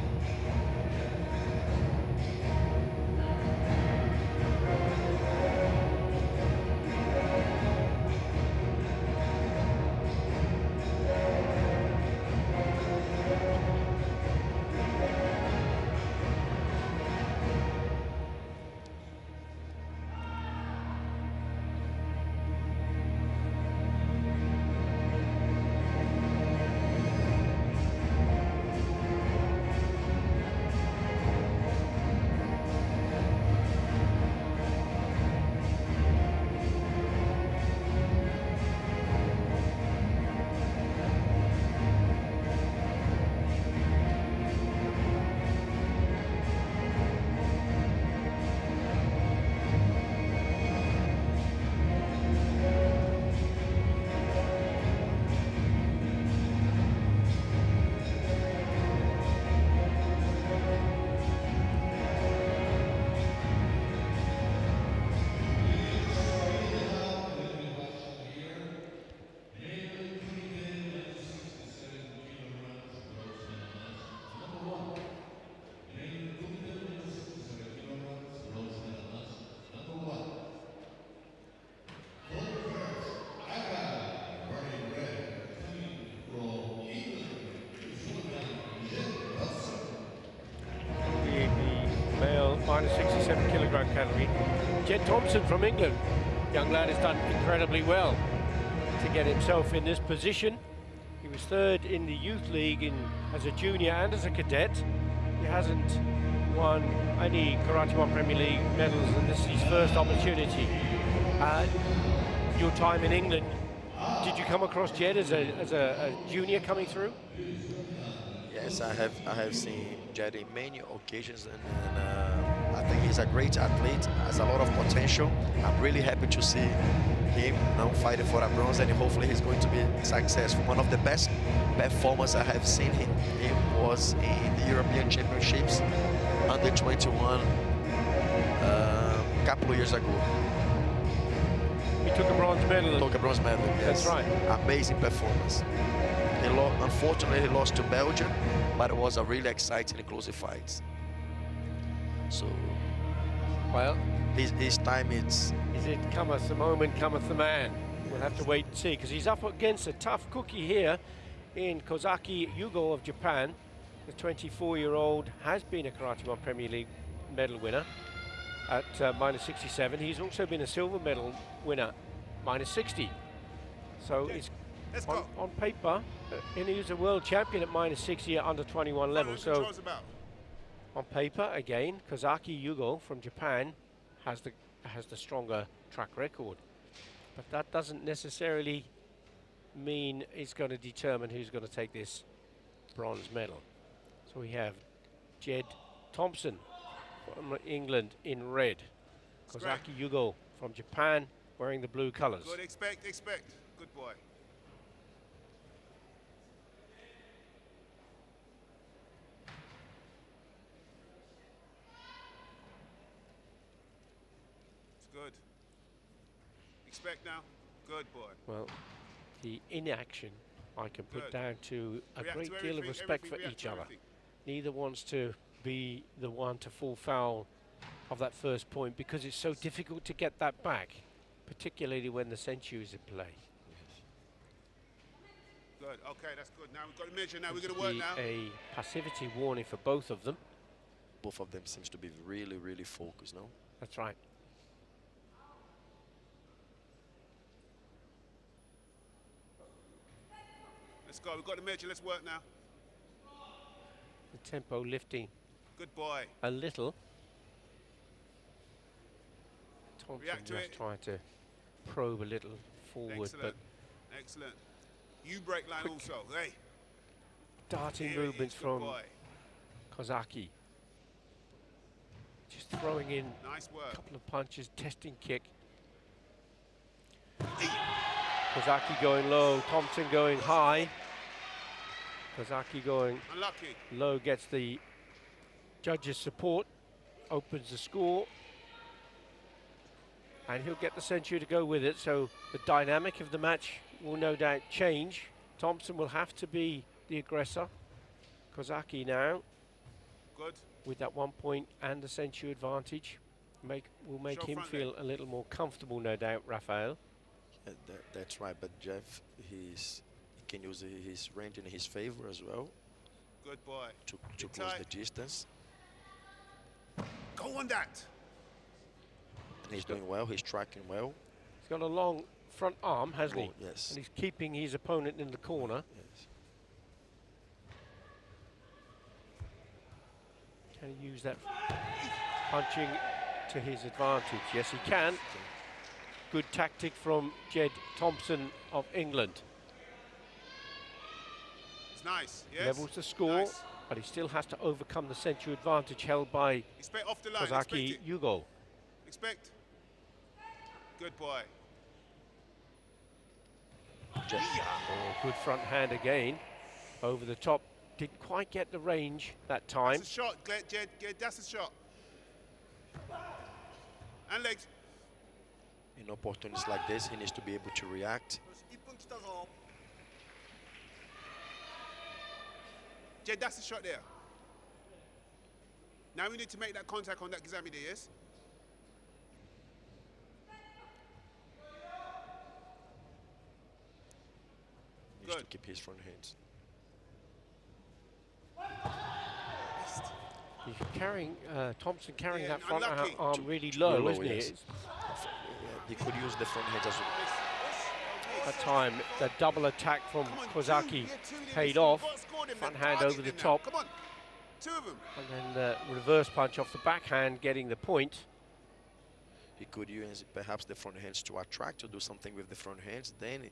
Minus 67 kilogram category. Jed Thompson from England. Young lad has done incredibly well to get himself in this position. He was 3rd in the youth league as a junior and as a cadet. He hasn't won any Karate1 Premier League medals, and this is his first opportunity. Your time in England, did you come across Jed as a junior coming through? Yes, I have seen Jed in many occasions, and I think he's a great athlete, has a lot of potential. I'm really happy to see him now fighting for a bronze, and hopefully he's going to be successful. One of the best performances I have seen him was in the European Championships under 21 a couple of years ago. He took a bronze medal. Took a bronze medal, yes. That's right. Amazing performance. Unfortunately, he lost to Belgium, but it was a really exciting and close fight. So, well, his time is it cometh the moment, cometh the man? We'll have to wait and see, because he's up against a tough cookie here in Kozaki Yugo of Japan. The 24-year-old has been a Karate1 Premier League medal winner at minus 67. He's also been a silver medal winner, minus 60. So it's on paper, and he was a world champion at minus 60 at under 21 level. So on paper, again, Kozaki Yugo from Japan has the stronger track record, but that doesn't necessarily mean it's going to determine who's going to take this bronze medal. So we have Jed Thompson from England in red, Kozaki Yugo from Japan wearing the blue colours. Good, expect. Good boy. Good. Expect now. Good boy. Well, the inaction I can put down to a great deal of respect for each other. Neither wants to be the one to fall foul of that first point, because it's so difficult to get that back, particularly when the senchu is in play. Good. Okay, that's good. Now we've got to measure. Now we're going to work now. A passivity warning for both of them. Both of them seems to be really, really focused now. That's right. Let's go. We've got to measure. Let's work now. The tempo lifting. Good boy. A little. Thompson just trying to probe a little forward. Excellent. Excellent. You break line also. Hey. Darting movements from Kozaki. Just throwing in a couple of punches, testing kick. Kozaki going low, Thompson going high. Kozaki going Unlucky. low, gets the judges' support, opens the score, and he'll get the century to go with it. So the dynamic of the match will no doubt change. Thompson will have to be the aggressor. Kozaki now, Good. with that 1 point and the century advantage, will make Show him front feel leg. a little more comfortable, no doubt, Rafael. That's right, but Jeff, he can use his range in his favor as well Good boy. to Get close tight. the distance. Go on that. And he's doing well, he's tracking well. He's got a long front arm, hasn't he? Oh, yes. And he's keeping his opponent in the corner. Yes. Can he use that punching to his advantage? Yes, he can. Good tactic from Jed Thompson of England. It's nice. Yes. Levels the score, Nice. but he still has to overcome the century advantage held by Expect off the line. Kozaki Expect it. Yugo. Expect. Good boy. Oh, good front hand again. Over the top. Didn't quite get the range that time. That's a shot, Jed. That's a shot. And legs. In opportunities like this, he needs to be able to react. Jed, that's the shot there. Now we need to make that contact on that Gizami there, yes? He needs to Good. keep his front hands. He's carrying, Thompson carrying Yeah, that front unlucky. arm really low, low, isn't yes. he? He could use the front hands as well. That time, the double attack from Come on, Kozaki two, yeah, paid two, off. you've got to score them, Front man. hand Target over the them now. top. Come on, two of them. And then the reverse punch off the backhand, getting the point. He could use perhaps the front hands to attract, to do something with the front hands, then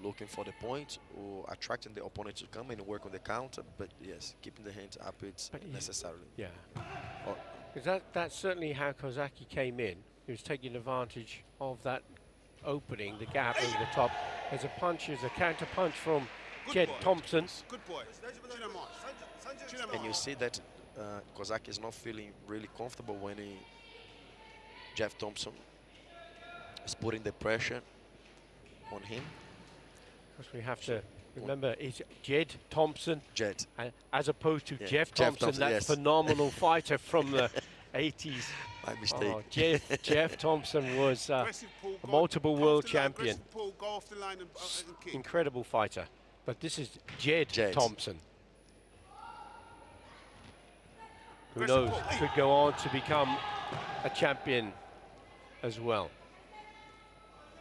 looking for the point or attracting the opponent to come and work on the counter. But yes, keeping the hands up, it's necessary. Yeah. Oh, Because that's certainly how Kozaki came in. He was taking advantage of that opening, the gap over the top. There's a punch, there's a counter punch from Good Jed boy. Thompson. Good boy. and you see that Kozaki is not feeling really comfortable when Jeff Thompson is putting the pressure on him. Because we have to remember, it's Jed Thompson, Jed, as opposed to Yeah, Jeff Jeff Thompson, Thompson, that yes. phenomenal fighter from the 80s. My mistake. Oh, Jeff Thompson was a Aggressive pull, go multiple off world the line, champion. aggressive pull, go off the line and kick. Incredible fighter. But this is Jed Thompson. Who Aggressive knows, pull. could go on to become a champion as well.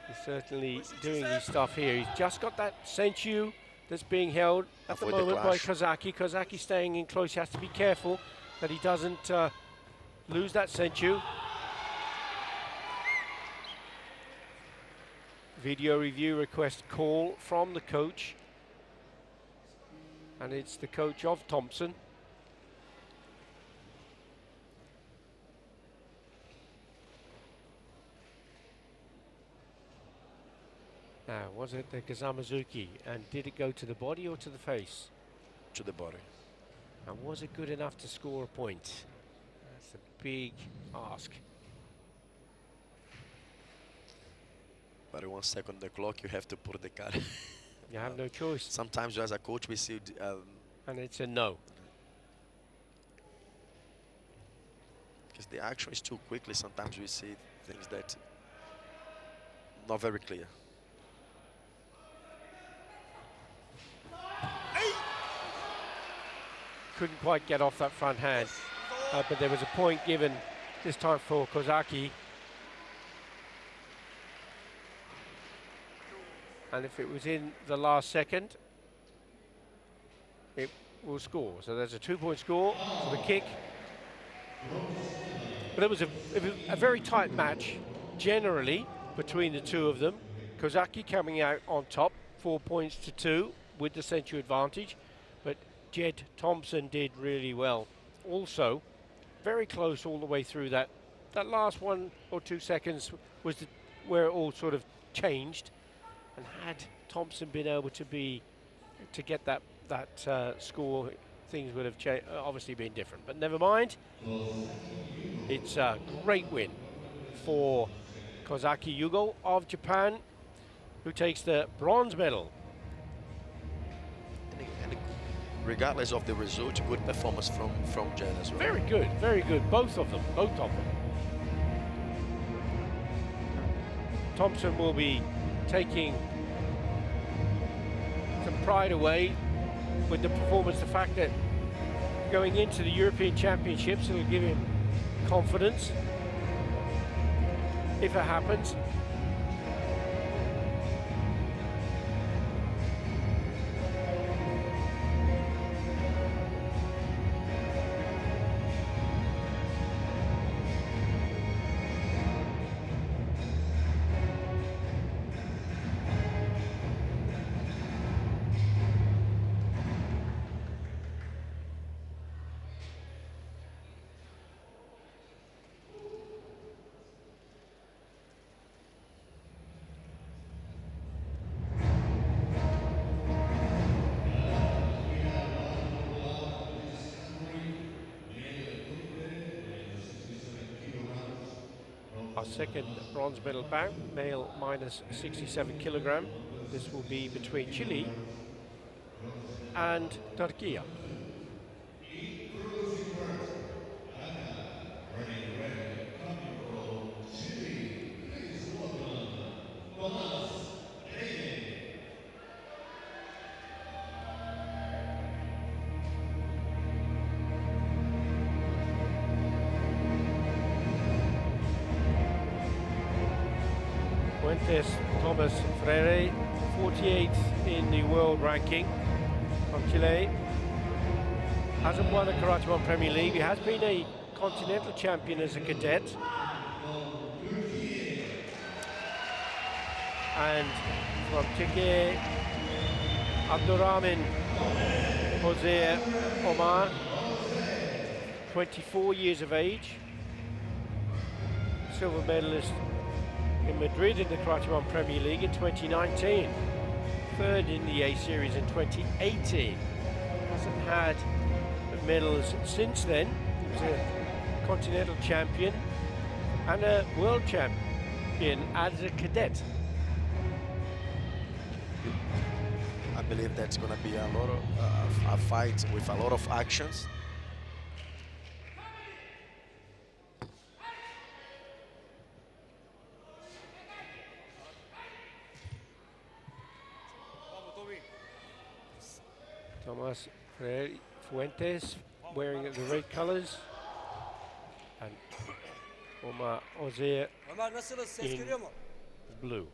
He's certainly doing his stuff here. He's just got that senchu that's being held at the Avoid the moment by clash. Kozaki. Kozaki staying in close. He has to be careful that he doesn't lose that senchu. Video review request call from the coach. And it's the coach of Thompson. Now, was it the Kazamazuki? And did it go to the body or to the face? To the body. And was it good enough to score a point? That's a big ask. But 1 second on the clock, you have to put the card. You have no choice. Sometimes as a coach, we see And it's a no. because the action is too quickly. Sometimes we see things that not very clear. Couldn't quite get off that front hand. But there was a point given this time for Kozaki. And if it was in the last second, it will score. So there's a 2-point score for the kick. But it was a very tight match, generally, between the two of them. Kozaki coming out on top, 4 points to 2 with the century advantage. But Jed Thompson did really well. Also, very close all the way through that. That last 1 or 2 seconds was where it all sort of changed. And had Thompson been able to get that score, things would have obviously been different. But never mind. It's a great win for Kozaki Yugo of Japan, who takes the bronze medal. And regardless of the result, good performance from Jen as well. Very good. Both of them. Thompson will be taking some pride away with the performance, the fact that going into the European Championships, it'll give him confidence if it happens. Our second bronze medal bout, male minus 67 kilogram. This will be between Chile and Turkey. Thomas Freire, 48th in the world ranking from Chile. Hasn't won a Karate1 Premier League. He has been a continental champion as a cadet. And from Turkey, Abdurrahman Jose Omar, 24 years of age. Silver medalist in Madrid in the Karate1 Premier League in 2019, third in the A Series in 2018. Hasn't had medals since then. He was a continental champion and a world champion as a cadet. I believe that's going to be a lot of a fight with a lot of actions. Tomas Fuentes wearing the red colours, and Omar Ozier in blue.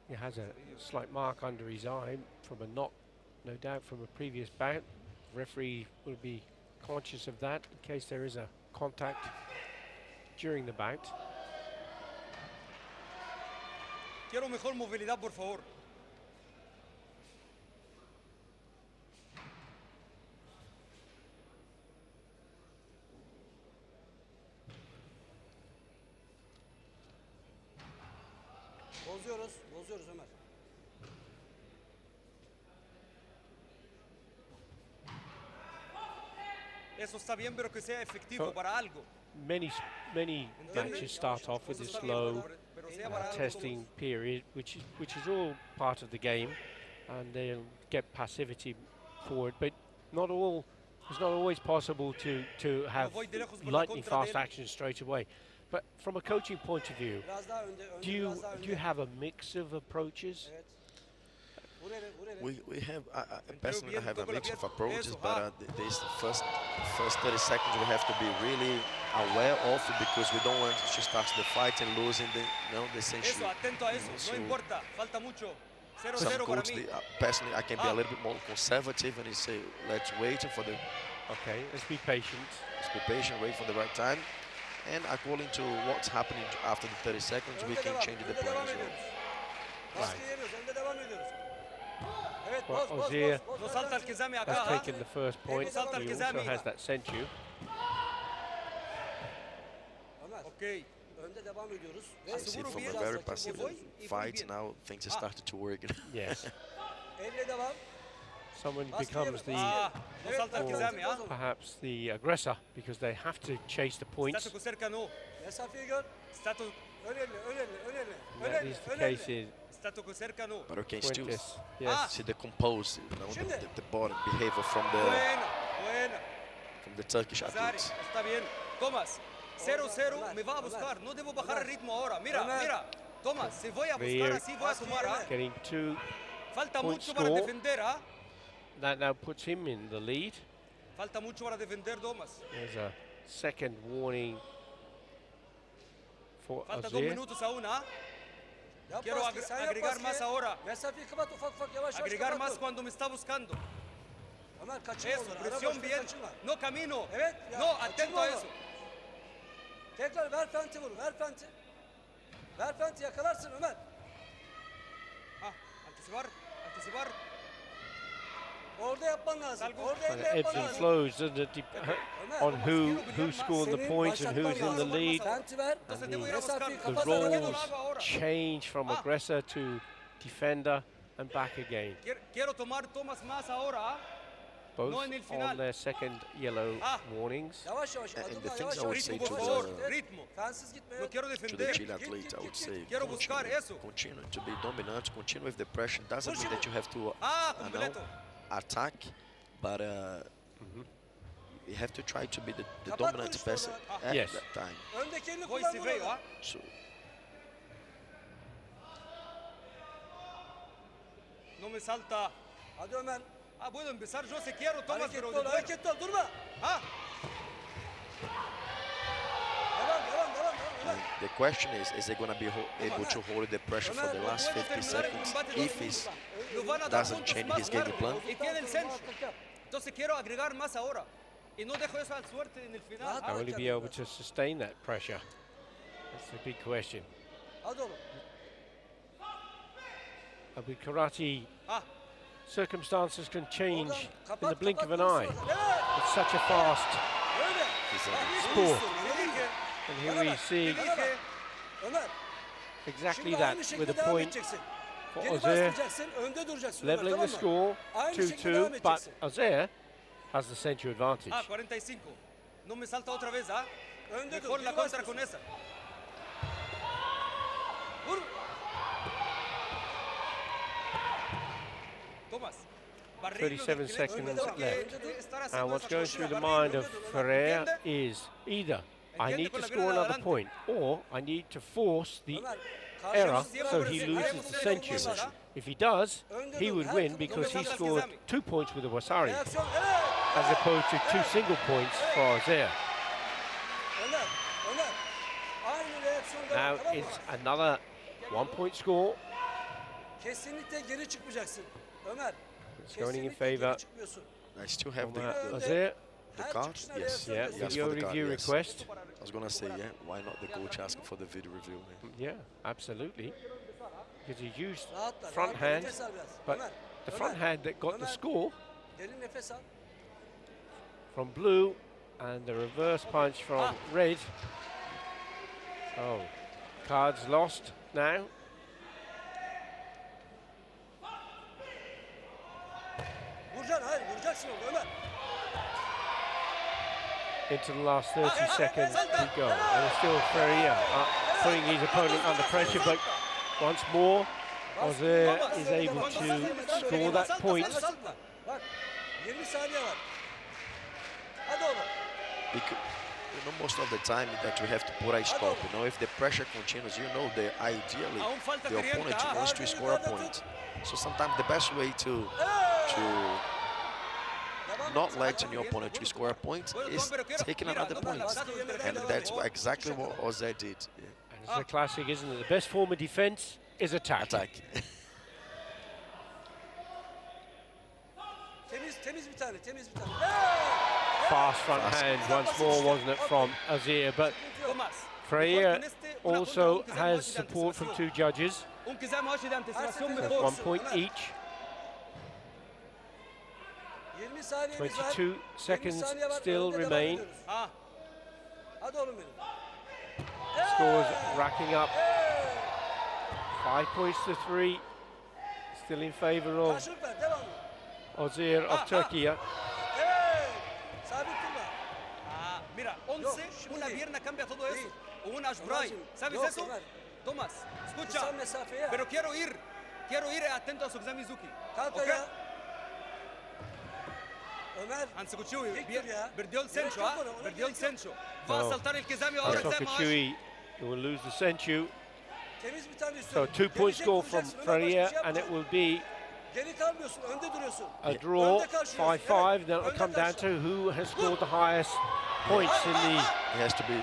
He has a slight mark under his eye from a knock, no doubt from a previous bout. The referee will be conscious of that in case there is a contact during the bout. Quiero mejor movilidad, por favor. Bozuyoruz Ömer. Eso está bien, pero que sea efectivo para algo. Many matches start off with a slow testing period, which is all part of the game, and they'll get passivity forward. But not all. It's not always possible to have lightning fast action straight away. But from a coaching point of view, do you have a mix of approaches? We have, personally, I have a mix of approaches, but this first 30 seconds we have to be really aware of it, because we don't want to start the fight and losing the essential. Some coaches, personally, I can be a little bit more conservative and say, let's wait for the. Okay, let's be patient. Let's be patient, wait for the right time, and according to what's happening after the 30 seconds, we can change the plan as well. Right. Well, Ozier has taken the first point. He also has that senchu. Ok. Önde devam ediyoruz. You see, from a very passive fight, now things have started to work. Yes. Elle devam. Someone becomes the, Non salta il Kizami, ha? perhaps the aggressor, because they have to chase the points. Stato cercano. Mesafeyi gör. Stato Ön elle, ön elle, ön elle. And Ön that elle, is the ön elle. case in Stato cercano. But okay, still Fuentes. Yes. see the composed, the body behavior from Buena, buena. the Turkish Zari, athletes. está bien. Tomás, 0-0, me va a buscar. No debo bajar el ritmo ahora. Mira, mira. Tomás, si voy a buscar así, voy a sumar, ¿ah? Getting 2 Falta point mucho para score. defender, ¿ah? That now puts him in the lead. Falta mucho para defender, Tomás. There's a second warning for Falta 2 Azir. minutos aún, ¿ah? Yap Quiero baskı, sen yap agregar baskı. más ahora. Mesafeyi kapat ufak ufak yavaş yavaş Agregar kapat. más dur. cuando me está buscando. Ömer kaçırma Eso, onları. Ara presión boşta bien. kaçırma. No camino. Evet. ya, No, kaçırma atento a onu. eso. Tekrar ver fenti vur. Ver fenti. Ver fenti yakalarsın Ömer. Ah, anticipar, anticipar. Orada yapman lazım. Salgo. Orada And elle it ebbs yapman and lazım. flows, doesn't it? On who scored the Senin points and who's başlatman in the lazım. lead. Fenti ver. Entonces the- debo ir a Mesafeyi buscarlo. The kapat. ara roles gel. change from aggressor to defender and back again. Quiero tomar tomas más ahora, ¿ah? Both No en el final. on their second yellow warnings. Yavaş yavaş. And the Adımla things yavaş I would yavaş. say Ritmo, to por favor, the ritmo. Fensiz gitme. No quiero to the defender. Chile athletes, I would say, Quiero buscar eso. continue to be dominant, continue with the pressure. Doesn't mean that you have to Completo. attack, but you have to try to be the Kapat dominant vuruşu person orada. at Yes. that time. Öndeki elini Voy kullan si veo, burada. ¿ah? So No me salta. Hadi Ömer. Ah, puedo empezar yo si quiero, Tomás, pero Hareketli ol, después- hareketli ol. Durma. Ah, Devam. Ömer. the question is he going to be able to hold the pressure for the last 50 seconds? If he nos van a dar doesn't puntos change más his game tarde plan, y queda el centro. Entonces quiero agregar más ahora. Y no dejo eso al suerte en el final. Rahat Will he bırak be kendini able biraz. to sustain that pressure? That's the big question. Hadi oğlum. With karate, Ah, circumstances can change Oradan in kapat, the blink of an kapat eye. vuruşu orada. Evet. It's such a fast, Öyle. he's Bak, iyi sport. vuruşsun, iyi vuruşsun. and here we see Bana bak. Ömer. exactly Şimdi that aynı with şekilde a devam point edeceksin. for Geri Azir, basmayacaksın, önde duracaksın. Ömer, leveling tamam the mı? score Aynı şekilde 2-2, devam but edeceksin. Azir has the centre advantage. ah, 45. No me salta otra vez, ¿ah? Önde dur. Mejor la geri contra basmıyorsun. con esa. Vur. Tomás. 37 seconds left. left. And what's going through the mind of Ferrer is either I need to score another point or I need to force the Ömer. error karşımızda so bırak, he ayak loses basıyor, the century. basıyor. If he does, he would win because he scored 2 points with the Wasari Reaksiyon. Evet. as opposed to 2 single points for Azir. Ömer. Aynı reaksiyon devam, Now tamam mı? it's another 1 point score. Kesinlikle geri çıkmayacaksın. Ömer. It's going in Kesinlikle favour geri çıkmıyorsun. I still have of the Azir. card. çıkışına Yes, reaksiyon Yeah, göster. Yes, video for the card, review yes. request. I was going to say, yeah, why not the coach asking for the video review? Yeah, absolutely. Because he used Rahatla, front rahatla, hand, nefes al biraz. but Ömer, the front Ömer, hand that got the Ömer. score Derin nefes al. from blue and the reverse punch from red. Oh, cards lost now. Vuracaksın, hayır vuracaksın orada Ömer. Into the last 30 seconds to go. And it's still Ferrier putting his opponent under pressure, but once more, Azir is able to score that point. Bak 20 saniye var. Hadi oğlum. Because most of the time that you have to put a stop. If the pressure continues, ideally Aún falta the opponent 40, wants to score a point. So sometimes the best way to not letting your opponent to score a point is taking another point, and that's exactly what Azir did. Yeah. And it's a classic, isn't it? The best form of defense is attack. Temiz bir tane, temiz bir tane. Fast front hand once more, wasn't it, from Azir? But Freire also has support from 2 judges. Un Kizami hoje de antecipación There's mejor. 1 point each. 20 saniyemiz var. 22 seconds still remain. Ah, Hadi oğlum benim. Scores racking up. 5 points to 3. Still in favour of Karşılıklar devamlı. Ozir of Turkey. Evet. Sabit durma. Mira, Yo, 11, şimdi una değil. pierna cambia todo eso. Değil. O una spray. Ömerciğim, ¿Sabes yok, eso? Ömer. Tomás, escucha. Kısa mesafeye. Pero quiero ir atento a Sugzan Mizuki. Kalk ¿Ok? ayağa. Ömer. Ansukuchui, Dik dur ya. perdió el Gerek sencho, yok ¿ah? ona, ona Perdió el gerek yok. sencho. Va a No. saltar el Kezami ahora que está más. Sokachui will lose the senchu. Temiz bir tane So istiyorum. 2 point Gelecek score from vuracaksın, Ömer, başka bir Freya, şey and it yapma. will be Geri kalmıyorsun, önde duruyorsun. a draw, Önde karşılıyorsun. 5-5. Evet, Then it'll önde come down to karşı. who has scored the highest points in the He has to be.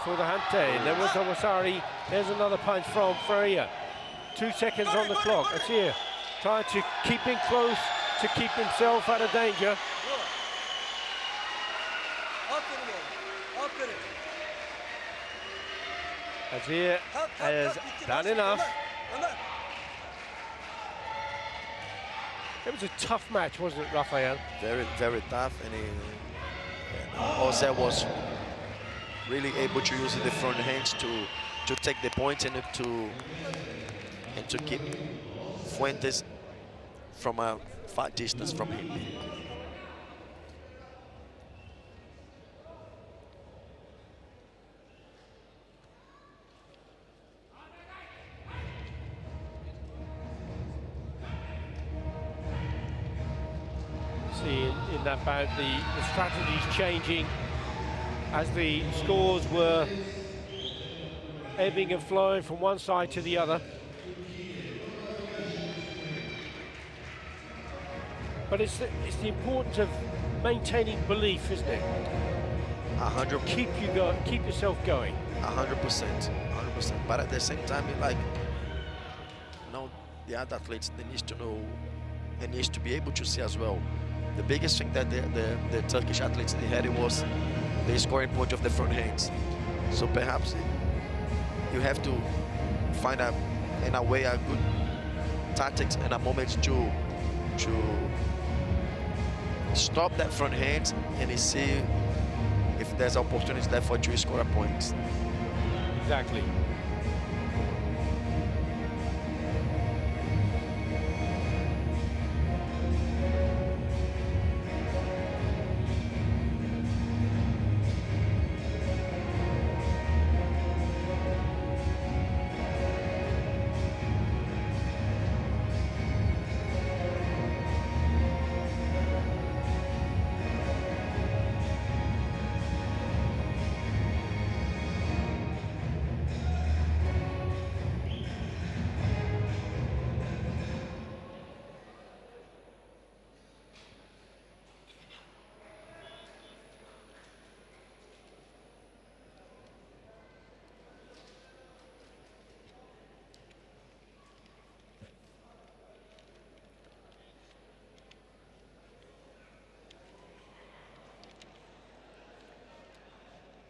for the Hante. And there was Awasari. There's another punch from Freya. 2 seconds on the clock. Azir trying to keep him close to keep himself out of danger. Aferin oğlum. Aferin. Azir Kalk, has kalk, bitti, done başla. enough. Ömer. It was a tough match, wasn't it, Rafael? Very, very tough, and Ozir was really able to use the front hands to take the points and to keep Fuentes from a far distance from him. See in that bout the strategies changing as the scores were ebbing and flowing from one side to the other. But it's the importance of maintaining belief, isn't it? 100%. Keep yourself going. 100%. But at the same time, like, the other athletes, they need to know, and needs to be able to see as well. The biggest thing that the Turkish athletes they had was the scoring point of the front hands. So perhaps you have to find in a way a good tactics and a moment to stop that front hand and see if there's opportunities there for you to score a point. Exactly.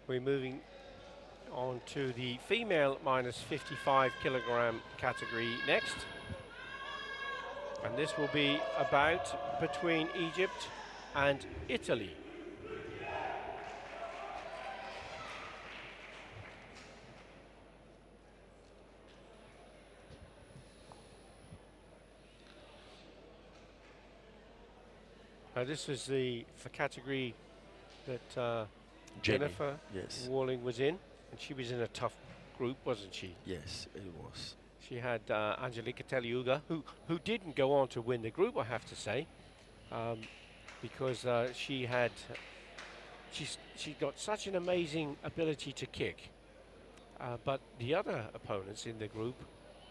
We're moving on to the female minus 55 kilogram category next. And this will be a bout between Egypt and Italy. This is for category that Jennifer Walling was in, and she was in a tough group, wasn't she? Yes, it was. She had Angelika Teliuga, who didn't go on to win the group, I have to say, because she got such an amazing ability to kick. But the other opponents in the group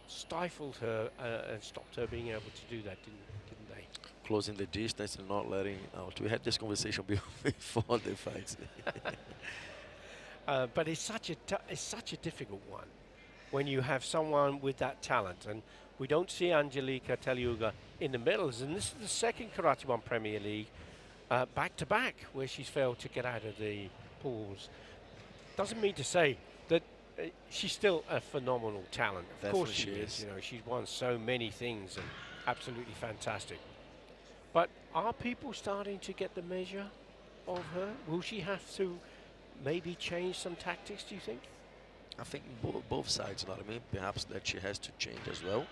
stifled her and stopped her being able to do that, didn't they? Closing the distance and not letting out. We had this conversation before the fight. But it's such a difficult one when you have someone with that talent, and we don't see Angelika Teliuga in the medals. And this is the second Karate1 Premier League back-to-back where she's failed to get out of the pools. Doesn't mean to say that she's still a phenomenal talent. Of course she is. You know, she's won so many things and absolutely fantastic. But are people starting to get the measure of her? Will she have to maybe change some tactics, do you think? I think both sides, you know what I mean? Perhaps that she has to change as well.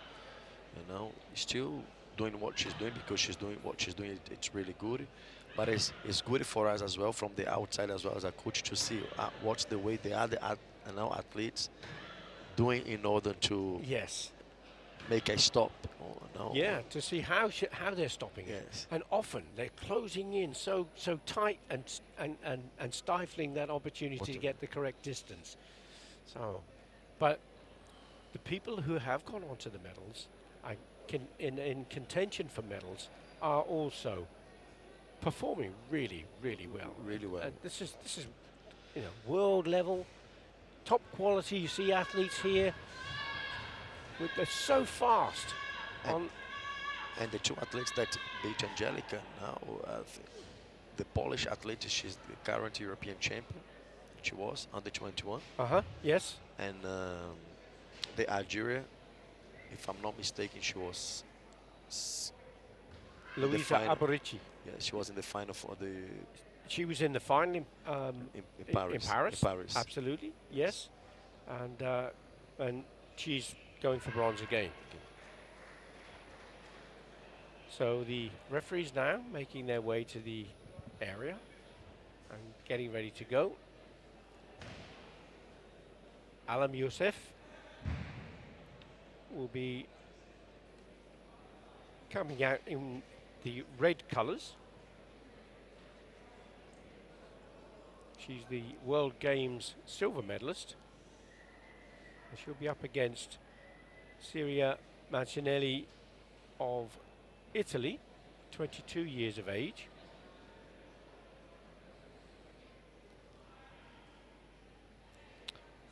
You know, still doing what she's doing because she's doing what she's doing. It's really good, but it's good for us as well from the outside as well as a coach to see what's the way the other athletes doing in order to make a stop. Yeah, to see how they're stopping it. And often they're closing in so tight and stifling that opportunity to get the correct distance. So, but the people who have gone on to the medals, in contention for medals, are also performing really, really well. Really well. This is world level, top quality. You see athletes here. They're so fast. And the two athletes that beat Angelica now, the Polish athlete, she's the current European champion. She was under 21. Yes. And the Algeria, if I'm not mistaken, she was Luisa Aborici. Yeah, she was in the final for the. She was in the final in Paris. In Paris. Absolutely, yes. And she's going for bronze again. So the referees now making their way to the area and getting ready to go. Alam Youssef will be coming out in the red colours. She's the World Games silver medalist. And she'll be up against Siria Mancinelli of Italy, 22 years of age.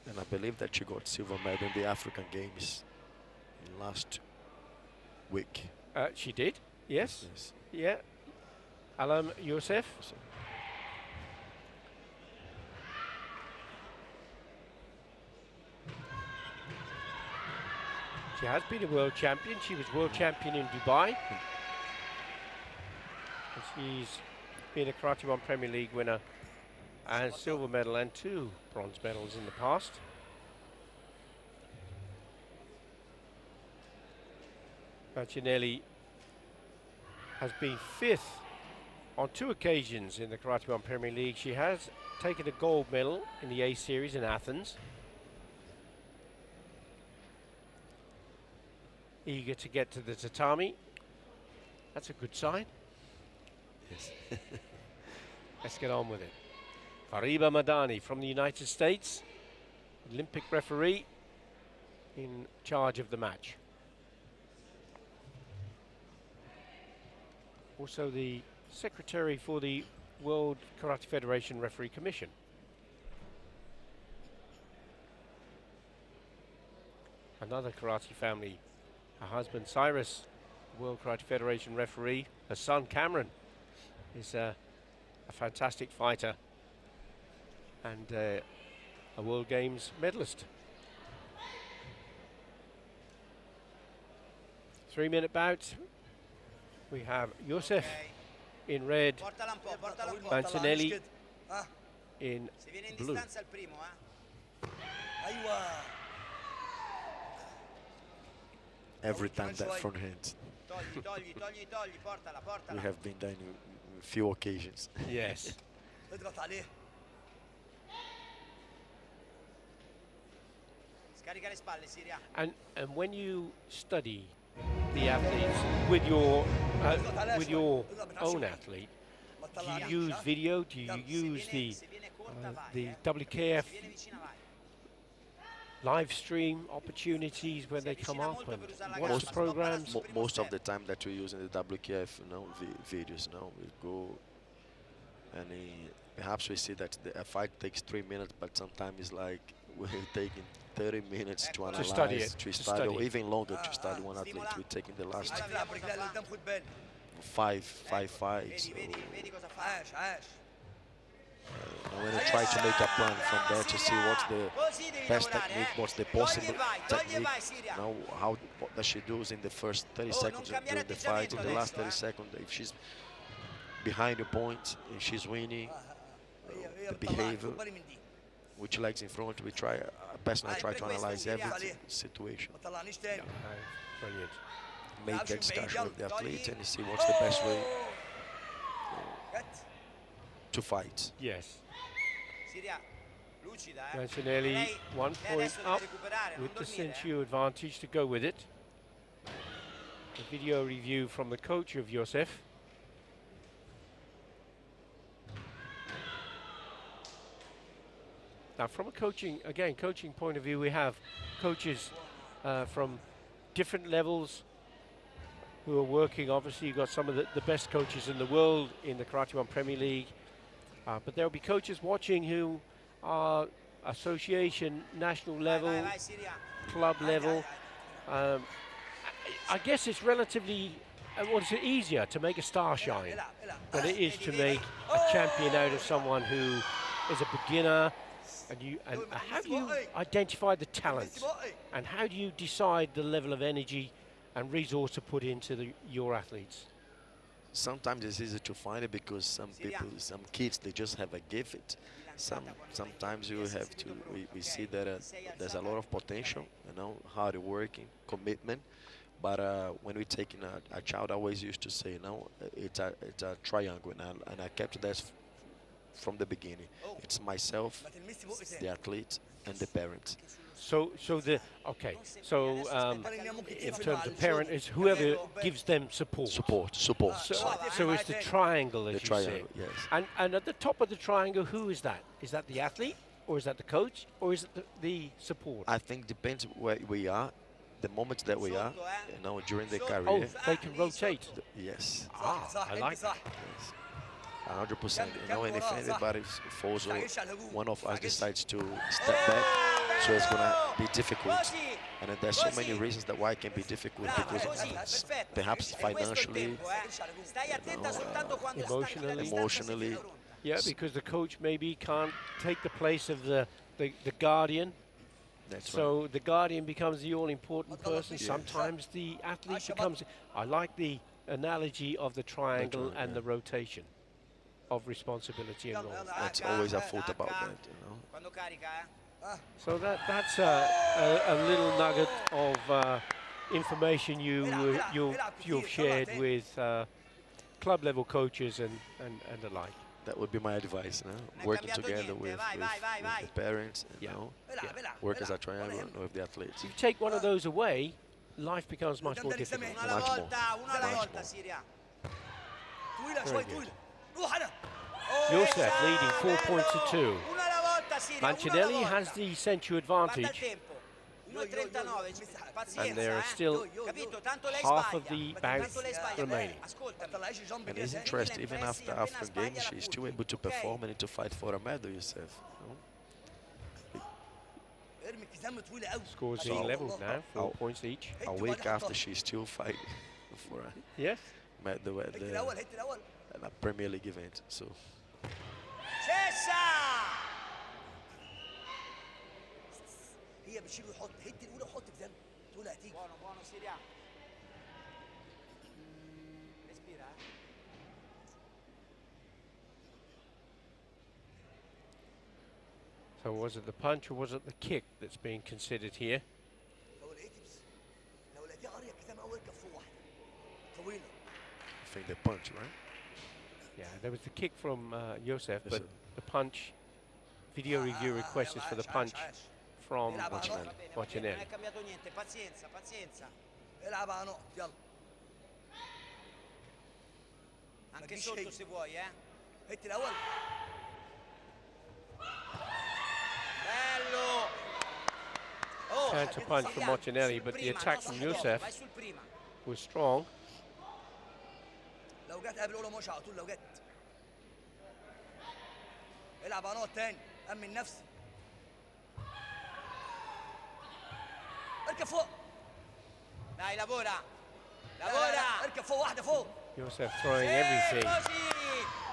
And I believe that she got silver medal in the African Games last week. She did, yes. Yeah. Alam Youssef. She has been a world champion. She was world champion in Dubai. And she's been a Karate1 Premier League winner and silver medal and 2 bronze medals in the past. Mancinelli has been 5th on 2 occasions in the Karate1 Premier League. She has taken a gold medal in the A Series in Athens. Eager to get to the tatami. That's a good sign. Yes. Let's get on with it. Fariba Madani from the United States, Olympic referee in charge of the match. Also the secretary for the World Karate Federation Referee Commission. Another karate family. Her husband Cyrus, World Karate Federation referee. Her son Cameron is a fantastic fighter and a World Games medalist. 3-minute bout. We have Youssef in red, Mancinelli in blue. Every time that front hand. We have been done in a few occasions. Yes. And when you study the athletes with your own athlete, do you use video? Do you use the WKF live stream opportunities when they come up? And what's the programs? Most of the time that we use in the WKF, videos. We go and perhaps we see that the fight takes 3 minutes, but sometimes it's like we're taking 30 minutes to analyze, study it, to study, or even longer to study one athlete. We're taking the last 5 fights. When I try to make a plan from there to see what's the best technique, what's the possible technique, what does she do in the first 30 seconds during the fight, in the last 30 seconds, if she's behind the point, if she's winning, the behavior, which legs in front, we try personally try to analyze every situation. Brilliant. Make the discussion with the athlete and see what's the best way to fight. Yes. Antonelli 1 point up with the Sensu advantage to go with it. A video review from the coach of Josef. Now from a coaching point of view, we have coaches from different levels who are working. Obviously you've got some of the best coaches in the world in the Karate1 Premier League, but there'll be coaches watching who are association, national level, club level. I guess it's relatively easier to make a star shine than it is to make a champion out of someone who is a beginner. And how do you identify the talent, and how do you decide the level of energy and resource to put into your athletes? Sometimes it's easy to find it because some kids, they just have a gift. Sometimes you have to, we see that there's a lot of potential, hard working, commitment. But when we take in a child, I always used to say, it's a triangle, and I kept that from the beginning. It's myself, the athlete, and the parent. So in terms of parent, is whoever gives them support. Support. So it's the triangle, as you say. Yes. And at the top of the triangle, who is that? Is that the athlete, or is that the coach, or is it the support? I think depends where we are, the moment that we are, during the career. Oh, they can rotate. Yes. I like that. Yes. 100%. And if anybody falls or one of us decides to step back, so it's gonna be difficult. And then there's so many reasons why it can be difficult, because perhaps financially, emotionally. Yeah, because the coach maybe can't take the place of the guardian. So the guardian becomes the all-important person. Yes. Sometimes the athlete becomes. I like the analogy of the triangle and the rotation of responsibility and role. That's always a thought about that, So that's a little nugget of information you've shared with club level coaches and the like. That would be my advice, working together with the parents, work as a triangle with the athletes. If you take one of those away, life becomes much more difficult. Much more. Very good. Josef leading 4 points to 2. Mancinelli has the Sensu advantage. And there are still half of the bouts remaining. And it's interesting, even after games, she's still able to perform and to fight for a medal, Josef. Scores being leveled now, 4 points each. A week after, she's still fighting for a medal at the Premier League event. So. So was it the punch or was it the kick that's being considered here? I think the punch, right? Yeah, there was the kick from Josef, but the punch, video review requested for the punch from Martinelli. Anche sotto se vuoi, Counter punch from Martinelli, but the attack from Josef was strong. لو جت قبل اولى مش على طول لو جت العب عناط تاني امن نفسي اركب فوق dai lavora اركب فوق واحده فوق Josef throwing everything.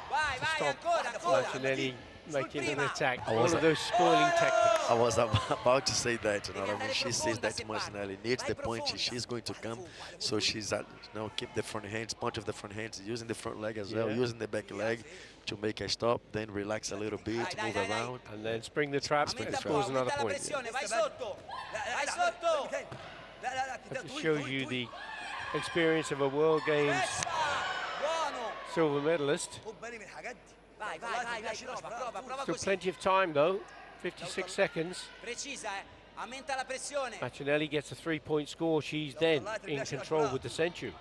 vai ancora Martinelli making an attack. All of those spoiling tactics. I was about to say that. You know what I mean? She sees that Martinelli needs the punch. She's going to come, so she's keep the front hands, punch of the front hands, using the front leg as well, using the back leg to make a stop. Then relax a little bit, move around, and then spring the traps, but scores another point. That just shows you the experience of a World Games silver medalist. Still plenty of time though, 56 seconds. Martinelli gets a 3-point score. She's then in control with the Senchu.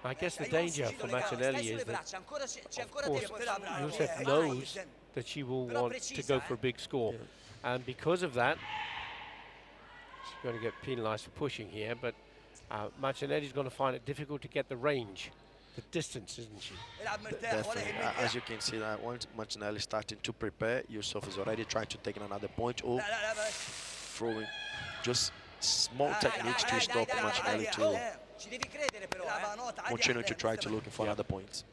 I guess the danger for Martinelli is that, of course, Youssef knows that she will want to go for a big score. And because of that, she's going to get penalised for pushing here, but Martinelli's going to find it difficult to get the range, the distance, isn't she? Definitely. As you can see, that once Martinelli starting to prepare, Youssef is already trying to take another point or throwing just small techniques to stop Martinelli to continue to try to look for other points.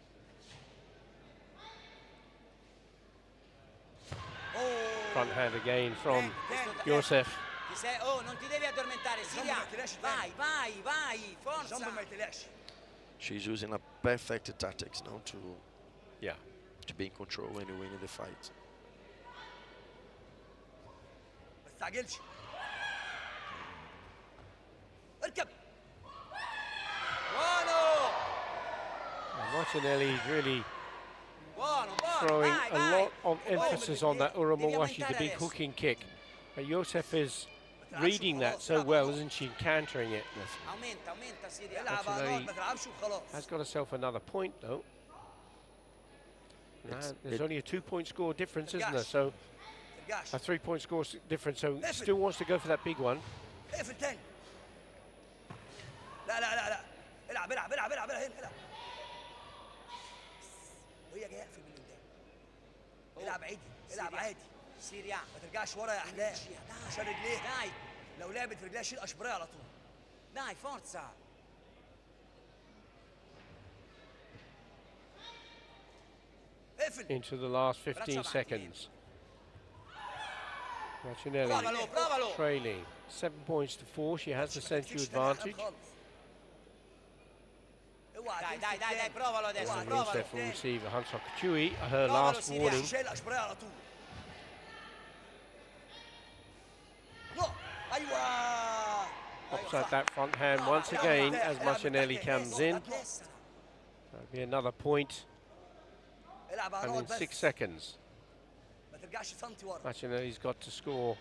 Front hand again from Youssef. She's using a perfect tactics now to be in control when you win the fight. Martinelli is really throwing a lot of emphasis on that Uramuwashi, the big hooking kick. But Youssef is reading that so well, isn't she, countering it. Martinelli has got herself another point, though. There's only a 2-point score difference, isn't there? So a 3-point score difference, so still wants to go for that big one. العب عادي العب عادي سريع ما ترجعش ورا يا احلام عشان رجليه لو لعبت في رجليها شيل اشبريه على طول داي فورزا Into the last 15 seconds. Martinelli trailing 7 points to 4. She has the Senchu advantage. Youssef will receive a Hansok Chui, her last warning. Upside that front hand once again as Martinelli comes in. That'll be another point. And in 6 seconds, Martinelli's got to score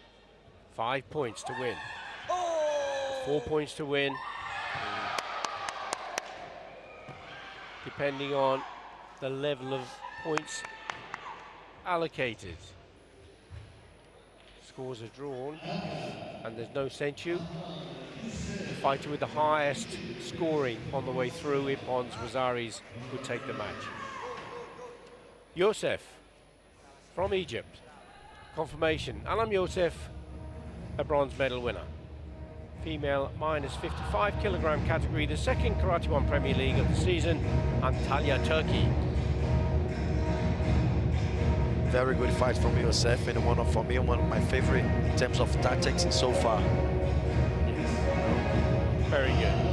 5 points to win. 4 points to win. Depending on the level of points allocated. Scores are drawn, and there's no Senchu. The fighter with the highest scoring on the way through, Ippons Wazaris, would take the match. Youssef from Egypt. Confirmation, Alam Youssef, a bronze medal winner. Female minus 55 kilogram category, the second Karate1 Premier League of the season, Antalya, Turkey. Very good fight from Youssef, and for me, one of my favorite in terms of tactics so far. Yes. Very good.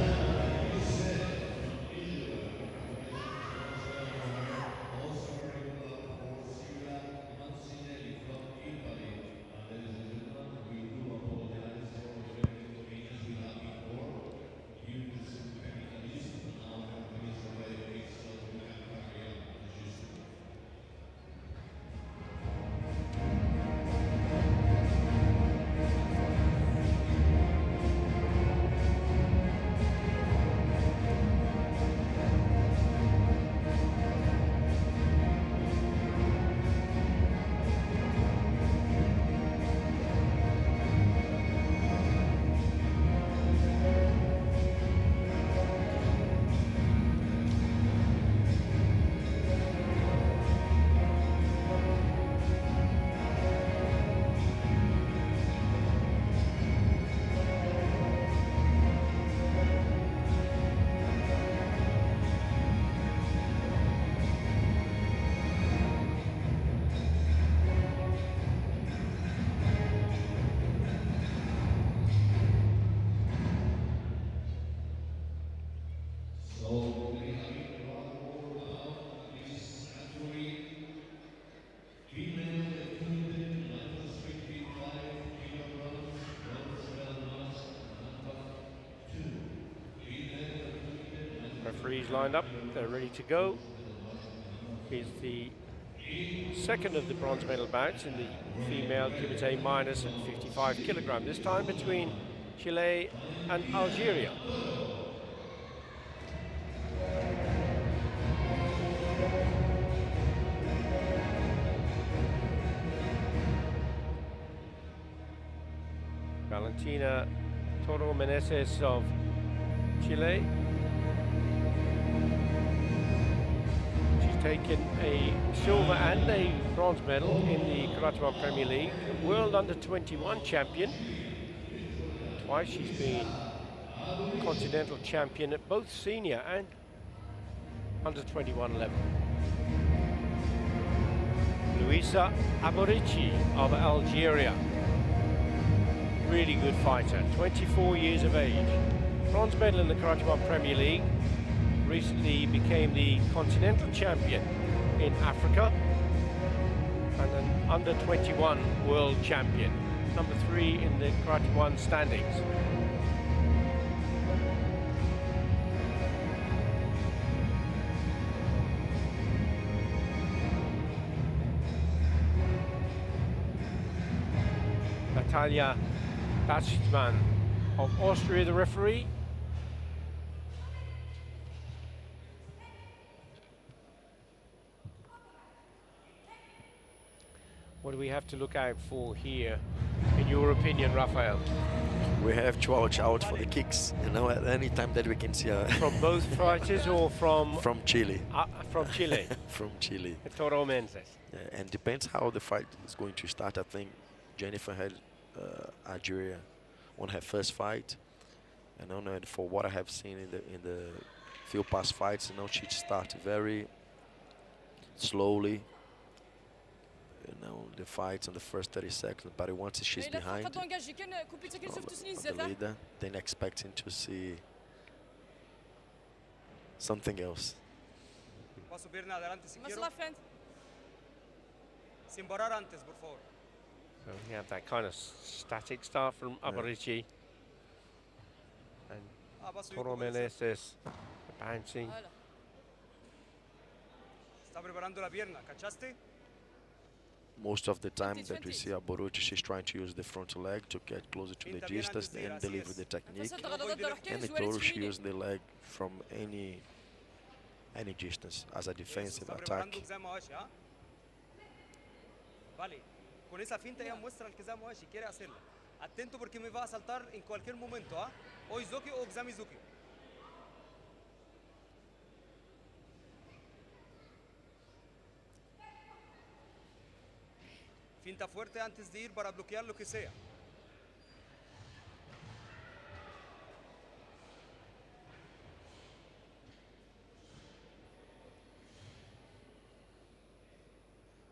Referees lined up, they're ready to go. Here's the second of the bronze medal bouts in the female kumite minus at 55 kilogram, this time between Chile and Algeria. Valentina Toro Meneses of Chile. She's taken a silver and a bronze medal in the Karate1 Premier League. World Under-21 champion. Twice she's been continental champion at both senior and Under-21 level. Luisa Aborici of Algeria. Really good fighter, 24 years of age. Bronze medal in the Karate1 Premier League. Recently became the continental champion in Africa. And an under-21 world champion. Number 3 in the Karate1 standings. Natalia Dachmann of Austria, the referee. What do we have to look out for here, in your opinion, Rafael? We have to watch out for the kicks, you know, at any time that we can see from both fighters or from Chile. From Chile. From Chile. Toro Mendes. Yeah, and depends how the fight is going to start. I think Jennifer had Algeria on her first fight. I don't know, for what I have seen in the few past fights, you know, she started very slowly. You know, the fights in the first 30 seconds, but once she's behind the leader, then expecting to see something else. So we have that kind of static start from Aborici. And Toro Meneses bouncing. Most of the time that we see Aborici, she's trying to use the front leg to get closer to the distance and deliver the technique. And the Toro, she uses the leg from any distance as a defensive attack. Vale, con esa finta ella muestra al Kizamo si quiere hacerla. Atento porque me va a saltar en cualquier momento, ¿ah? O Izuki o Xamizuki. Finta fuerte antes de ir para bloquear lo que sea.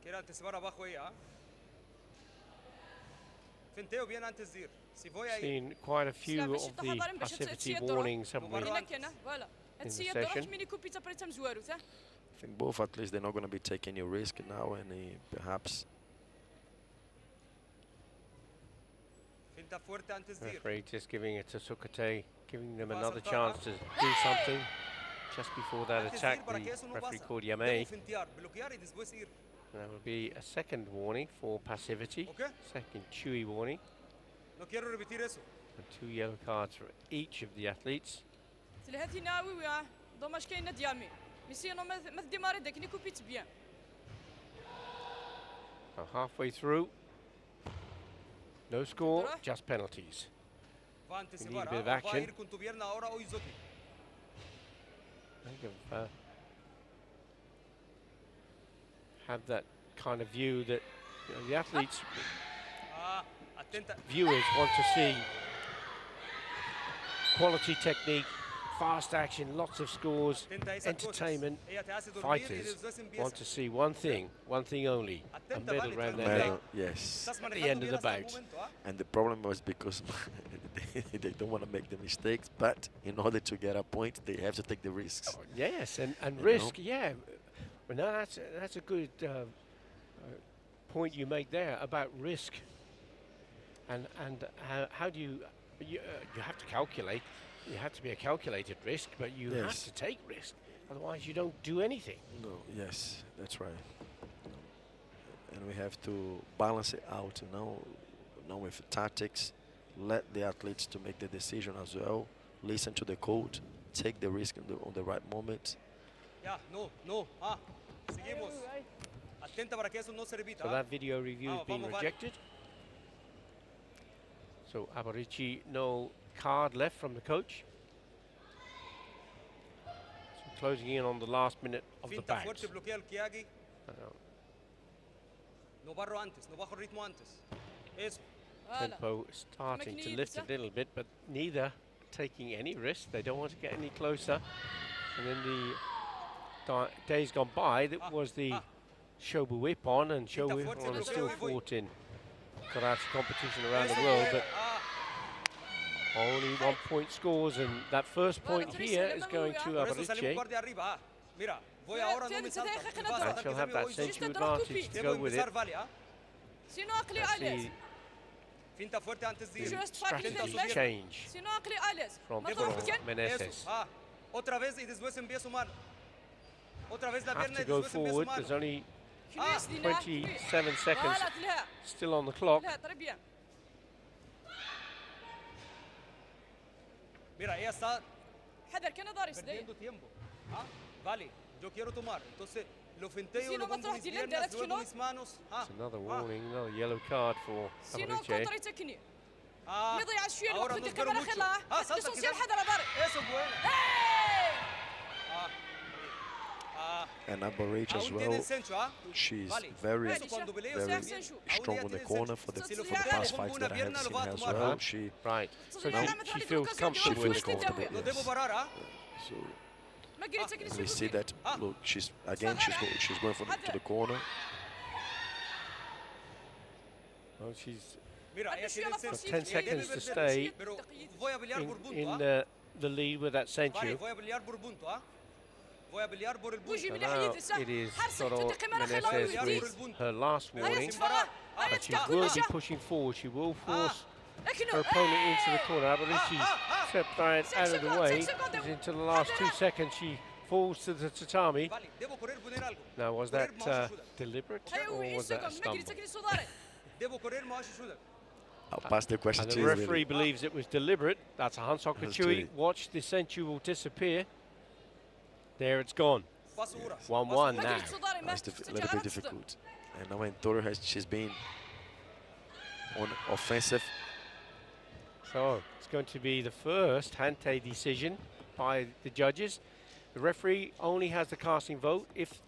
Quiere antecipar abajo ella. Finteo bien antes de ir. Si voy a ir. Seen quite a few of the passivity warnings, haven't we, in the session? I think both athletes, they're not going to be taking any risk now, and perhaps referee just giving it to Sukate, giving them another chance to do something. Just before that attack, the referee called Yamei. That will be a second warning for passivity, second chewy warning. And 2 yellow cards for each of the athletes. So halfway through, no score, just penalties. We need a bit of action. Have that kind of view that the athletes, viewers want to see quality technique, fast action, lots of scores, entertainment. Fighters want to see one thing only, a medal around their neck. Yes. At the end of the bout. And the problem was because they don't want to make the mistakes, but in order to get a point, they have to take the risks. Oh, yes, and risk, yeah. Well, no, that's a good point you make there about risk, and how do you have to calculate you had to be a calculated risk, but you have to take risk. Otherwise, you don't do anything. No, yes, that's right. And we have to balance it out, with tactics. Let the athletes to make the decision as well. Listen to the coach. Take the risk on the right moment. Ya, no. Seguimos. Atenta para que eso no se repita. So that video review has been rejected. So Abarici, no card left from the coach. So closing in on the last minute of the bout. Fuerte, bloquea el Kiagi. No barro antes, no bajo ritmo antes. Eso. Tempo starting to lift a little bit, but neither taking any risk. They don't want to get any closer. And then the days gone by, that was the Shobu whip on, and Shobu whip on is still fought in karate competition around the world, but only 1 point scores, and that first point here is going to Abarici. And she'll have that century advantage to go with it. Let's see. Strategy change from Meneses. Have to go forward. There's only 27 seconds still on the clock. Mira, ella está perdiendo tiempo. Vale, yo quiero tomar. Entonces, lo finteo, lo pongo mis piernas, luego mis manos. It's another warning, another yellow card for Abarici. Ahora no espero mucho. Salta, eso es bueno. And Abarici as well. She's very strong on the corner for the past fights that I have seen her as well. She she feels comfortable in the corner. So we see that. Look, she's going to the corner. Well, she's got 10 seconds to stay in the lead with that century. So now it is Toro Meneses with her last warning, but she will be pushing forward. She will force her opponent into the corner. Abarici stepped right out of the way. It's into the last 2 seconds. She falls to the tatami. Now, was that deliberate or was that a stumble? I'll pass the question and to the you. referee believes it was deliberate. That's a Hansok Kachui. Watch the century will disappear. There it's gone. 1-1 now. That's a little bit difficult. And now when Toro she's been on offensive. So it's going to be the first Hante decision by the judges. The referee only has the casting vote if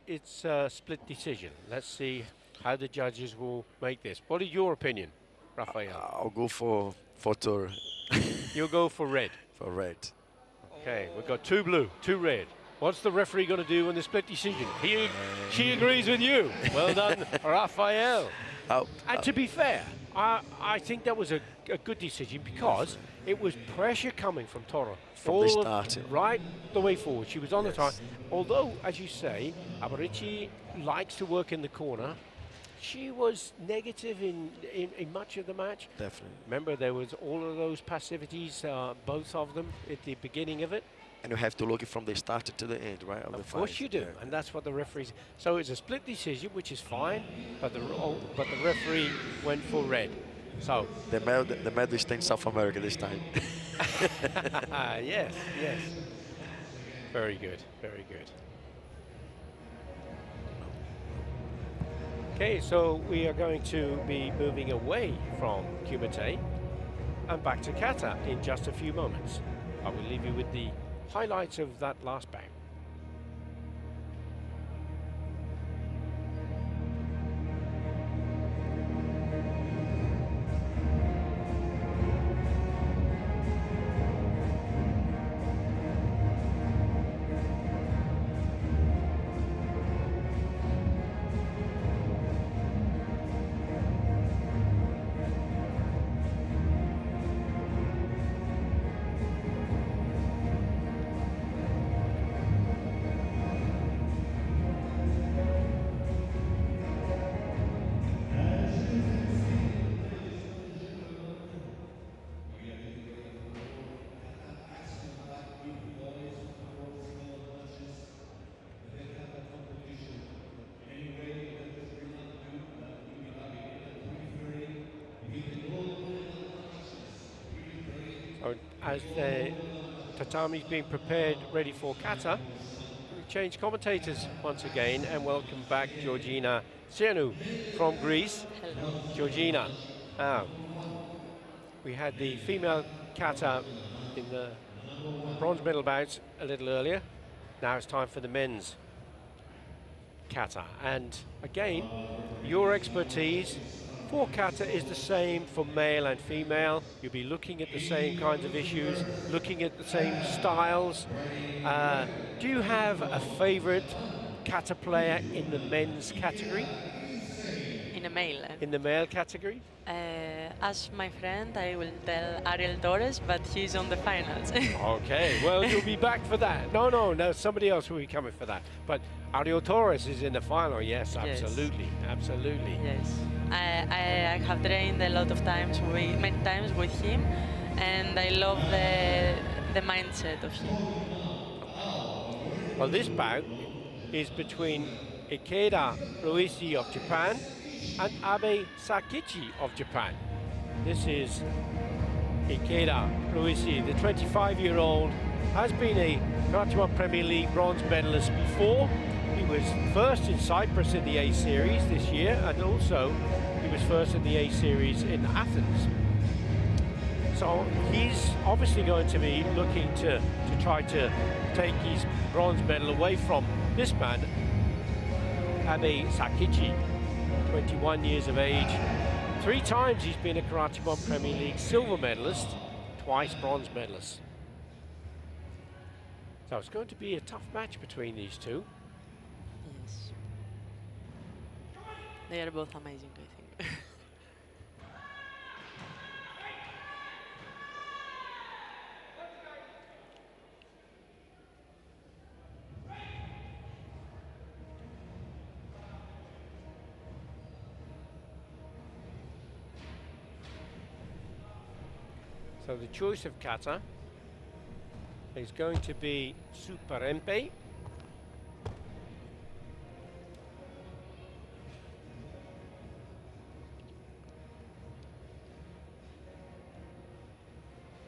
it's a split decision. Let's see how the judges will make this. What is your opinion, Rafael? I'll go for Toro. You'll go for red. For red. Okay, we've got 2 blue, 2 red. What's the referee going to do in the split decision? She agrees with you. Well done, Rafael. And to be fair, I think that was a good decision because it was pressure coming from Toro. From the start. Right the way forward. She was on the time. Although, as you say, Abarici likes to work in the corner. She was negative in much of the match. Definitely. Remember, there was all of those passivities, both of them, at the beginning of it. And you have to look it from the start to the end, right? Of course you do, and that's what the referees. So it's a split decision, which is fine, but the referee went for red. So the medal is in South America this time. Yes. Very good, very good. Okay, so we are going to be moving away from Kumite and back to Kata in just a few moments. I will leave you with the highlights of that last bout. as the tatami's being prepared ready for kata, we change commentators once again and welcome back Georgina Tsianou from Greece. Hello. Georgina, we had the female kata in the bronze medal bouts a little earlier. Now it's time for the men's kata. And again, your expertise for kata is the same for male and female. You'll be looking at the same kinds of issues, looking at the same styles. Do you have a favorite kata player in the men's category? In a male? In the male category? As my friend, I will tell Ariel Torres, but he's on the finals. Okay, well, you'll be back for that. No, somebody else will be coming for that. But Ariel Torres is in the final, yes, absolutely, absolutely. Yes, I have trained a lot of times, many times with him, and I love the mindset of him. Well, this bout is between Ikeda Ruishi of Japan and Abe Sakichi of Japan. This is Ikeda Ruishi, the 25-year-old, has been a Karate1 Premier League bronze medalist before. He was first in Cyprus in the A Series this year, and also he was first in the A Series in Athens. So he's obviously going to be looking to try to take his bronze medal away from this man, Abe Sakichi, 21 years of age. 3 times he's been a Karate1 Premier League silver medalist, twice bronze medalist. So it's going to be a tough match between these two. Yes. They are both amazing, I think. So the choice of kata is going to be Superempe.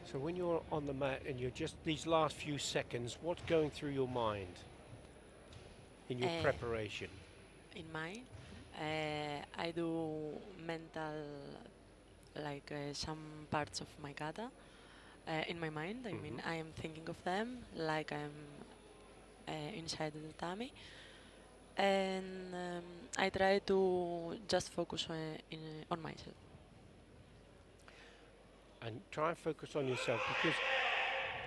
So when you're on the mat and you're just these last few seconds, what's going through your mind in your preparation? In mine, I do mental, like some parts of my kata in my mind. I mean, I am thinking of them like I'm inside the tatami, and I try to just focus on myself. And try and focus on yourself, because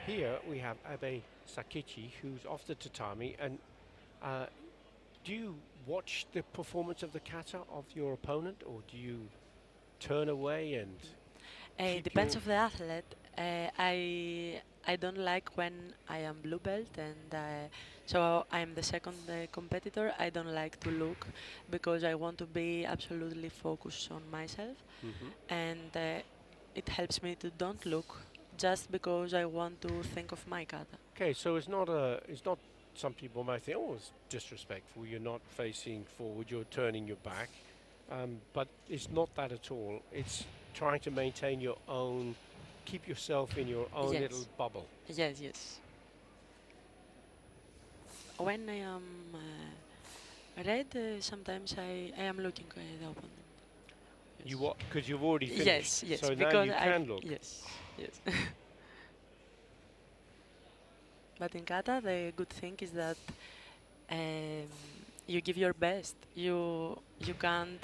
here we have Abe Sakichi, who's off the tatami, and do you watch the performance of the kata of your opponent, or do you turn away and it depends of the athlete. I don't like when I am blue belt, and so I am the second competitor. I don't like to look because I want to be absolutely focused on myself, and it helps me to don't look just because I want to think of my kata. Okay, so it's not some people might think, oh, it's disrespectful, you're not facing forward, you're turning your back. But it's not that at all. It's trying to maintain your own, keep yourself in your own little bubble. Yes, yes. When I am red, sometimes I am looking at the opponent. Yes. You what? Because you've already finished. Yes, yes. So because now you can look. Yes, yes. But in kata, the good thing is that you give your best. You can't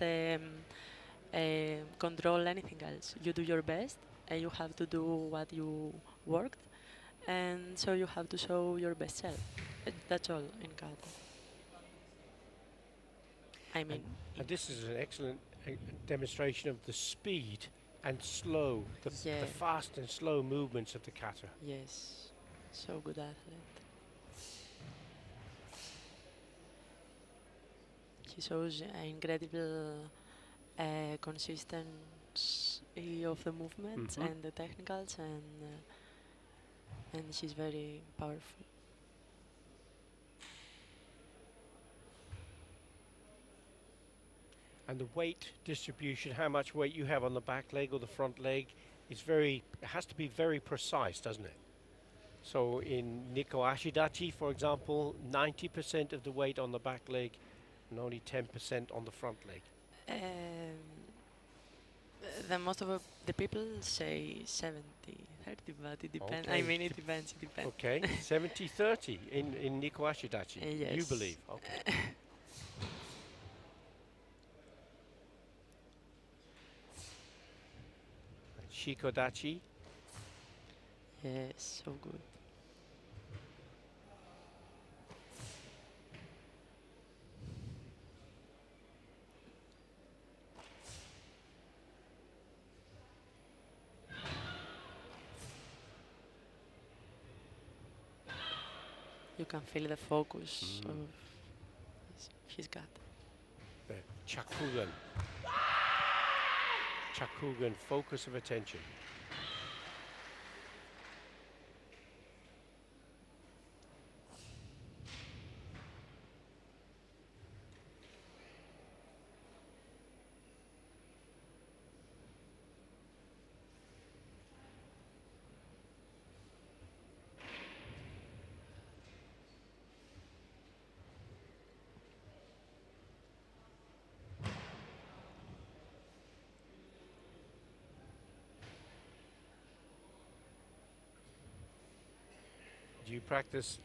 control anything else. You do your best, and you have to do what you worked, and so you have to show your best self. That's all in kata. I mean, and this is an excellent demonstration of the speed and slow, the fast and slow movements of the kata. Yes, so good athlete. He shows incredible consistency of the movements and the technicals, and he's very powerful. And the weight distribution, how much weight you have on the back leg or the front leg, it has to be very precise, doesn't it? So in Niko Ashidachi, for example, 90% of the weight on the back leg and only 10% on the front leg. The most of the people say 70-30, but it depends. Okay. I mean, it depends. It depends. Okay, 70-30 in Niko Ashidachi. Yes. You believe? Okay. Shikodachi. Yes, so good. You can feel the focus of his gut. The Chakugan. Chakugan, focus of attention. Do you practice?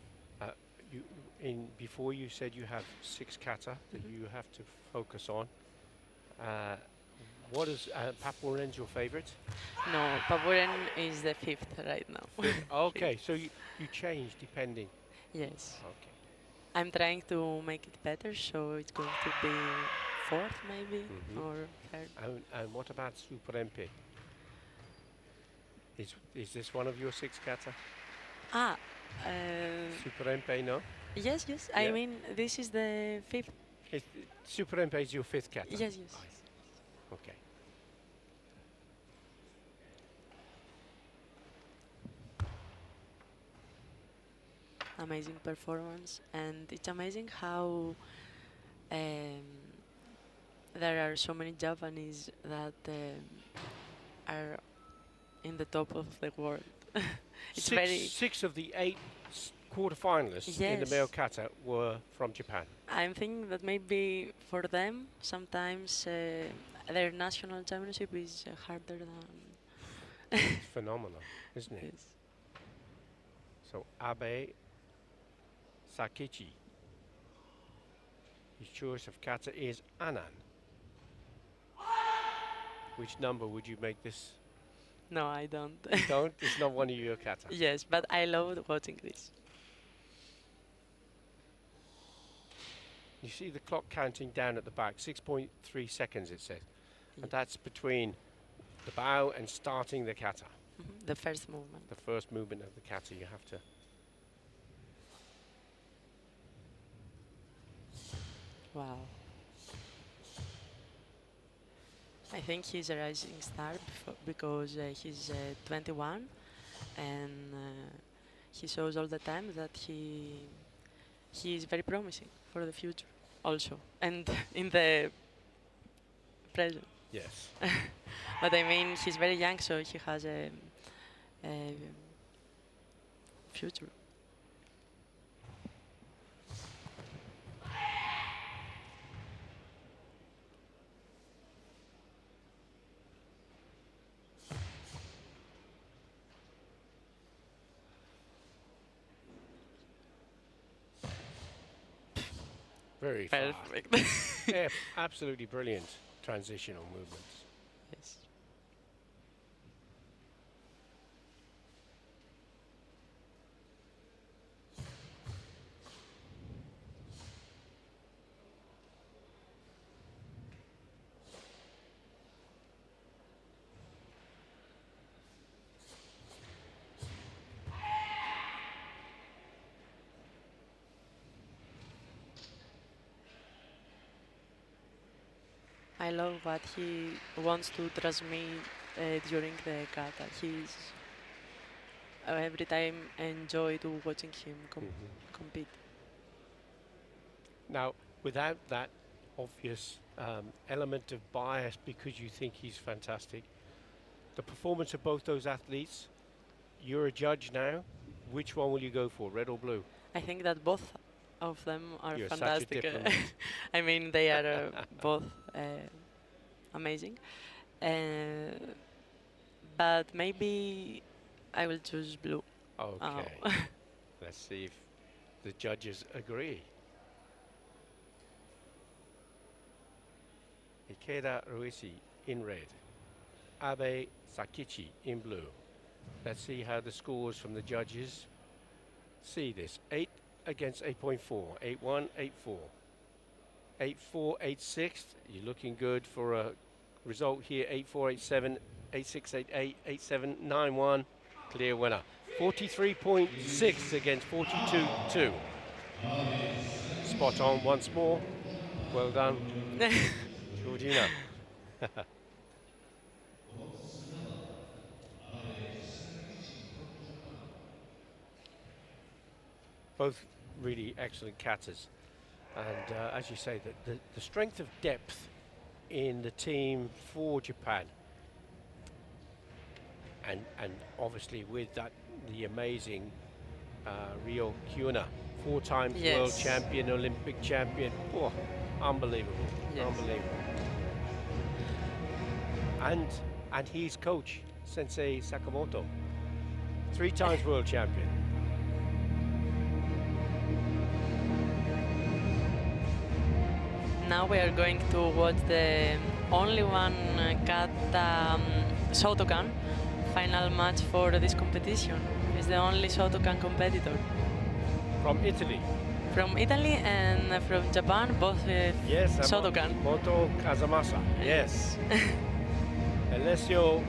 Before you said you have 6 kata that you have to focus on. What is Papuren's your favorite? No, Papuren is the 5th right now. Okay, so you change depending. Yes. Okay. I'm trying to make it better, so it's going to be 4th maybe or 3rd. And what about Super MP? Is this one of your 6 kata? Super MP, no? Yes, yes. I mean, this is the 5th. Super MP is your 5th kata? Yes, yes. Okay. Amazing performance, and it's amazing how there are so many Japanese that are in the top of the world. It's six of the 8 quarterfinalists in the male kata were from Japan. I'm thinking that maybe for them sometimes their national championship is harder than. It's phenomenal, isn't it? Yes. So Abe Sakichi. His choice of kata is Anan. Which number would you make this? No, I don't. You don't? It's not one of your kata? Yes, but I love watching this. You see the clock counting down at the back, 6.3 seconds it says. And that's between the bow and starting the kata. The first movement. The first movement of the kata, you have to. Wow. I think he's a rising star because he's 21 and he shows all the time that he is very promising for the future also and in the present. Yes. But I mean, he's very young, so he has a future. Very perfect. Yeah, absolutely brilliant transitional movements. Yes. I love what he wants to transmit during the kata. He's every time enjoy to watching him compete. Now, without that obvious element of bias because you think he's fantastic, the performance of both those athletes. You're a judge now. Which one will you go for, red or blue? I think that both of them are You're fantastic. such a diplomat. I mean, they are both amazing. But maybe I will choose blue. Okay. Let's see if the judges agree. Ikeda Ruisi in red. Abe Sakichi in blue. Let's see how the scores from the judges see this. 8 against 8.4. 8-1, 8-4. 8-4, 8-6. You're looking good for a result here. 8-4, 8-7, 8-6, 8-8, 8-7, 9-1. Clear winner. 43.6 against 42.2. Spot on once more. Well done, Georgina. Both really excellent katas. And as you say, the strength of depth in the team for Japan. And obviously with that, the amazing Ryo Kyuna, 4 times world champion, Olympic champion. Oh, unbelievable, unbelievable. And his coach, Sensei Sakamoto, 3 times world champion. Now we are going to watch the only one Kata Shotokan final match for this competition. He's the only Shotokan competitor. From Italy? From Italy and from Japan, both yes, Shotokan. Moto Kazamasa, yes. Alessio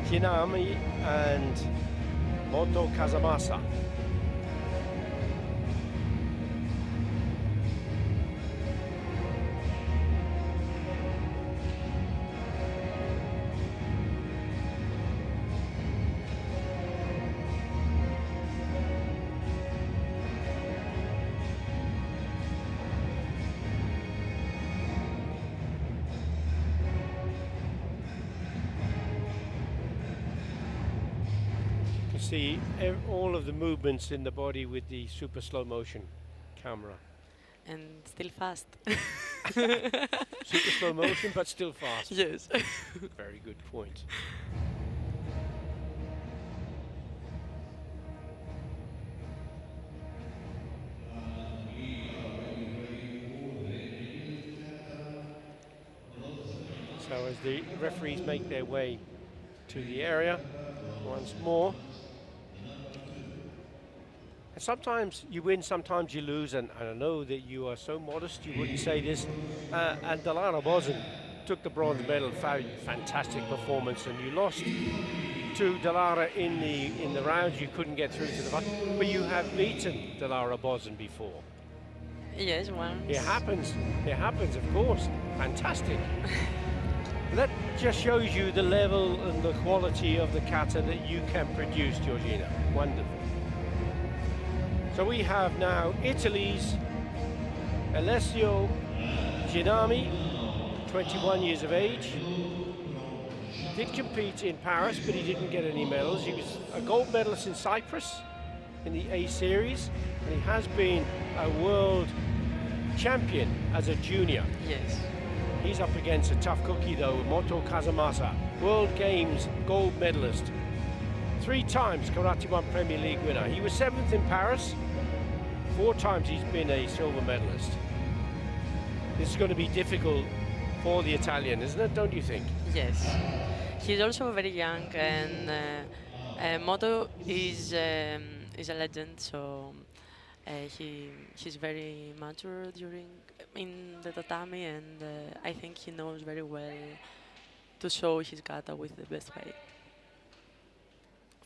Hinami and Moto Kazamasa. See all of the movements in the body with the super slow motion camera. And still fast. Super slow motion, but still fast. Yes. Very good point. So as the referees make their way to the area once more. And sometimes you win, sometimes you lose, and I know that you are so modest you wouldn't say this. And Dalara Bozan took the bronze medal, fantastic performance, and you lost to Dalara in the rounds. You couldn't get through to the final, but you have beaten Dalara Bozan before. Yes, once. It happens, of course. Fantastic. That just shows you the level and the quality of the kata that you can produce, Georgina. Wonderful. So we have now Italy's Alessio Ginami, 21 years of age. Did compete in Paris, but he didn't get any medals. He was a gold medalist in Cyprus in the A series, and he has been a world champion as a junior. Yes. He's up against a tough cookie though, Moto Kazamasa, World Games gold medalist. 3 times Karate1 Premier League winner. He was 7th in Paris. 4 times he's been a silver medalist. This is going to be difficult for the Italian, isn't it? Don't you think? Yes. He's also very young, and Moto is a legend, so he's very mature in the tatami, and I think he knows very well to show his kata with the best way.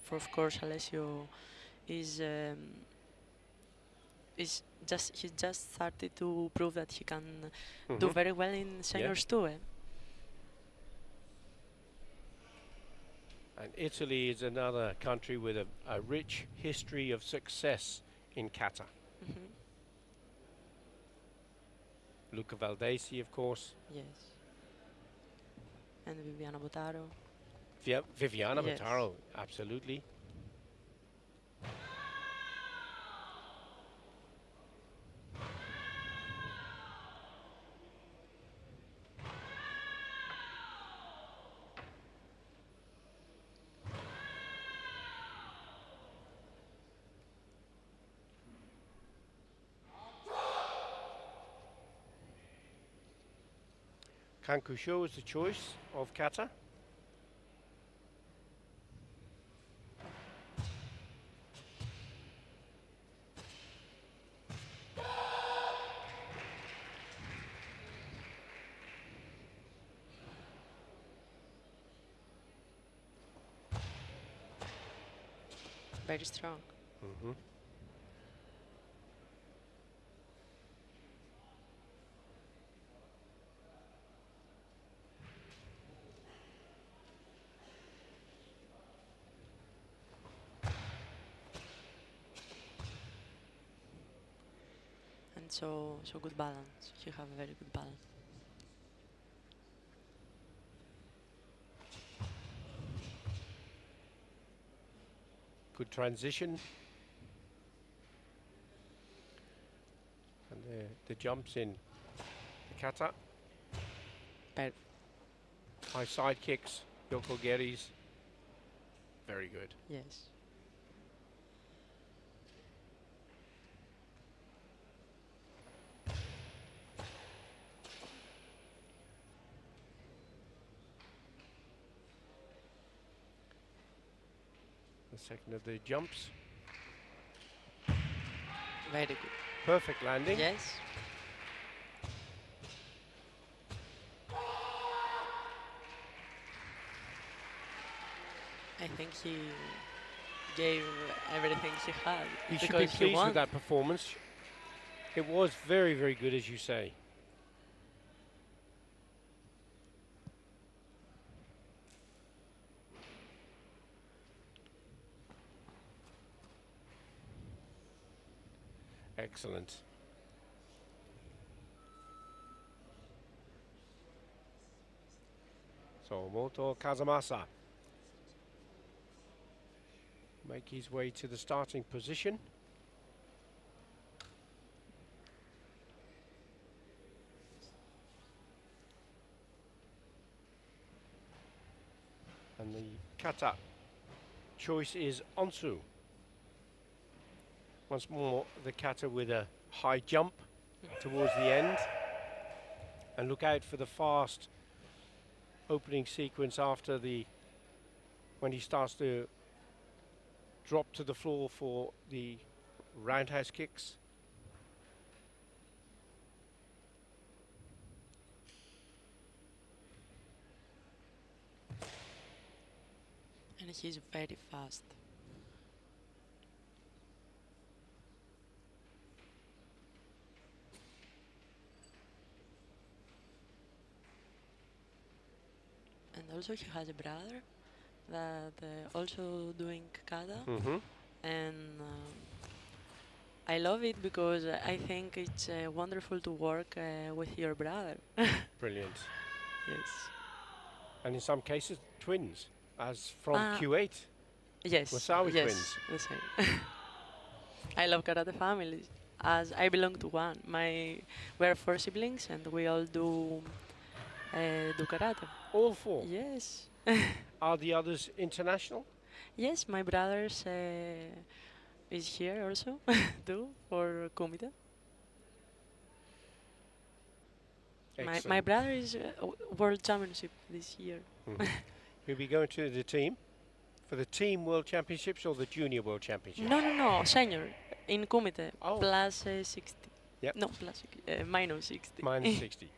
For of course, Alessio he's just started to prove that he can do very well in seniors too. And Italy is another country with a rich history of success in kata. Luca Valdesi, of course. Yes. And Viviana Botaro. Viviana Yes. Mataro, absolutely. Kankusho is the choice of Kata. Very strong. Mm-hmm. And so good balance. He have a very good balance. Good transition. And the jumps in the Kata. But high side kicks, yokogeris. Very good. yes. The second of the jumps. Very good. Perfect landing. Yes. I think he gave everything he had. He should be because pleased won. with that performance. It was very, very good, as you say. Excellent. So Moto Kazamasa make his way to the starting position. And the kata choice is Onsu. Once more, the kata with a high jump towards the end. And look out for the fast opening sequence after when he starts to drop to the floor for the roundhouse kicks. And he's very fast. And also he has a brother that also doing kata. Mm-hmm. And I love it because I think it's wonderful to work with your brother. Brilliant. Yes. And in some cases, twins, as from Ah, Q8. Yes. Wasawi yes, twins. the same. I love karate families, as I belong to one. We are 4 siblings, and we all do karate. All 4? Yes. Are the others international? Yes, my brothers is here also too for kumite. My Excellent. brother is world championship this year. Mhm. He'll be going to the team for the team world championships or the junior world championships? No, senior in kumite Oh. plus 60. Yep. No, plus minus 60. Minus 60.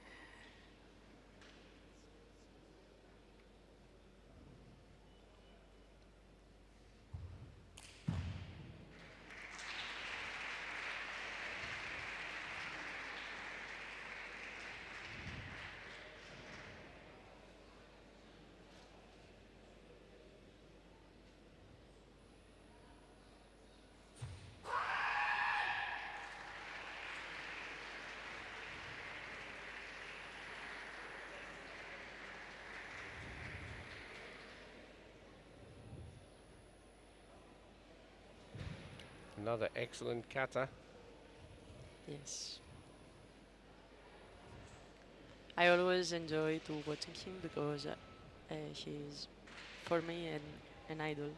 Another excellent kata. Yes. I always enjoy to watching him because he's, for me, an idol.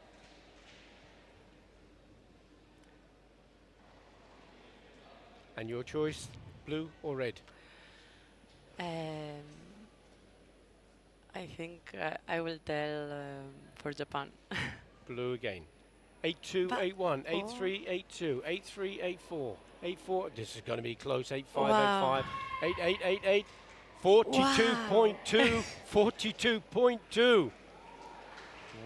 And your choice, blue or red? I think I will tell for Japan. Blue again. 8-2, 8-1, 8-3, 8-2, 8-3, 8-4, 8-4. This is going to be close. 8-5, 8-5, 8-8, 8-8. 42.2, 42.2.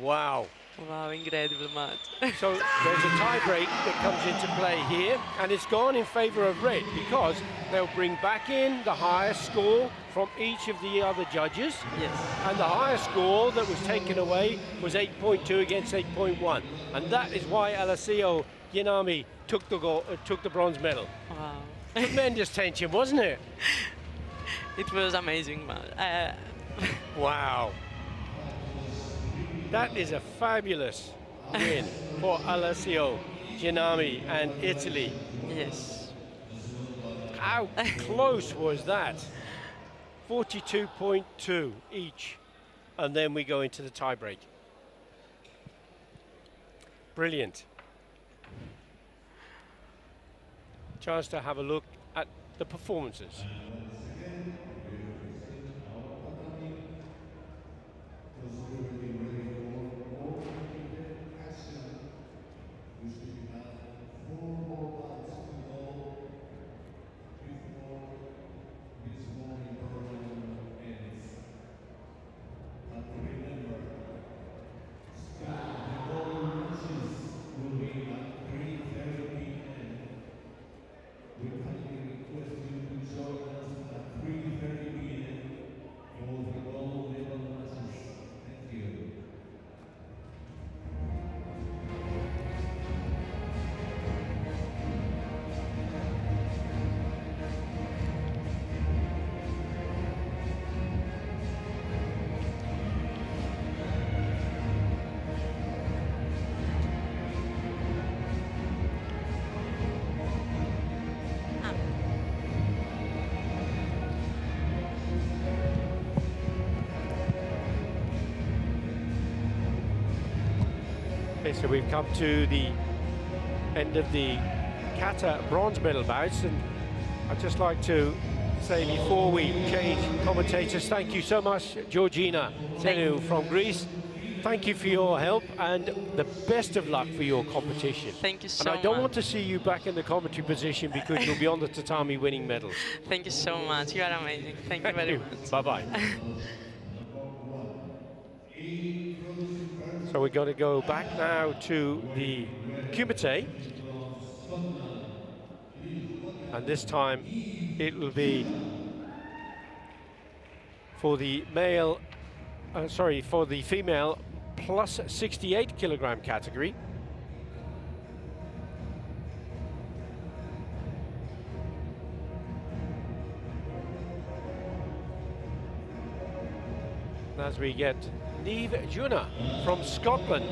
Wow. Wow, incredible match. So there's a tie break that comes into play here, and it's gone in favor of red because they'll bring back in the highest score from each of the other judges. Yes. And the highest score that was taken away was 8.2 against 8.1. And that is why Alessio Yanami took the bronze medal. Wow. Tremendous tension, wasn't it? It was amazing, man. Wow. That is a fabulous win for Alessio Giannami and Italy. Yes. How close was that? 42.2 each. And then we go into the tiebreak. Brilliant. Chance to have a look at the performances. Okay, so we've come to the end of the Kata bronze medal bouts, and I'd just like to say before we change commentators, thank you so much, Georgina Tenu from Greece. Thank you for your help and the best of luck for your competition. Thank you so much. And I don't much. want to see you back in the commentary position because you'll be on the tatami winning medals. Thank you so much. You are amazing. Thank you very much. Bye-bye. So we're going to go back now to the kumite. And this time it will be for the male, for the female plus 68 kilogram category. As we get Niamh Juna from Scotland,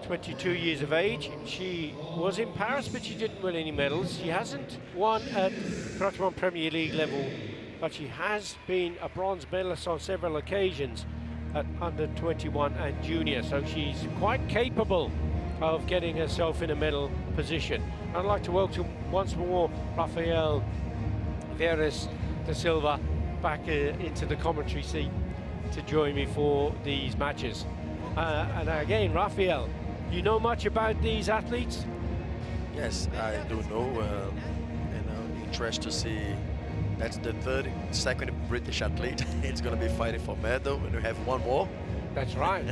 22 years of age. She was in Paris, but she didn't win any medals. She hasn't won at Karate1 Premier League level, but she has been a bronze medalist on several occasions at under 21 and junior, so she's quite capable of getting herself in a medal position. I'd like to welcome once more Rafael Veras da Silva back into the commentary seat to join me for these matches. And again, Rafael, you know much about these athletes? Yes, I do know. Interest to see. That's the second British athlete. It's going to be fighting for medal, and we have one more. That's right.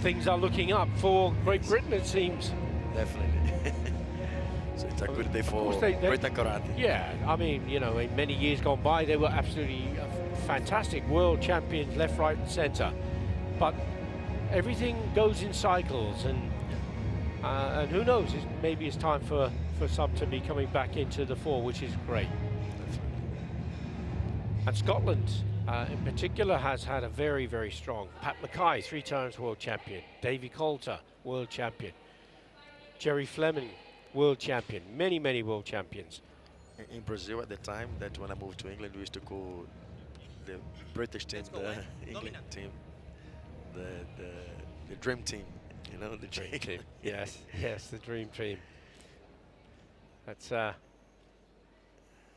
Things are looking up for Great Britain, it seems. Definitely. So it's a good day for Britain Karate. Yeah, I mean, you know, in many years gone by, they were absolutely fantastic world champions, left, right, and centre. But everything goes in cycles, and who knows? Maybe it's time for some to be coming back into the fore, which is great. And Scotland, in particular, has had a very, very strong. Pat Mackay, 3 times world champion. Davy Coulter, world champion. Jerry Fleming, world champion, many world champions. In Brazil at the time, that when I moved to England, we used to call the British team, the England team, the dream team, you know, the dream team. Yes, yes, the dream team. That's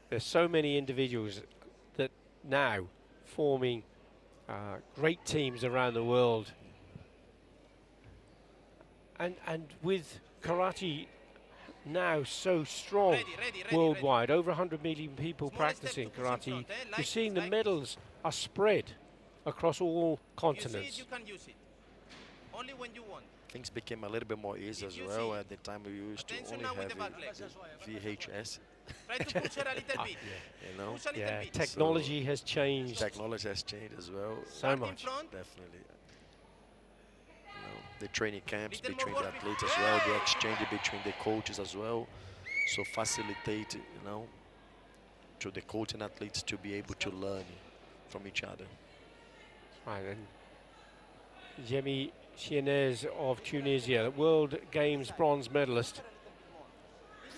there's so many individuals that now forming great teams around the world, and with karate now so strong worldwide, over 100 million people practicing karate, you're seeing the medals are spread across all continents. You can use it. Only when you want. Things became a little bit more easy as well. At the time we used to only have VHS. Try to push her a little bit. You know? Yeah, technology has changed. Technology has changed as well. So much. Definitely. You know, the training camps between the athletes as well, the exchange between the coaches as well. So facilitate, you know, to the coach and athletes to be able to learn from each other. Right, and Jemmy Chienez of Tunisia, the World Games bronze medalist.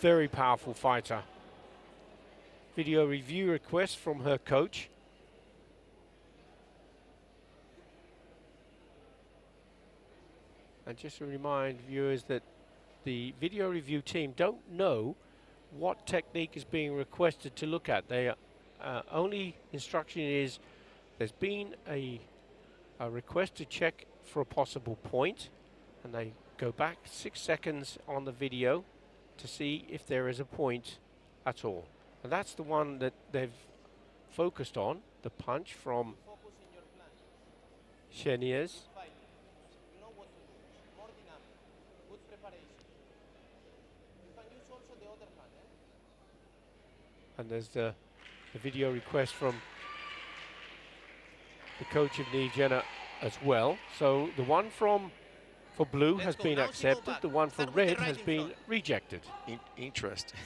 Very powerful fighter. Video review request from her coach. And just to remind viewers that the video review team don't know what technique is being requested to look at. They only instruction is there's been a request to check for a possible point, and they go back 6 seconds on the video to see if there is a point at all. And that's the one that they've focused on, the punch from Chienez. And there's the video request from the coach of Niigena as well. So the one for blue has been accepted, the one for red has been rejected. Interesting.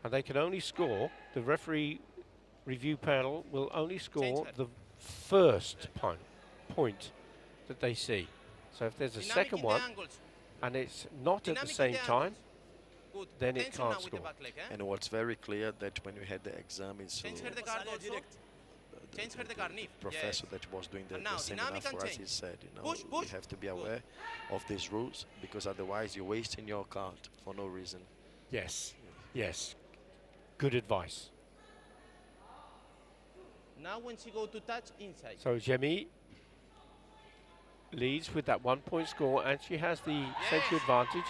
And they can only score, the referee review panel will only score the first point that they see. So if there's a second one and it's not at the same time, then it can't score. And what's very clear that when we had the exam, it's the professor that was doing the seminar for us, he said, you know, you have to be aware of these rules, because otherwise you're wasting your card for no reason. Yes, yes. Good advice. Now when she go to touch inside. So Jemmy leads with that 1 point score, and she has the century advantage.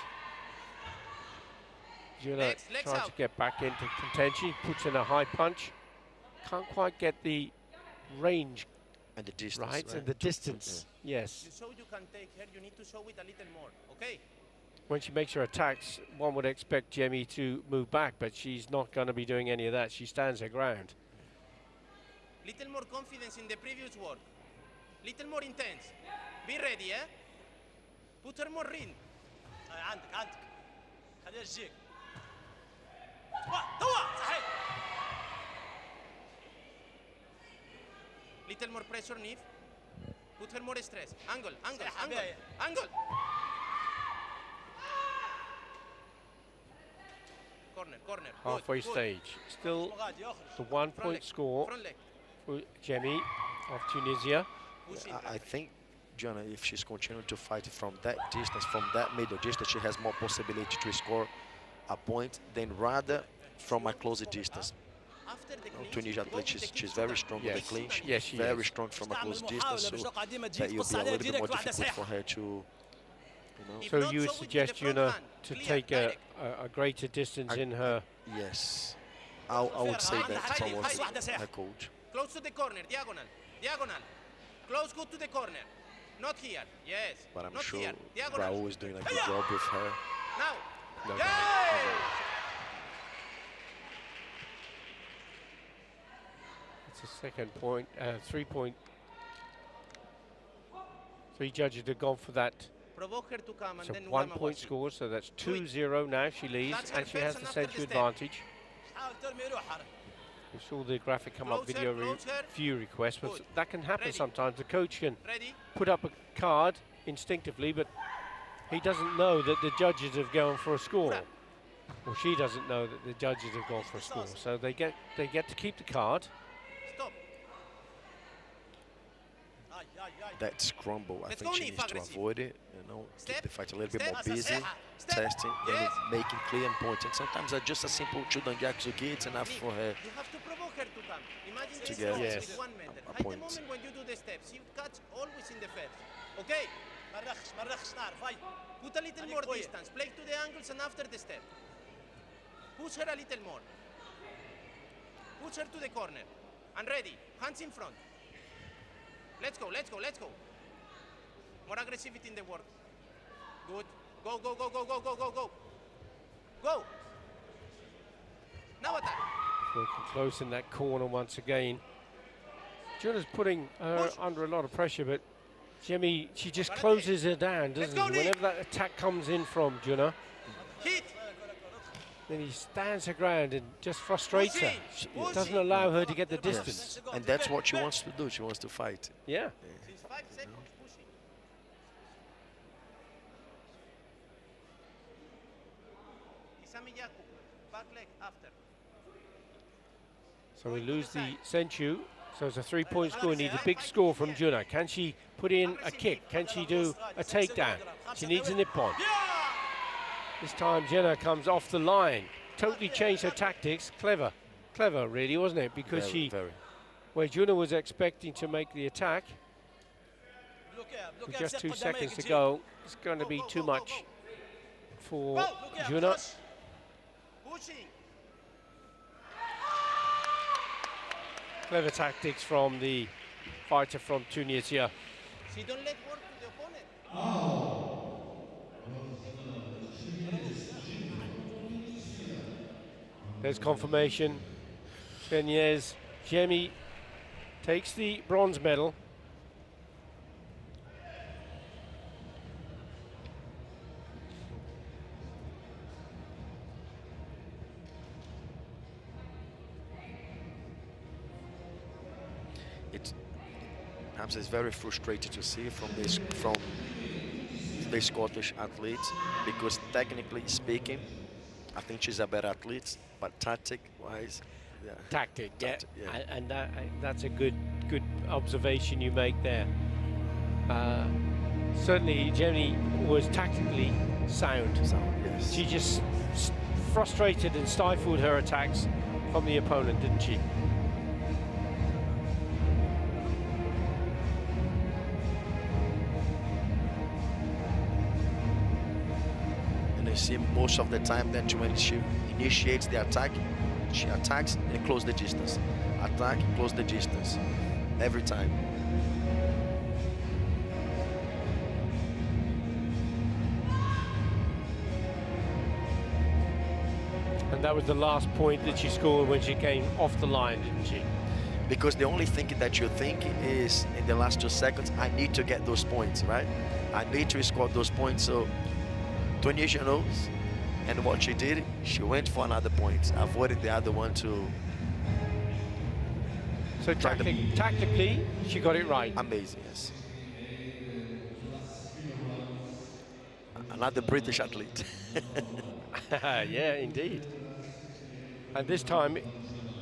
Juna trying to get back into contention, puts in a high punch. Can't quite get the range and the distance, right? And the distance, yes. You show you can take her, you need to show it a little more, okay? When she makes her attacks, one would expect Jemmy to move back, but she's not going to be doing any of that. She stands her ground. Little more confidence in the previous work. Little more intense. Be ready, eh? Put her more in. عندك خليها تجيك. توا صحيح. Little more pressure, Nif. Put her more stress. Angle. Corner. Halfway stage. Still the 1 point score for Jemmy of Tunisia. I think, Jonah, if she's continuing to fight from that distance, from that middle distance, she has more possibility to score a point than rather from a closer distance. Tunisia athlete, she's very strong with the clinch. Yes, she very is. strong from a close distance, so that will be a little bit more difficult for her to, you know. So you would suggest, Juna, to take a greater distance in her? Yes. I would say that towards her coach. Close to the corner, diagonal. Close, good to the corner. Not here, yes. But I'm not sure here. Raul is doing a good job with her. Now. No, Yay! It's a second point, 3 point. 3 judges have gone for that. Provoke her to come and So then 1 point score, so that's 2-0 now. She leads, and she has the century advantage. You saw the graphic come up, video view request, but Good. that can happen Ready. sometimes. The coach can Ready? put up a card instinctively, but he doesn't know that the judges have gone for a score. Or she doesn't know that the judges have gone for a score. So they get to keep the card. Stop. That scramble, I Let's think go, she Nif, needs to aggressive. avoid it, keep the fight a little bit Step. more busy, Step. testing, Yes. and making clear and pointing. Sometimes just a simple Chudangyaksugi, it's enough for her. You have to provoke her to come. Imagine To this get box Yes. with 1 meter. a At the point. moment when you do the steps, you catch always in the first. Okay? Put a little more distance. Play to the angles and after the step. Push her a little more. Push her to the corner. And ready. Hands in front. Let's go, let's go, let's go. More aggressivity in the work. Good. Go, go, go, go, go, go, go, go. Go. Now attack. Working close in that corner once again. Juna's putting her under a lot of pressure, but Jimmy, she just closes her down, doesn't she? Whenever that attack comes in from Juna, Hit. then he stands her ground and just frustrates her. It doesn't allow her to get the distance. And that's what she wants to do. She wants to fight. Yeah. Since 5 seconds, pushing. Isamiyaku, back leg after. So we lose the Senchu. So it's a 3-point score. Needs a big score from Juna. Can she put in a kick? Can she do a takedown? She needs a nippon. This time Juna comes off the line. Totally changed her tactics. Clever. Clever, really, wasn't it? Because where Juna was expecting to make the attack, with just 2 seconds to go, it's going to be too much for Juna. Pushing. Clever tactics from the fighter from Tunisia. She don't let work to the opponent. There's confirmation. Benyez Jemi takes the bronze medal. Perhaps it's very frustrating to see from the Scottish athletes, because technically speaking, I think she's a better athlete, but tactic-wise, yeah. Tactic, yeah. Yeah. And that's a good observation you make there. Certainly, Jenny was tactically sound. Yes. She just frustrated and stifled her attacks from the opponent, didn't she? And you see most of the time that when she initiates the attack, she attacks and close the distance. Attack, close the distance. Every time. And that was the last point that she scored when she came off the line, didn't she? Because the only thing that you think is, in the last 2 seconds, I need to get those points, right? I need to score those points. So Tunisia knows, and what she did, she went for another point, avoided the other one to. So tactically, she got it right. Amazing, yes. Another British athlete. Yeah, indeed. And this time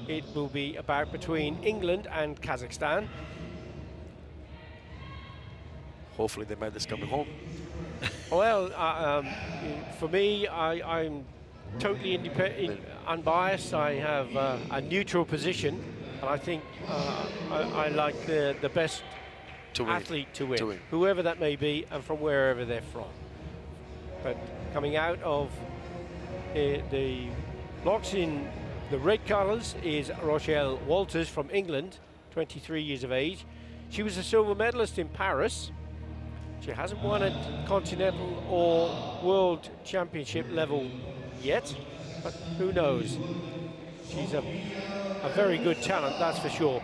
it will be a bout between England and Kazakhstan. Hopefully the medal's coming home. Well, for me, I'm totally unbiased. I have a neutral position, and I think I like the best athlete to win, whoever that may be, and from wherever they're from. But coming out of the blocks in the red colours is Rochelle Walters from England, 23 years of age. She was a silver medalist in Paris. She hasn't won at continental or world championship level yet, but who knows? She's a very good talent, that's for sure.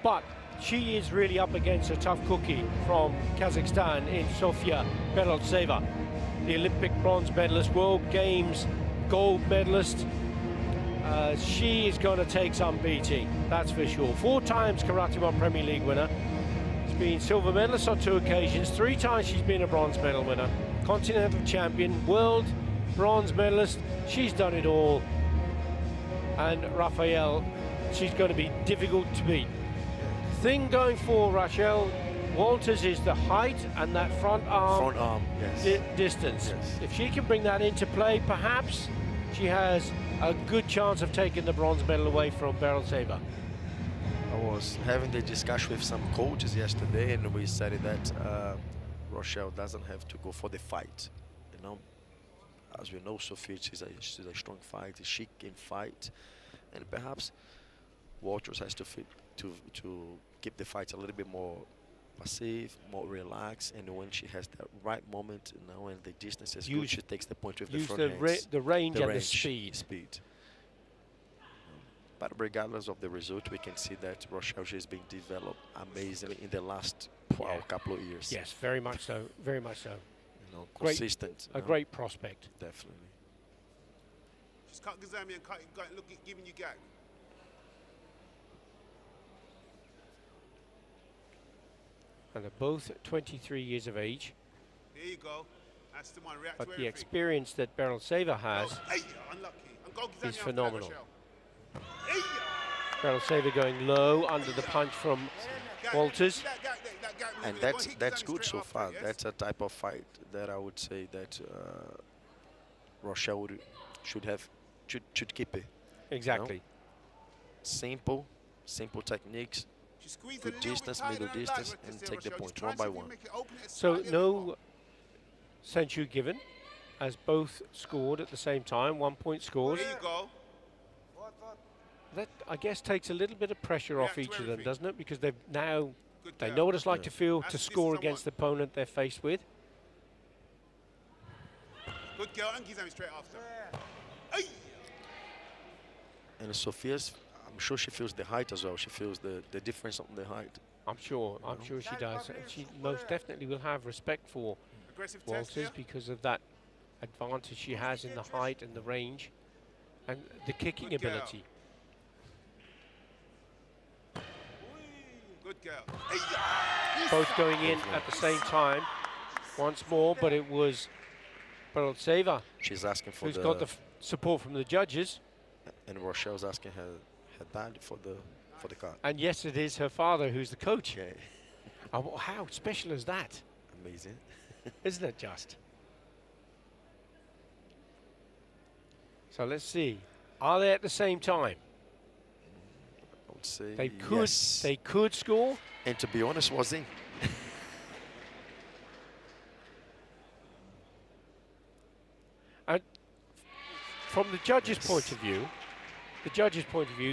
But she is really up against a tough cookie from Kazakhstan in Sofia Belotseva, the Olympic bronze medalist, World Games gold medalist. she is going to take some beating, that's for sure. 4 times Karate1 Premier League winner. She's been silver medalist on 2 occasions. 3 times she's been a bronze medal winner. Continental champion, world bronze medalist. She's done it all. And Rafael, she's going to be difficult to beat. The thing going for Rachel Walters is the height and that front arm, yes. Distance. Yes. If she can bring that into play, perhaps she has a good chance of taking the bronze medal away from Beryl Saber. I was having the discussion with some coaches yesterday, and we said that Rochelle doesn't have to go for the fight. You know, as we know, Sophia, she's a strong fighter. She can fight, and perhaps Walters has to keep the fight a little bit more passive, more relaxed, and when she has that right moment, you know, and the distance is good, she takes the point with the front hands. The range and the speed. But regardless of the result, we can see that Rochelle has been developed amazingly in the last couple of years. Yes, very much so. Very much so. You know, consistent. A great prospect. Definitely. Just cut Gazami and giving you gag. And they're both 23 years of age. There you go. That's the one. React But to the everything. experience that Beryl Saber has is phenomenal. Beryl Saber going low under the punch from Walters. And that's good so far. That's a type of fight that I would say that Rochelle should keep it. Exactly. You know? Simple techniques, good distance, middle distance, and take the point one by one. So no censure given, as both scored at the same time, 1 point scores. There you go. That, I guess, takes a little bit of pressure off each of them, doesn't it? Because they know what it's like to feel to score against the opponent they're faced with. Good girl, and Gizami straight after. And Sophia's, I'm sure she feels the height as well. She feels the difference on the height. I'm sure she does. And she most definitely will have respect for Walters because of that advantage she has in the height and the range and the kicking ability. Good girl. Both going in at the same time once more, but it was Beryl Saber. She's asking for who's got the support from the judges. And Rochelle's asking her dad for the card. And yes, it is her father who's the coach. How special is that? Amazing. Isn't it just? So let's see. Are they at the same time? I would say they could. Yes. They could score. And to be honest, was in. And from the judges' point of view,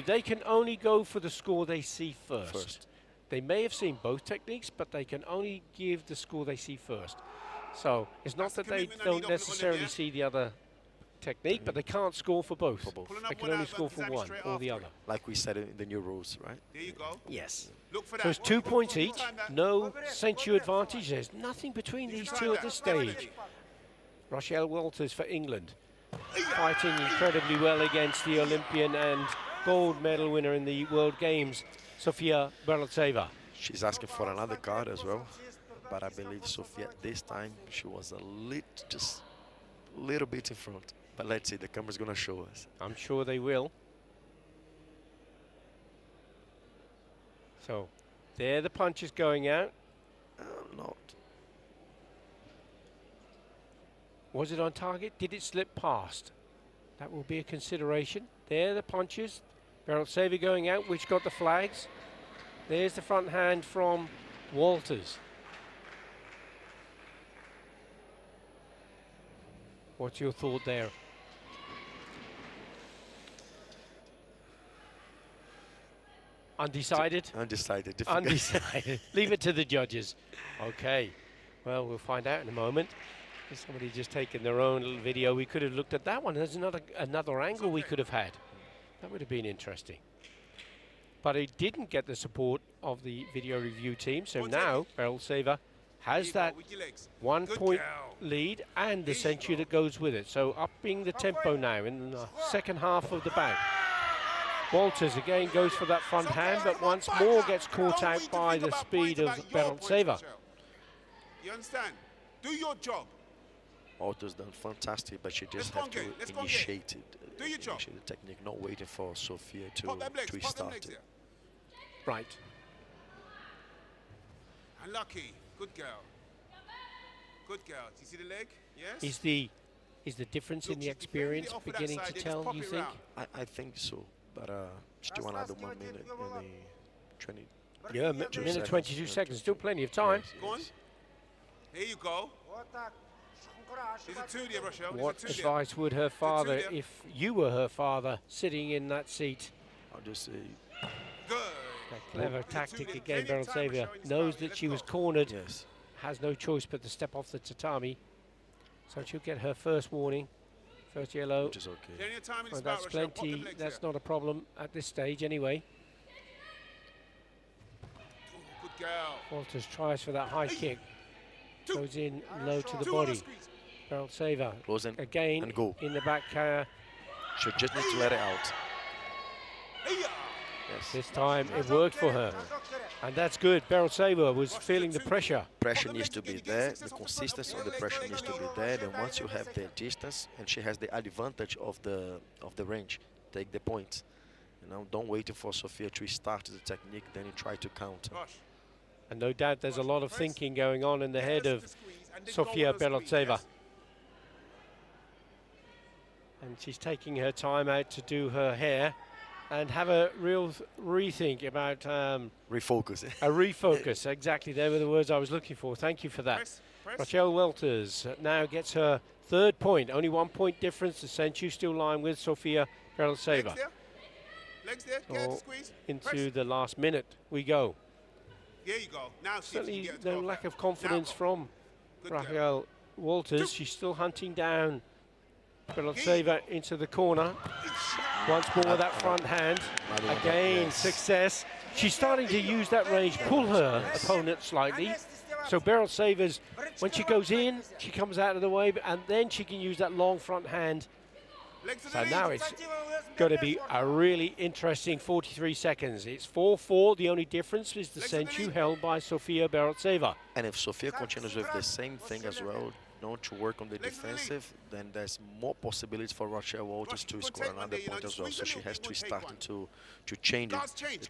they can only go for the score they see first. They may have seen both techniques, but they can only give the score they see first. So it's not that they don't necessarily see the other technique, but they can't score for both. They can only score for one or the other. Like we said in the new rules, right? There you go. Yes. So it's 2 points each, no censure advantage. There's nothing between these two at this stage. Rochelle Walters for England, fighting incredibly well against the Olympian and gold medal winner in the World Games, Sofia Berlitseva. She's asking for another card as well, but I believe Sofia this time she was just a little bit in front. But let's see, the camera's gonna show us. I'm sure they will. So, there the punches going out. Not. Was it on target? Did it slip past? That will be a consideration. There the punches. Berlitseva going out, which got the flags. There's the front hand from Walters. What's your thought there? Undecided? Undecided. Undecided. Leave it to the judges. Okay. Well, we'll find out in a moment. There's somebody just taking their own little video. We could have looked at that one. There's another angle we could have had. That would have been interesting. But it didn't get the support of the video review team. So now Berlitseva has that 1 point lead and the century that goes with it. So upping the tempo now in the second half of the bout. Walters again goes for that front hand, but once more gets caught out by the speed of Beraltseva. You understand? Do your job. Walters done fantastic, but she just Let's have to go initiate it. Do your job. Initiate the technique, not waiting for Sofia to Pop them legs, restart it. there. Right. Unlucky. Good girl. Good girl. Do you see the leg? Yes? Is the difference in the experience beginning to tell, you think? I think so, but still another 1 minute and 20. Yeah, minute 22 seconds, still plenty of time. Yes, go on. Here you go. There's a two there, Rochelle. What advice would her father, if you were her father, sitting in that seat? I'll just say... Good. A clever tactic again, Beraltseva knows that she was cornered, has no choice but to step off the tatami. So she'll get her first warning, first yellow. Which is okay. Well, that's plenty, that's not a problem at this stage anyway. Good girl. Walters tries for that high kick. Goes in low to the body. Beraltseva again and go. In the back. She just needs to let it out. Yes. This time it worked for her. And that's good. Beraltseva was feeling the pressure. Pressure needs to be there. The consistency of the pressure needs to be there. Then once you have the distance and she has the advantage of the range, take the point. You know, don't wait for Sofia to start the technique, then you try to counter. And no doubt there's a lot of thinking going on in the head of Sofia Beraltseva. And she's taking her time out to do her hair and have a real rethink about... refocus. A refocus, exactly. They were the words I was looking for. Thank you for that. Rochelle Walters now gets her third point. Only 1 point difference. The century still lying with Sofia Beraltseva. Legs there. Get the squeeze. Into the last minute we go. There you go. Now certainly no lack of confidence from Rochelle Walters. She's still hunting down Beraltseva into the corner. Once more with that front hand. Again, success. She's starting to use that range, pull her opponent slightly. So Beraltseva's, when she goes in, she comes out of the way, and then she can use that long front hand. So now it's going to be a really interesting 43 seconds. It's 4-4. The only difference is the senchu held by Sofia Beraltseva. And if Sofia continues with the same thing as well, not to work on the defensive, then there's more possibilities for Rochelle Walters to score another point as well. So she has to start to change the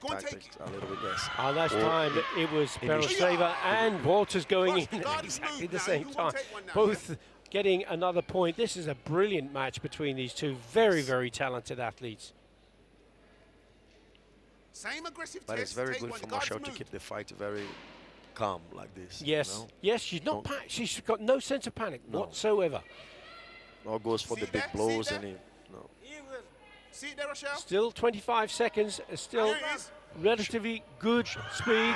tactics a little bit, yes. And last time it was Beraltseva and Walters going in at exactly the same time. Both getting another point. This is a brilliant match between these two very, very talented athletes. But it's very good for Rochelle to keep the fight very calm like this. Yes, you know? yes, she's not panicked. She's got no sense of panic whatsoever. All goes for the big blows and Still 25 seconds, still relatively good speed.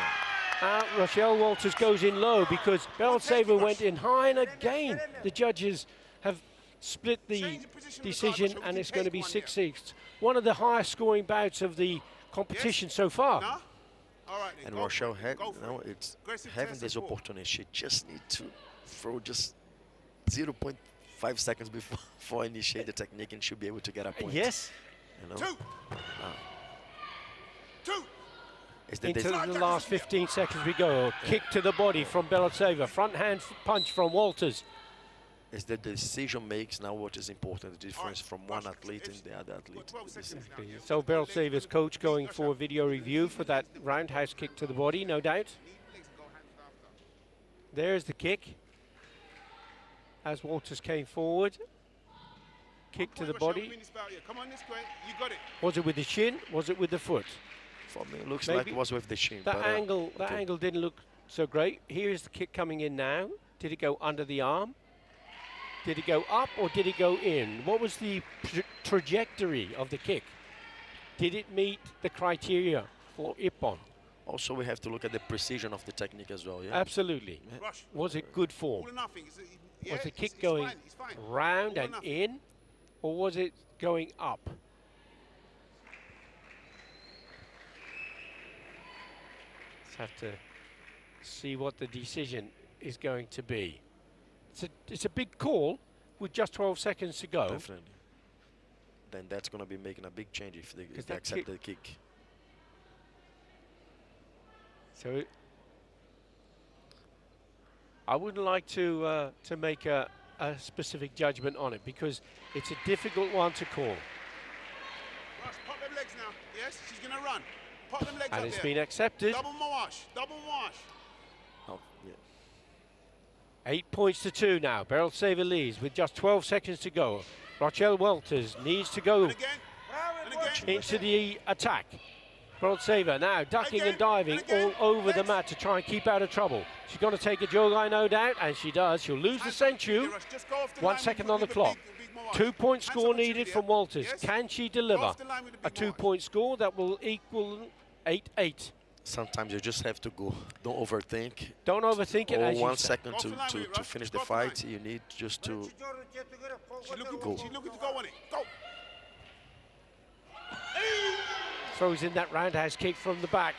Rochelle Walters goes in low because Beraltseva went in high, and again the judges have split the decision, and it's going to be 6-6. One of the highest scoring bouts of the competition so far. And Rochelle had, it's having this opportunity. She just needs to throw just 0.5 seconds before initiate the technique, and she'll be able to get a point. Yes. You know? Into the last 15 seconds we go. Kick to the body from Beraltseva. Front hand punch from Walters. Is the decision makes now what is important, the difference from one athlete and the other athlete. So Beraltseva's coach going for a video review for that roundhouse kick to the body, no doubt. There's the kick. As Walters came forward. Kick to the body. Was it with the shin? Was it with the foot? For me, it looks like it was with the shin. That angle didn't look so great. Here's the kick coming in now. Did it go under the arm? Did it go up or did it go in? What was the trajectory of the kick? Did it meet the criteria for Ippon? Also, we have to look at the precision of the technique as well, yeah? Absolutely. Yeah. Was it good form? Was the kick going round and in, or was it going up? Have to see what the decision is going to be. It's a big call with just 12 seconds to go. Definitely. then that's going to be making a big change if they that accept the kick. So I wouldn't like to make a specific judgment on it because it's a difficult one to call. Rush, pop them legs now. Yes, she's going to run. Pop them legs And up it's there. been accepted. Double wash, double wash. Oh, yeah. 8 points to 2 now. Beryl Saver leads with just 12 seconds to go. Rochelle Walters needs to go into the attack. Beryl Saver now ducking and diving all over the mat to try and keep out of trouble. She's going to take a jogai, no doubt, and she does. She'll lose the senchu. 1 second on the clock. 2 point score needed from Walters. Can she deliver a 2 point score that will equal 8-8? Sometimes you just have to go. Don't overthink. Don't overthink it. Or 1 second to finish the fight. You need just to go. She's looking to go on it. Go. Throws in that roundhouse kick from the back.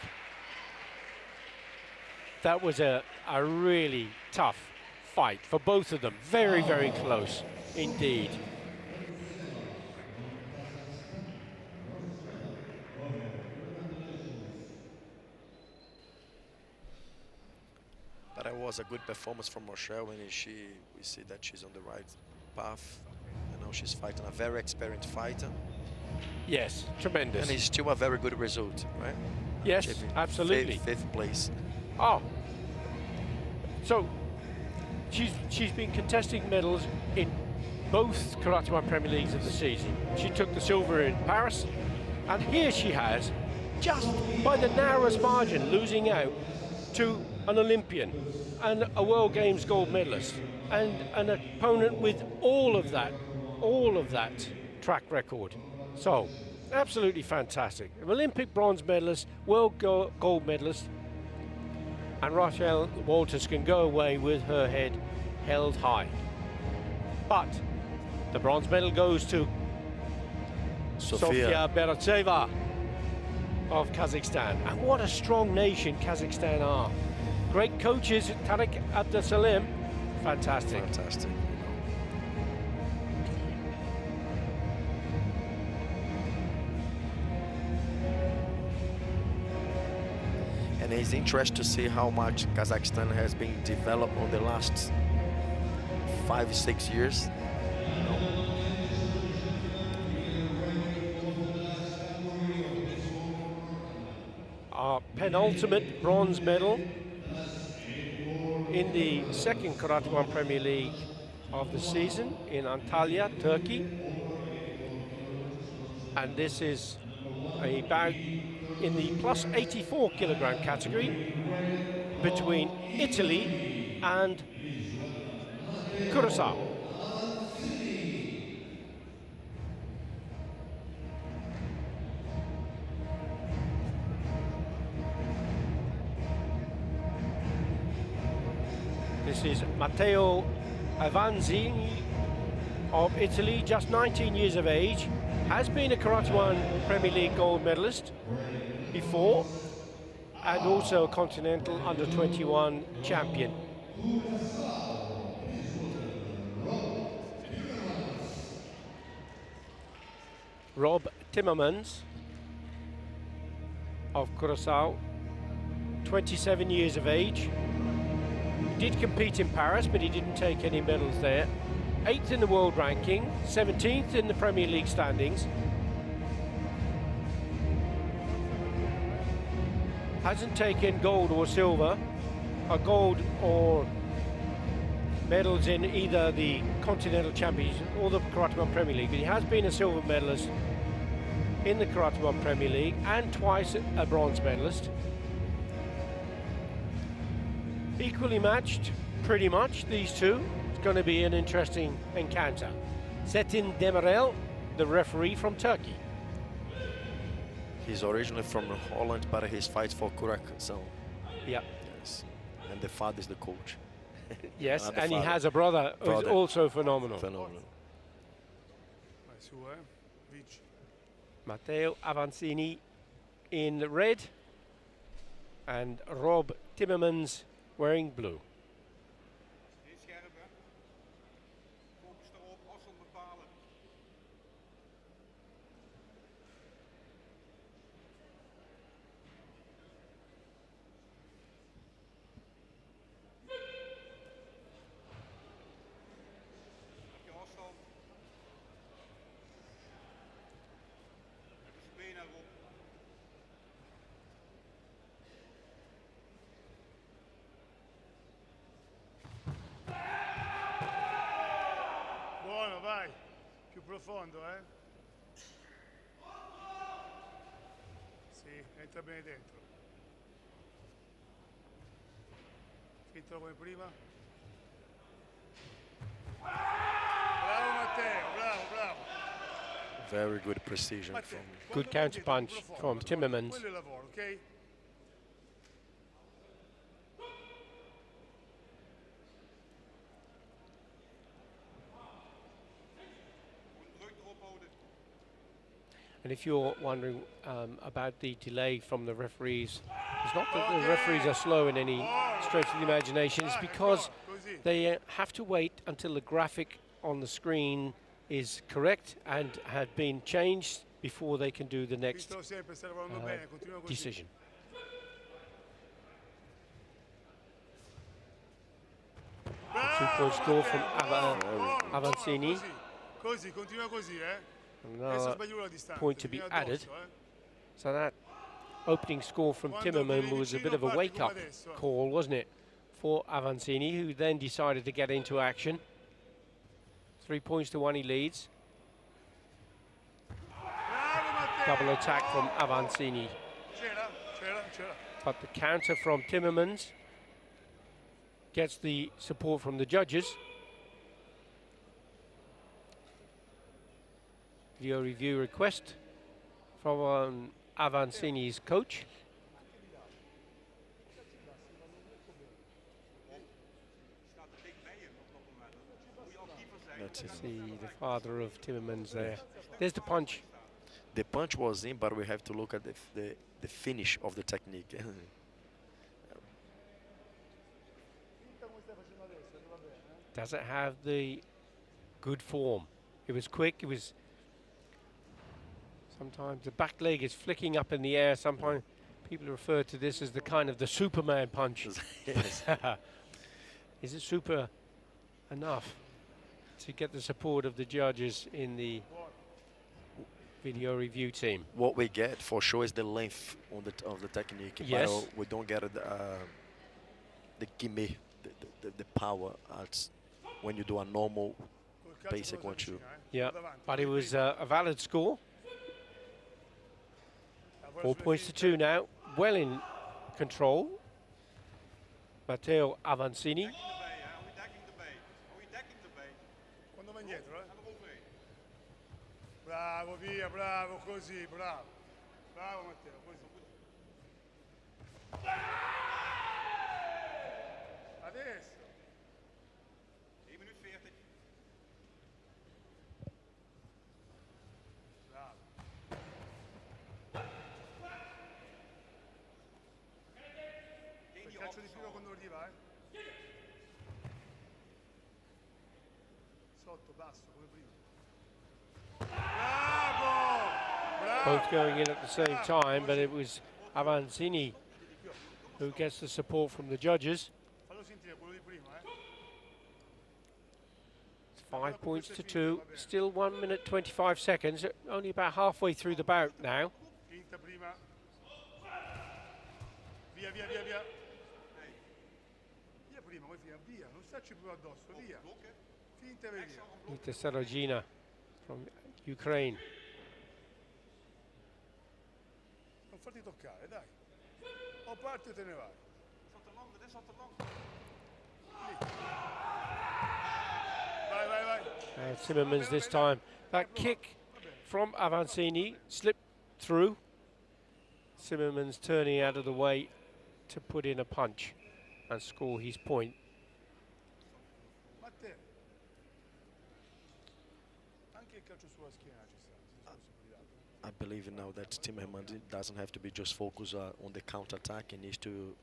That was a really tough fight for both of them. Very, very close indeed. But it was a good performance from Rochelle, and we see that she's on the right path. You know, she's fighting a very experienced fighter. Yes, tremendous. And it's still a very good result, right? Yes, Champion, absolutely. Fifth place. Oh, so she's been contesting medals in both Karate1 Premier Leagues of the season. She took the silver in Paris, and here she has, just by the narrowest margin, losing out to an Olympian and a World Games gold medalist and an opponent with all of that track record. So, absolutely fantastic. An Olympic bronze medalist, world gold medalist, and Rochelle Walters can go away with her head held high. But the bronze medal goes to Sofia Beretseva of Kazakhstan. And what a strong nation Kazakhstan are. Great coaches, Tarek Abdesalim. Fantastic. Fantastic. And it's interesting to see how much Kazakhstan has been developed on the last 5-6 years. Our penultimate bronze medal in the second Karate1 Premier League of the season in Antalya, Turkey. And this is a bout in the plus 84 kilogram category between Italy and Curacao. This is Matteo Avanzini of Italy, just 19 years of age, has been a Karate1 Premier League gold medalist before, and also a Continental Under-21 champion. Rob Timmermans of Curacao, 27 years of age. Did compete in Paris, but he didn't take any medals there. 8th in the world ranking, 17th in the Premier League standings. Hasn't taken gold or silver, or gold or medals in either the Continental Championship or the Karate1 Premier League, but he has been a silver medalist in the Karate1 Premier League and twice a bronze medalist. Equally matched, pretty much, these two. It's going to be an interesting encounter. Setin Demirel, the referee from Turkey. He's originally from Holland, but he fights for Curacao. Yeah. Yes. And the father is the coach. Yes, and he has a brother who's also phenomenal. Matteo Avanzini in red and Rob Timmermans wearing blue. profondo, eh? Sì, entra bene dentro. Filtro come prima. Bravo Matteo, bravo, bravo. Very good precision Matteo, from. Good counter punch from Timmermans. Quello è il lavoro, ok? And if you're wondering about the delay from the referees, it's not that the referees are slow in any stretch of the imagination, it's because they have to wait until the graphic on the screen is correct and had been changed before they can do the next decision. Two-point score from Avancini. Così, continua così, eh? Another point to be added. So that opening score from Timmerman was a bit of a wake-up call, wasn't it, for Avancini, who then decided to get into action. 3 points to 1 he leads. Double attack from Avancini. But the counter from Timmermans gets the support from the judges. Video review request from Avancini's coach. Let's see the father of Timmermans there. There's the punch. The punch was in, but we have to look at the finish of the technique. Does it have the good form? It was quick, it was... Sometimes the back leg is flicking up in the air. Sometimes people refer to this as the kind of the Superman punch. Yes. Is it super enough to get the support of the judges in the video review team? What we get for sure is the length on of the technique. Yes. But we don't get the gimme, the power as when you do a normal basic 1-2. Yeah, but it was a valid score. 4 points to 2 now, well in control. Matteo Avancini. Quando va indietro, eh? Bravo, via, bravo, così, bravo. Bravo Matteo, così. Adesso. 1 minuut 40. Bravo. Calcio di filo quando arriva, eh? Sotto, basso, come prima. Bravo! Bravo! Both going in at the same time, but it was Avancini who gets the support from the judges. Fallo sentire quello di prima, eh? It's 5 points to 2, still 1 minute 25 seconds, only about halfway through the bout now. Finta prima. Via, via, via, via. Via prima, poi via, non starci più addosso, via. Finta e vai via. Nita Sarogina from Ukraine. Non farti toccare, dai. O parti o te ne vai. Vai, vai, vai. Timmermans this time. That kick from Avancini slipped through. Timmermans turning out of the way to put in a punch and score his point. Matteo. Anche il calcio sulla schiena ci sta. I believe now that Timmermans doesn't have to be just focused on the counter-attack. He needs to,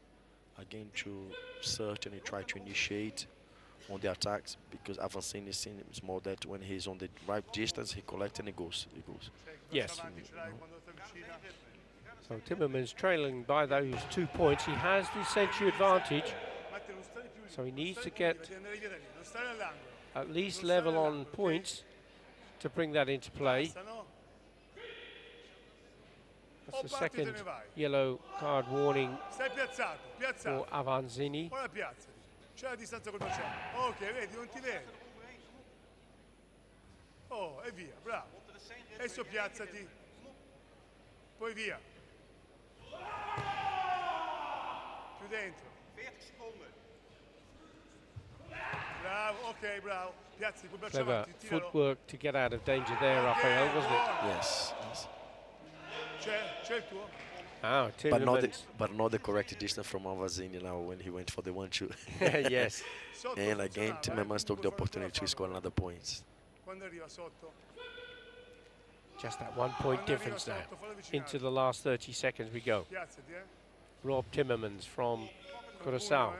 again, to certainly try to initiate on the attacks, because Avancini seems more that when he's on the right distance, he collects and he goes. Yes. So Timmermans trailing by those 2 points. He has the century advantage, so he needs to get at least level on points to bring that into play. That's the second yellow card warning for Avancini. Ora piazzati. C'è la distanza col bacino. Ok, vedi, non ti vedi. Oh, e via, bravo. Adesso piazzati. Poi via. Più dentro. 40 seconden. Bravo, ok, bravo. Piazzi, poi verso Clever avanti, tiralo. footwork to get out of danger there, Raphael, wasn't it? Yes. C'è il tuo? Oh, but not the correct distance from Avazini now when he went for the 1-2. Yes. And again, Timmermans took the opportunity to score another point. Quando arriva sotto. Just that 1 point difference now. Into the last 30 seconds we go. Piazzati, Rob Timmermans from Curaçao,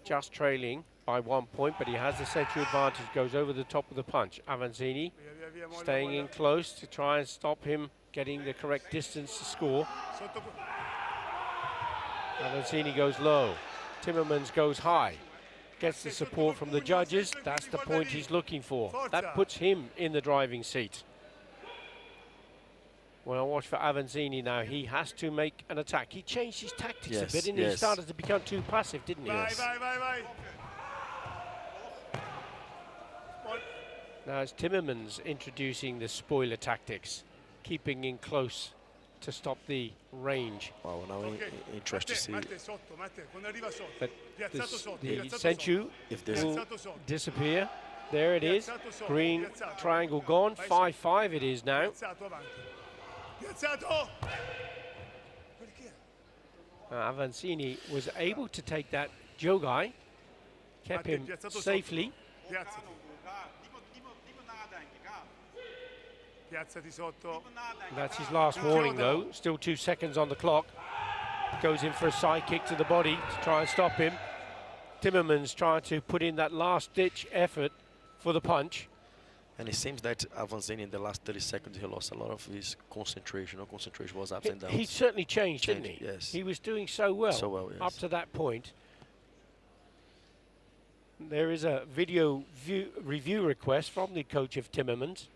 just trailing by 1 point, but he has the century advantage, goes over the top of the punch. Avanzini staying in close to try and stop him getting the correct distance to score. Avanzini goes low, Timmermans goes high, gets the support from the judges. That's the point he's looking for. That puts him in the driving seat. When I watch for Avanzini now, he has to make an attack. He changed his tactics a bit, and he started to become too passive, didn't he? Vai, vai, vai, vai. Now it's Timmermans introducing the spoiler tactics, keeping in close to stop the range. Wow, now interesting to see. But the Senchu will disappear. There it is. Green triangle gone. 5-5 it is now. Avanzini was able to take that Jogai, kept him safely. That's his last warning though, still 2 seconds on the clock. Goes in for a side kick to the body to try and stop him. Timmermans trying to put in that last ditch effort for the punch. And it seems that Avanzini in the last 30 seconds he lost a lot of his concentration. No concentration was ups and downs. He certainly changed, didn't he? Yes. He was doing so well, yes. up to that point. There is a video review request from the coach of Timmermans.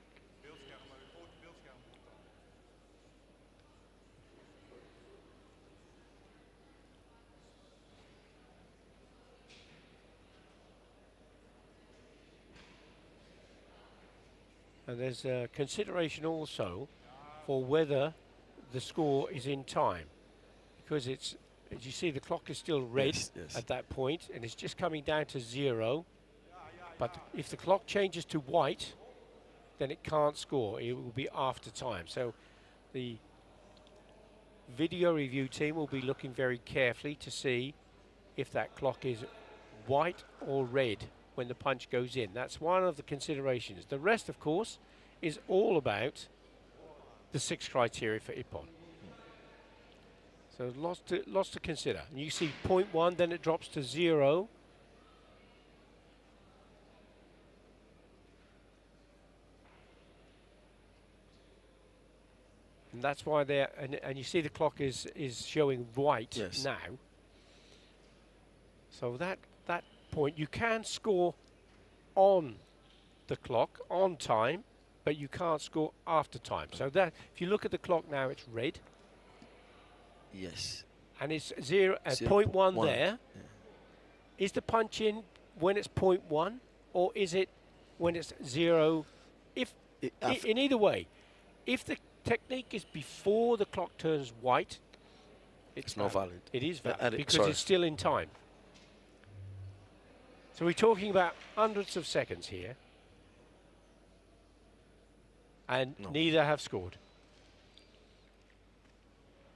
And there's a consideration also for whether the score is in time, because it's, as you see, the clock is still red at that point, and it's just coming down to 0. But if the clock changes to white, then it can't score. It will be after time. So the video review team will be looking very carefully to see if that clock is white or red when the punch goes in. That's one of the considerations. The rest, of course, is all about the 6 criteria for Ippon. So lots to consider. And you see 0.1, then it drops to 0. And that's why they're, and you see the clock is showing white now. So that point, you can score on the clock, on time, but you can't score after time. So that, if you look at the clock now, it's red. Yes. And it's 0.1 there. Yeah. Is the punch in when it's 0.1, or is it when it's 0? In either way, if the technique is before the clock turns white, it's not valid. It is valid because it's still in time. So we're talking about hundreds of seconds here, and neither have scored.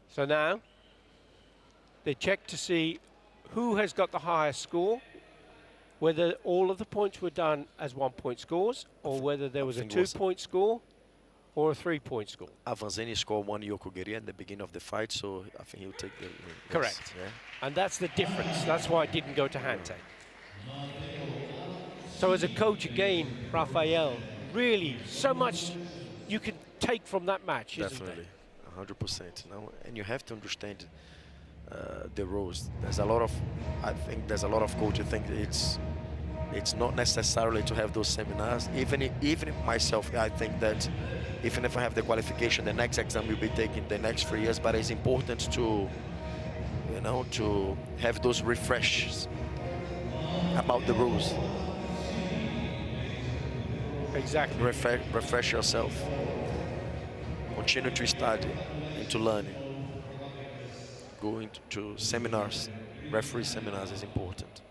So now they check to see who has got the highest score, whether all of the points were done as 1 point scores, or whether there was a 2 point score or a 3 point score. Avanzini scored 1 Yokogeria in the beginning of the fight, so I think he'll take the... Correct. And that's the difference. That's why it didn't go to hand-take. So as a coach, again, Raphael, really so much you can take from that match, Definitely, 100%. Now, and you have to understand the rules. There's a lot of, I think there's a lot of coaches think it's not necessarily to have those seminars. Even myself, I think that even if I have the qualification, the next exam will be taken the next 3 years. But it's important to, to have those refreshes about the rules. Exactly. Refresh yourself. Continue to study and to learn. Going to seminars, referee seminars is important.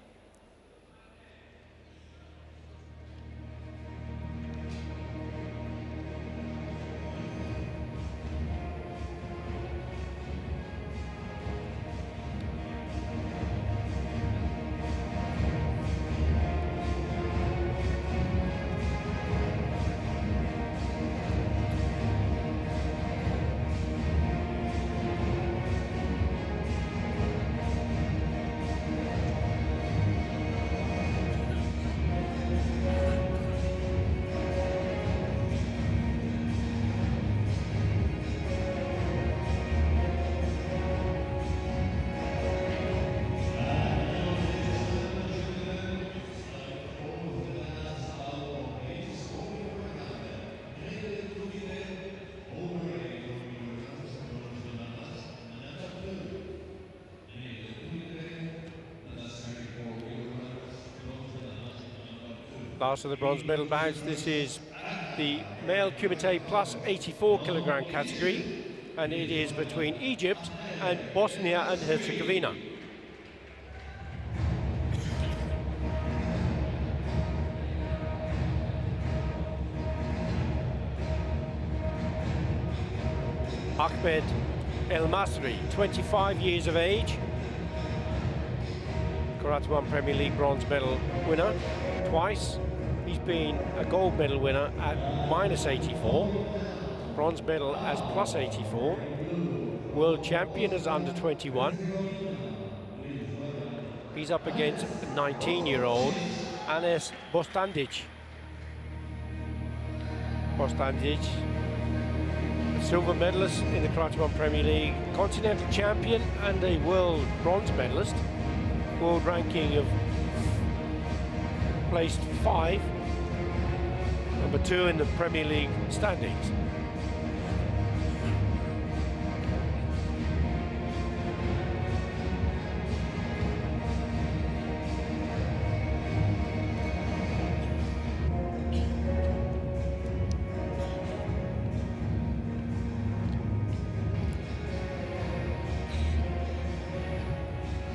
Last of the bronze medal bouts. This is the male Kumite plus 84 kilogram category, and it is between Egypt and Bosnia and Herzegovina. Ahmed El Masri, 25 years of age, Karate1 Premier League bronze medal winner twice. He's been a gold medal winner at minus 84, bronze medal as plus 84, world champion as under 21. He's up against the 19-year-old Anes Bostandic. Bostandic, a silver medalist in the Karate1 Premier League, continental champion and a world bronze medalist, world ranking of placed 5, number 2 in the Premier League standings.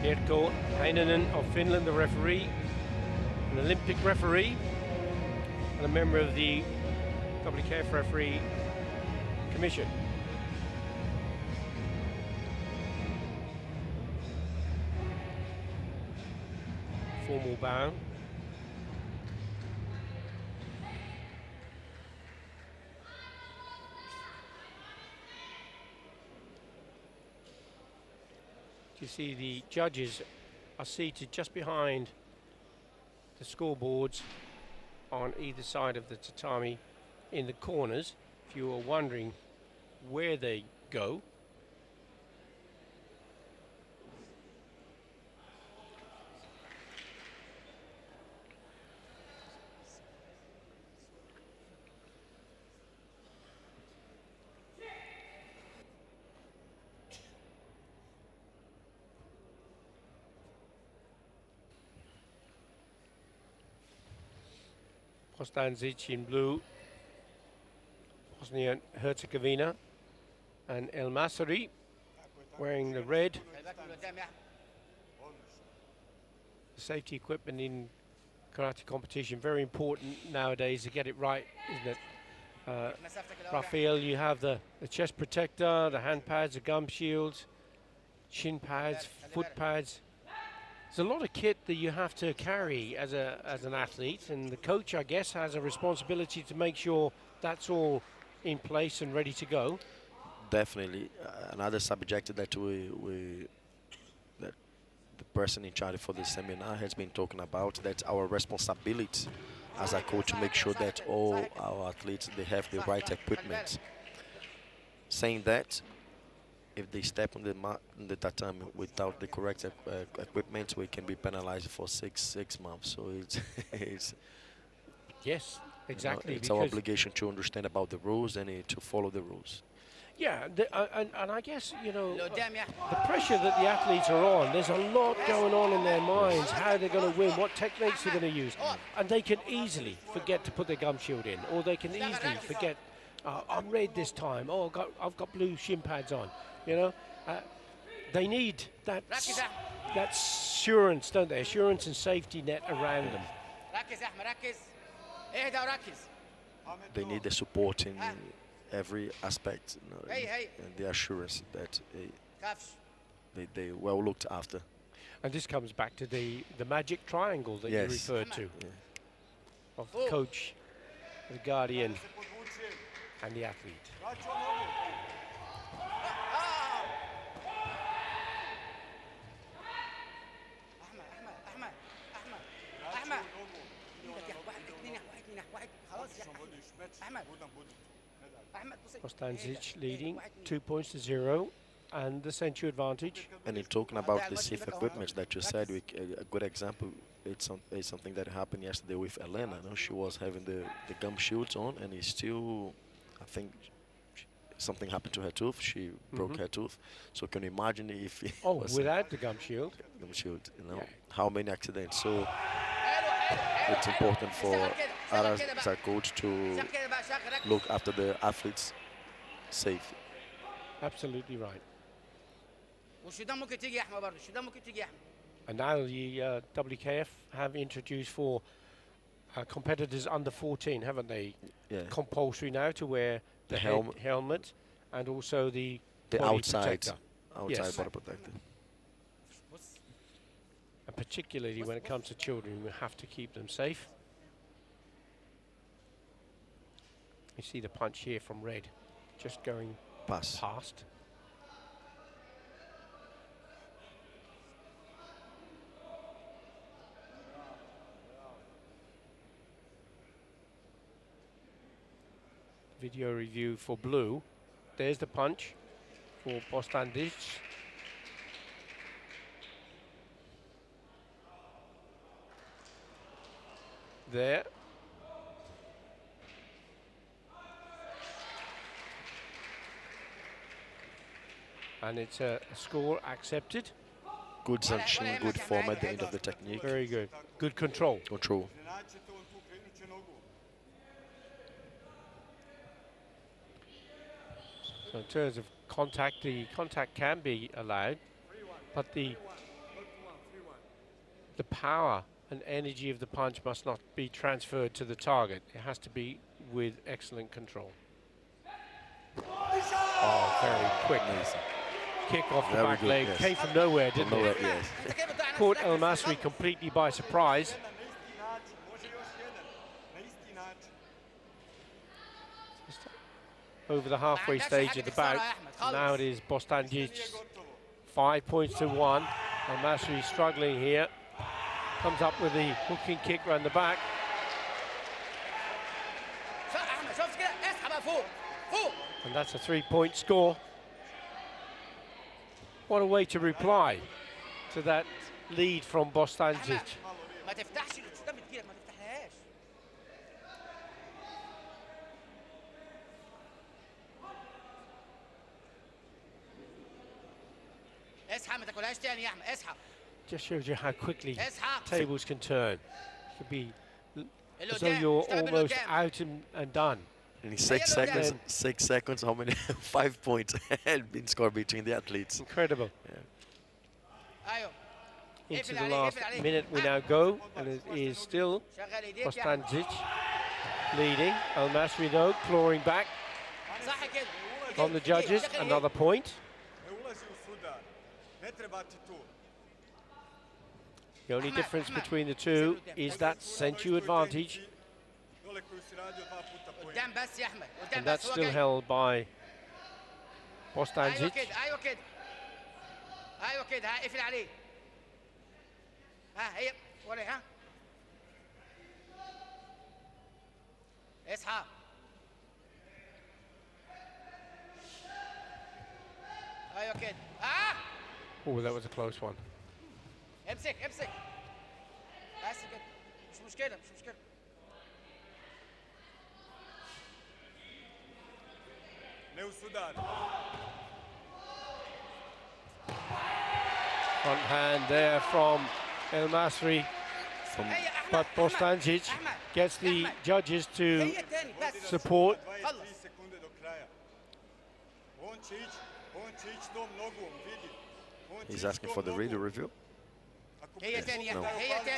Pirkko Heinonen of Finland, the referee, an Olympic referee and a member of the WKF Referee Commission. Formal bow. You see the judges are seated just behind the scoreboards on either side of the tatami in the corners. If you are wondering where they go, Bostandic in blue, Bosnia and Herzegovina, and El Masri wearing the red. The safety equipment in karate competition, very important nowadays to get it right, isn't it? Rafael, you have the chest protector, the hand pads, the gum shields, shin pads, foot pads. There's a lot of kit that you have to carry as an athlete, and the coach, I guess, has a responsibility to make sure that's all in place and ready to go. Definitely. Another subject that that the person in charge for the seminar has been talking about, that's our responsibility as a coach to make sure that all our athletes, they have the right equipment. Saying that, if they step on the tatami without the correct equipment, we can be penalized for six months. So it's yes, exactly. It's our obligation to understand about the rules and to follow the rules. Yeah, and I guess, you know, the pressure that the athletes are on, there's a lot going on in their minds, how they're going to win, what techniques they're going to use. And they can easily forget to put their gum shield in, or they can easily forget, I'm red this time, oh, I've got blue shin pads on, you know. They need that assurance, don't they? Assurance and safety net around them. They need the support in every aspect, you know, and the assurance that they well looked after. And this comes back to the magic triangle that you referred to, of the coach, the guardian, and the athlete. Bostanzic leading 2 points to 0, and the century advantage. And in talking about the safe equipment that you said, a good example, it's something that happened yesterday with Elena. No? She was having the gum shields on, and it's still, I think, something happened to her tooth. She broke her tooth. So can you imagine if it was without the gum shield? Gum shield, you know, how many accidents. So it's important for us as a coach to look after the athletes safe. Absolutely right. And now the WKF have introduced for competitors under 14, haven't they? Yeah. Compulsory now to wear the helmet and also the outside body protector. And particularly when it comes to children, we have to keep them safe. You see the punch here from Red, just going past. Video review for Blue. There's the punch for Bostanzic. There. And it's a score accepted. Good sanction, good form at the end of the technique. Very good. Good control. Control. So in terms of contact, the contact can be allowed, but the power and energy of the punch must not be transferred to the target. It has to be with excellent control. Oh, very quick. Kick off the back leg. Came from nowhere, didn't it? Caught El Masri completely by surprise. Just over the halfway stage of the bout. Now it is Bostanzic 5 points to 1. El Masri struggling here. Comes up with the hooking kick round the back. And that's a 3-point score. What a way to reply to that lead from Bostanzic. Just shows you how quickly tables can turn. It could be as though you're almost out and done. In 6 seconds, how many 5 points had been scored between the athletes? Incredible. Yeah. Into the last minute we now go, and it is still Bostanzic leading. El Masri though clawing back from the judges. Another point. The only difference between the two is that century advantage. And that's still held by Bostanzic. Oh, that was a close one. امسك امسك بس كده مش مشكلة مش مشكلة Front hand there from El Masri. But Bostancic gets the judges to support. He's asking for the radio review. Yes,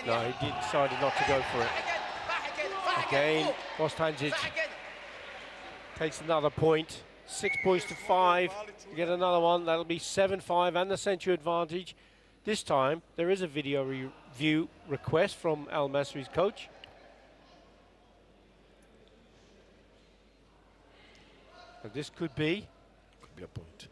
no, he decided not to go for it. Again, Bostancic takes another point. 6 points to 5. You get another one. That'll be 7-5 and the Century advantage. This time, there is a video review request from Al Masri's coach. And this could be a point.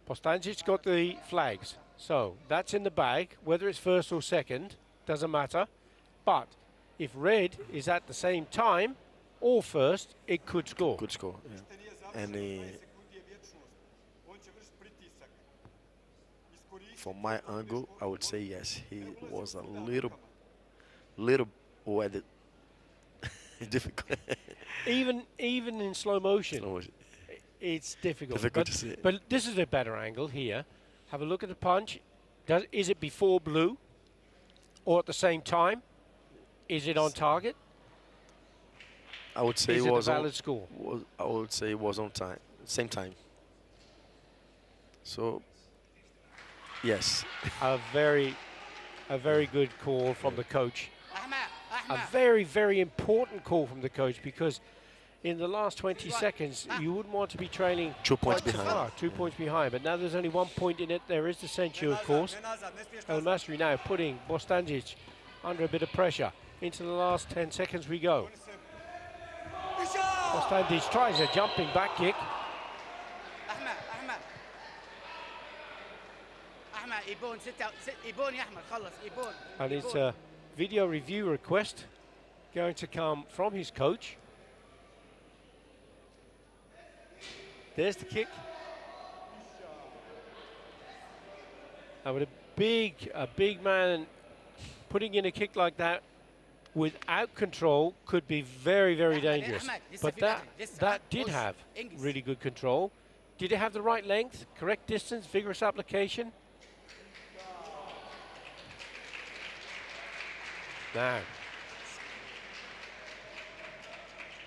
Bostancic's got the flags, so that's in the bag. Whether it's first or second, doesn't matter. But if red is at the same time or first, it could score. Could score, yeah. And from my angle, I would say yes. He was a little wedded. Difficult. even in slow motion, it's difficult. Difficult to see. But this is a better angle here. Have a look at the punch. Is it before blue or at the same time? Is it on target? I would say it was a valid score. I would say it was on time, same time. So yes, a very good call from the coach. A very important call from the coach, because in the last 20 seconds you wouldn't want to be trailing 2 points behind. 2 points behind, but now there's only 1 point in it. There is the century, of course. El Masri now putting Bostancic under a bit of pressure. Into the last 10 seconds we go. Bostancic tries a jumping back kick. And it's a video review request going to come from his coach. There's the kick. And with a big man putting in a kick like that without control could be very dangerous. But that did have really good control. Did it have the right length, correct distance, vigorous application? Now,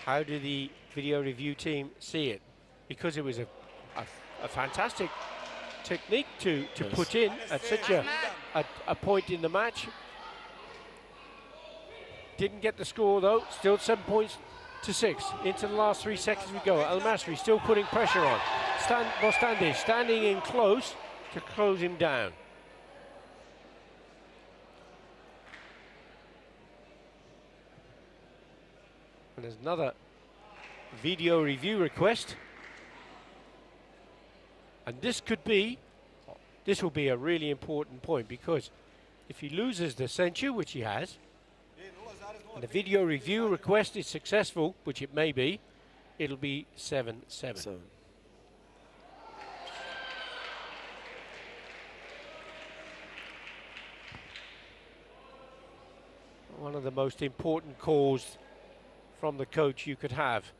how did the video review team see it? Because it was a fantastic technique to put in at such a point in the match. Didn't get the score though, still 7 points to 6. Into the last 3 seconds we go. El Masri still putting pressure on. Bostancic standing in close to close him down. And there's another video review request. And this will be a really important point, because if he loses the century, which he has, and the video review request is successful, which it may be, it'll be 7-7. One of the most important calls from the coach you could have.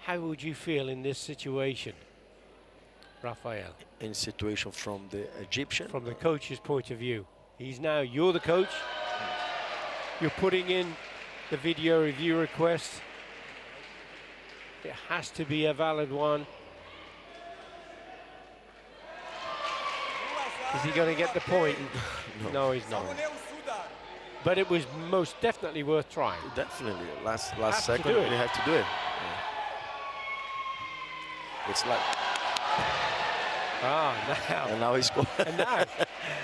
How would you feel in this situation, Rafael? In situation from the Egyptian? From the coach's point of view. You're the coach. You're putting in the video review request. It has to be a valid one. Is he going to get the point? No, he's not. But it was most definitely worth trying. Definitely. Last second, you have to do it. Yeah. It's like... now. And now he scored. And now,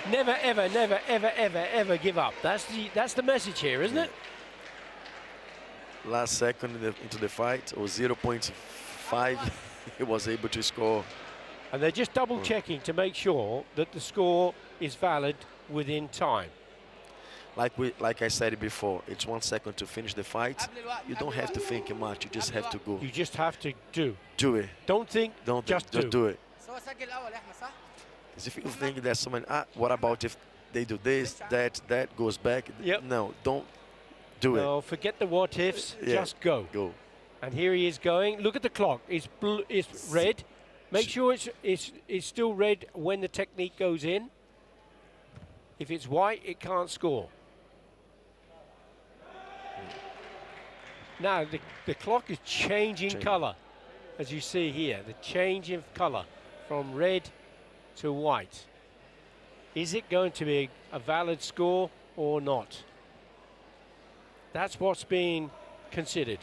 never, ever give up. That's the message here, isn't it? Last second into the fight, or 0.5, he was able to score. And they're just double checking to make sure that the score is valid within time. Like I said before, it's 1 second to finish the fight. You don't have to think much. You just have to go. You just have to do. Do it. Don't think. Just do it. Because if you think there's someone, what about if they do this, that goes back? Yep. No, don't do it. No, forget the what ifs. Yeah. Just go. Go. And here he is going. Look at the clock. It's red. Make sure it's still red when the technique goes in. If it's white, it can't score. Now the clock is changing colour, as you see here. The change in colour from red to white. Is it going to be a valid score or not? That's what's being considered.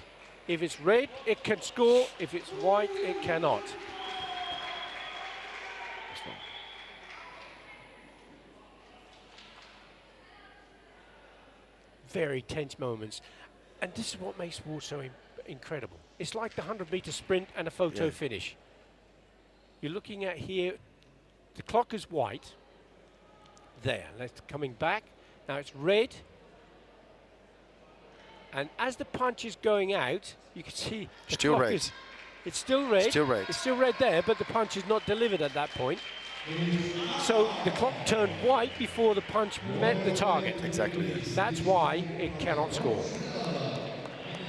If it's red, it can score. If it's white, it cannot. Very tense moments. And this is what makes sport so incredible. It's like the 100-meter sprint and a photo finish. You're looking at here, the clock is white. There, let's coming back. Now it's red. And as the punch is going out, you can see the still clock red. It's still red. Still red. It's still red there, but the punch is not delivered at that point. So the clock turned white before the punch met the target. Exactly. Yes. That's why it cannot score.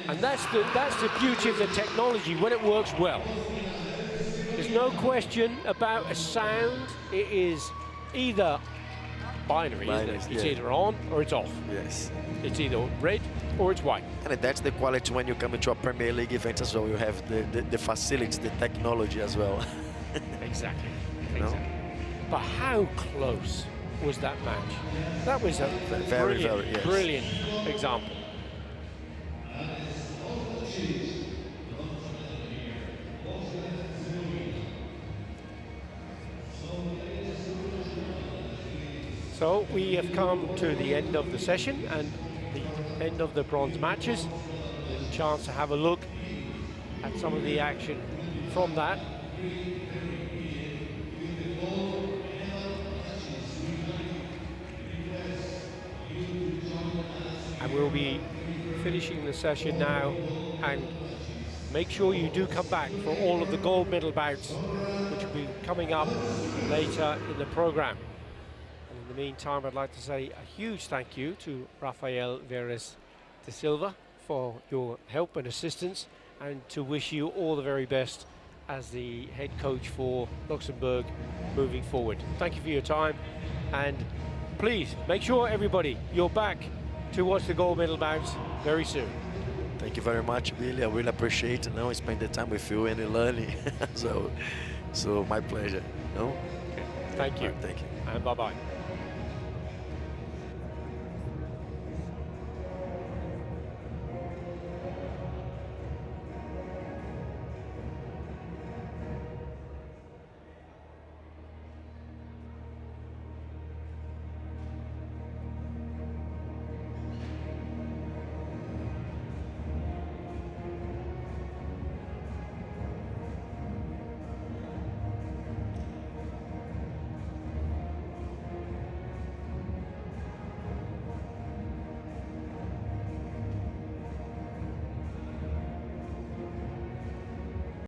And that's the beauty of the technology when it works well. There's no question about a sound. It is either binary, isn't it? It's either on or it's off. Yes. It's either red or it's white. And that's the quality when you come into a Premier League event as well. You have the facilities, the technology as well. Exactly. You know? But how close was that match? That was a very, brilliant example. So we have come to the end of the session and the end of the bronze matches. A chance to have a look at some of the action from that. And we'll be finishing the session now, and make sure you do come back for all of the gold medal bouts, which will be coming up later in the program. And in the meantime, I'd like to say a huge thank you to Rafael Veres de Silva for your help and assistance, and to wish you all the very best as the head coach for Luxembourg moving forward. Thank you for your time, and please make sure everybody you're back to watch the gold medal bouts very soon. Thank you very much, Billy. I really appreciate spend the time with you and learning. so my pleasure. No? Okay. Thank you. Thank you. And bye-bye.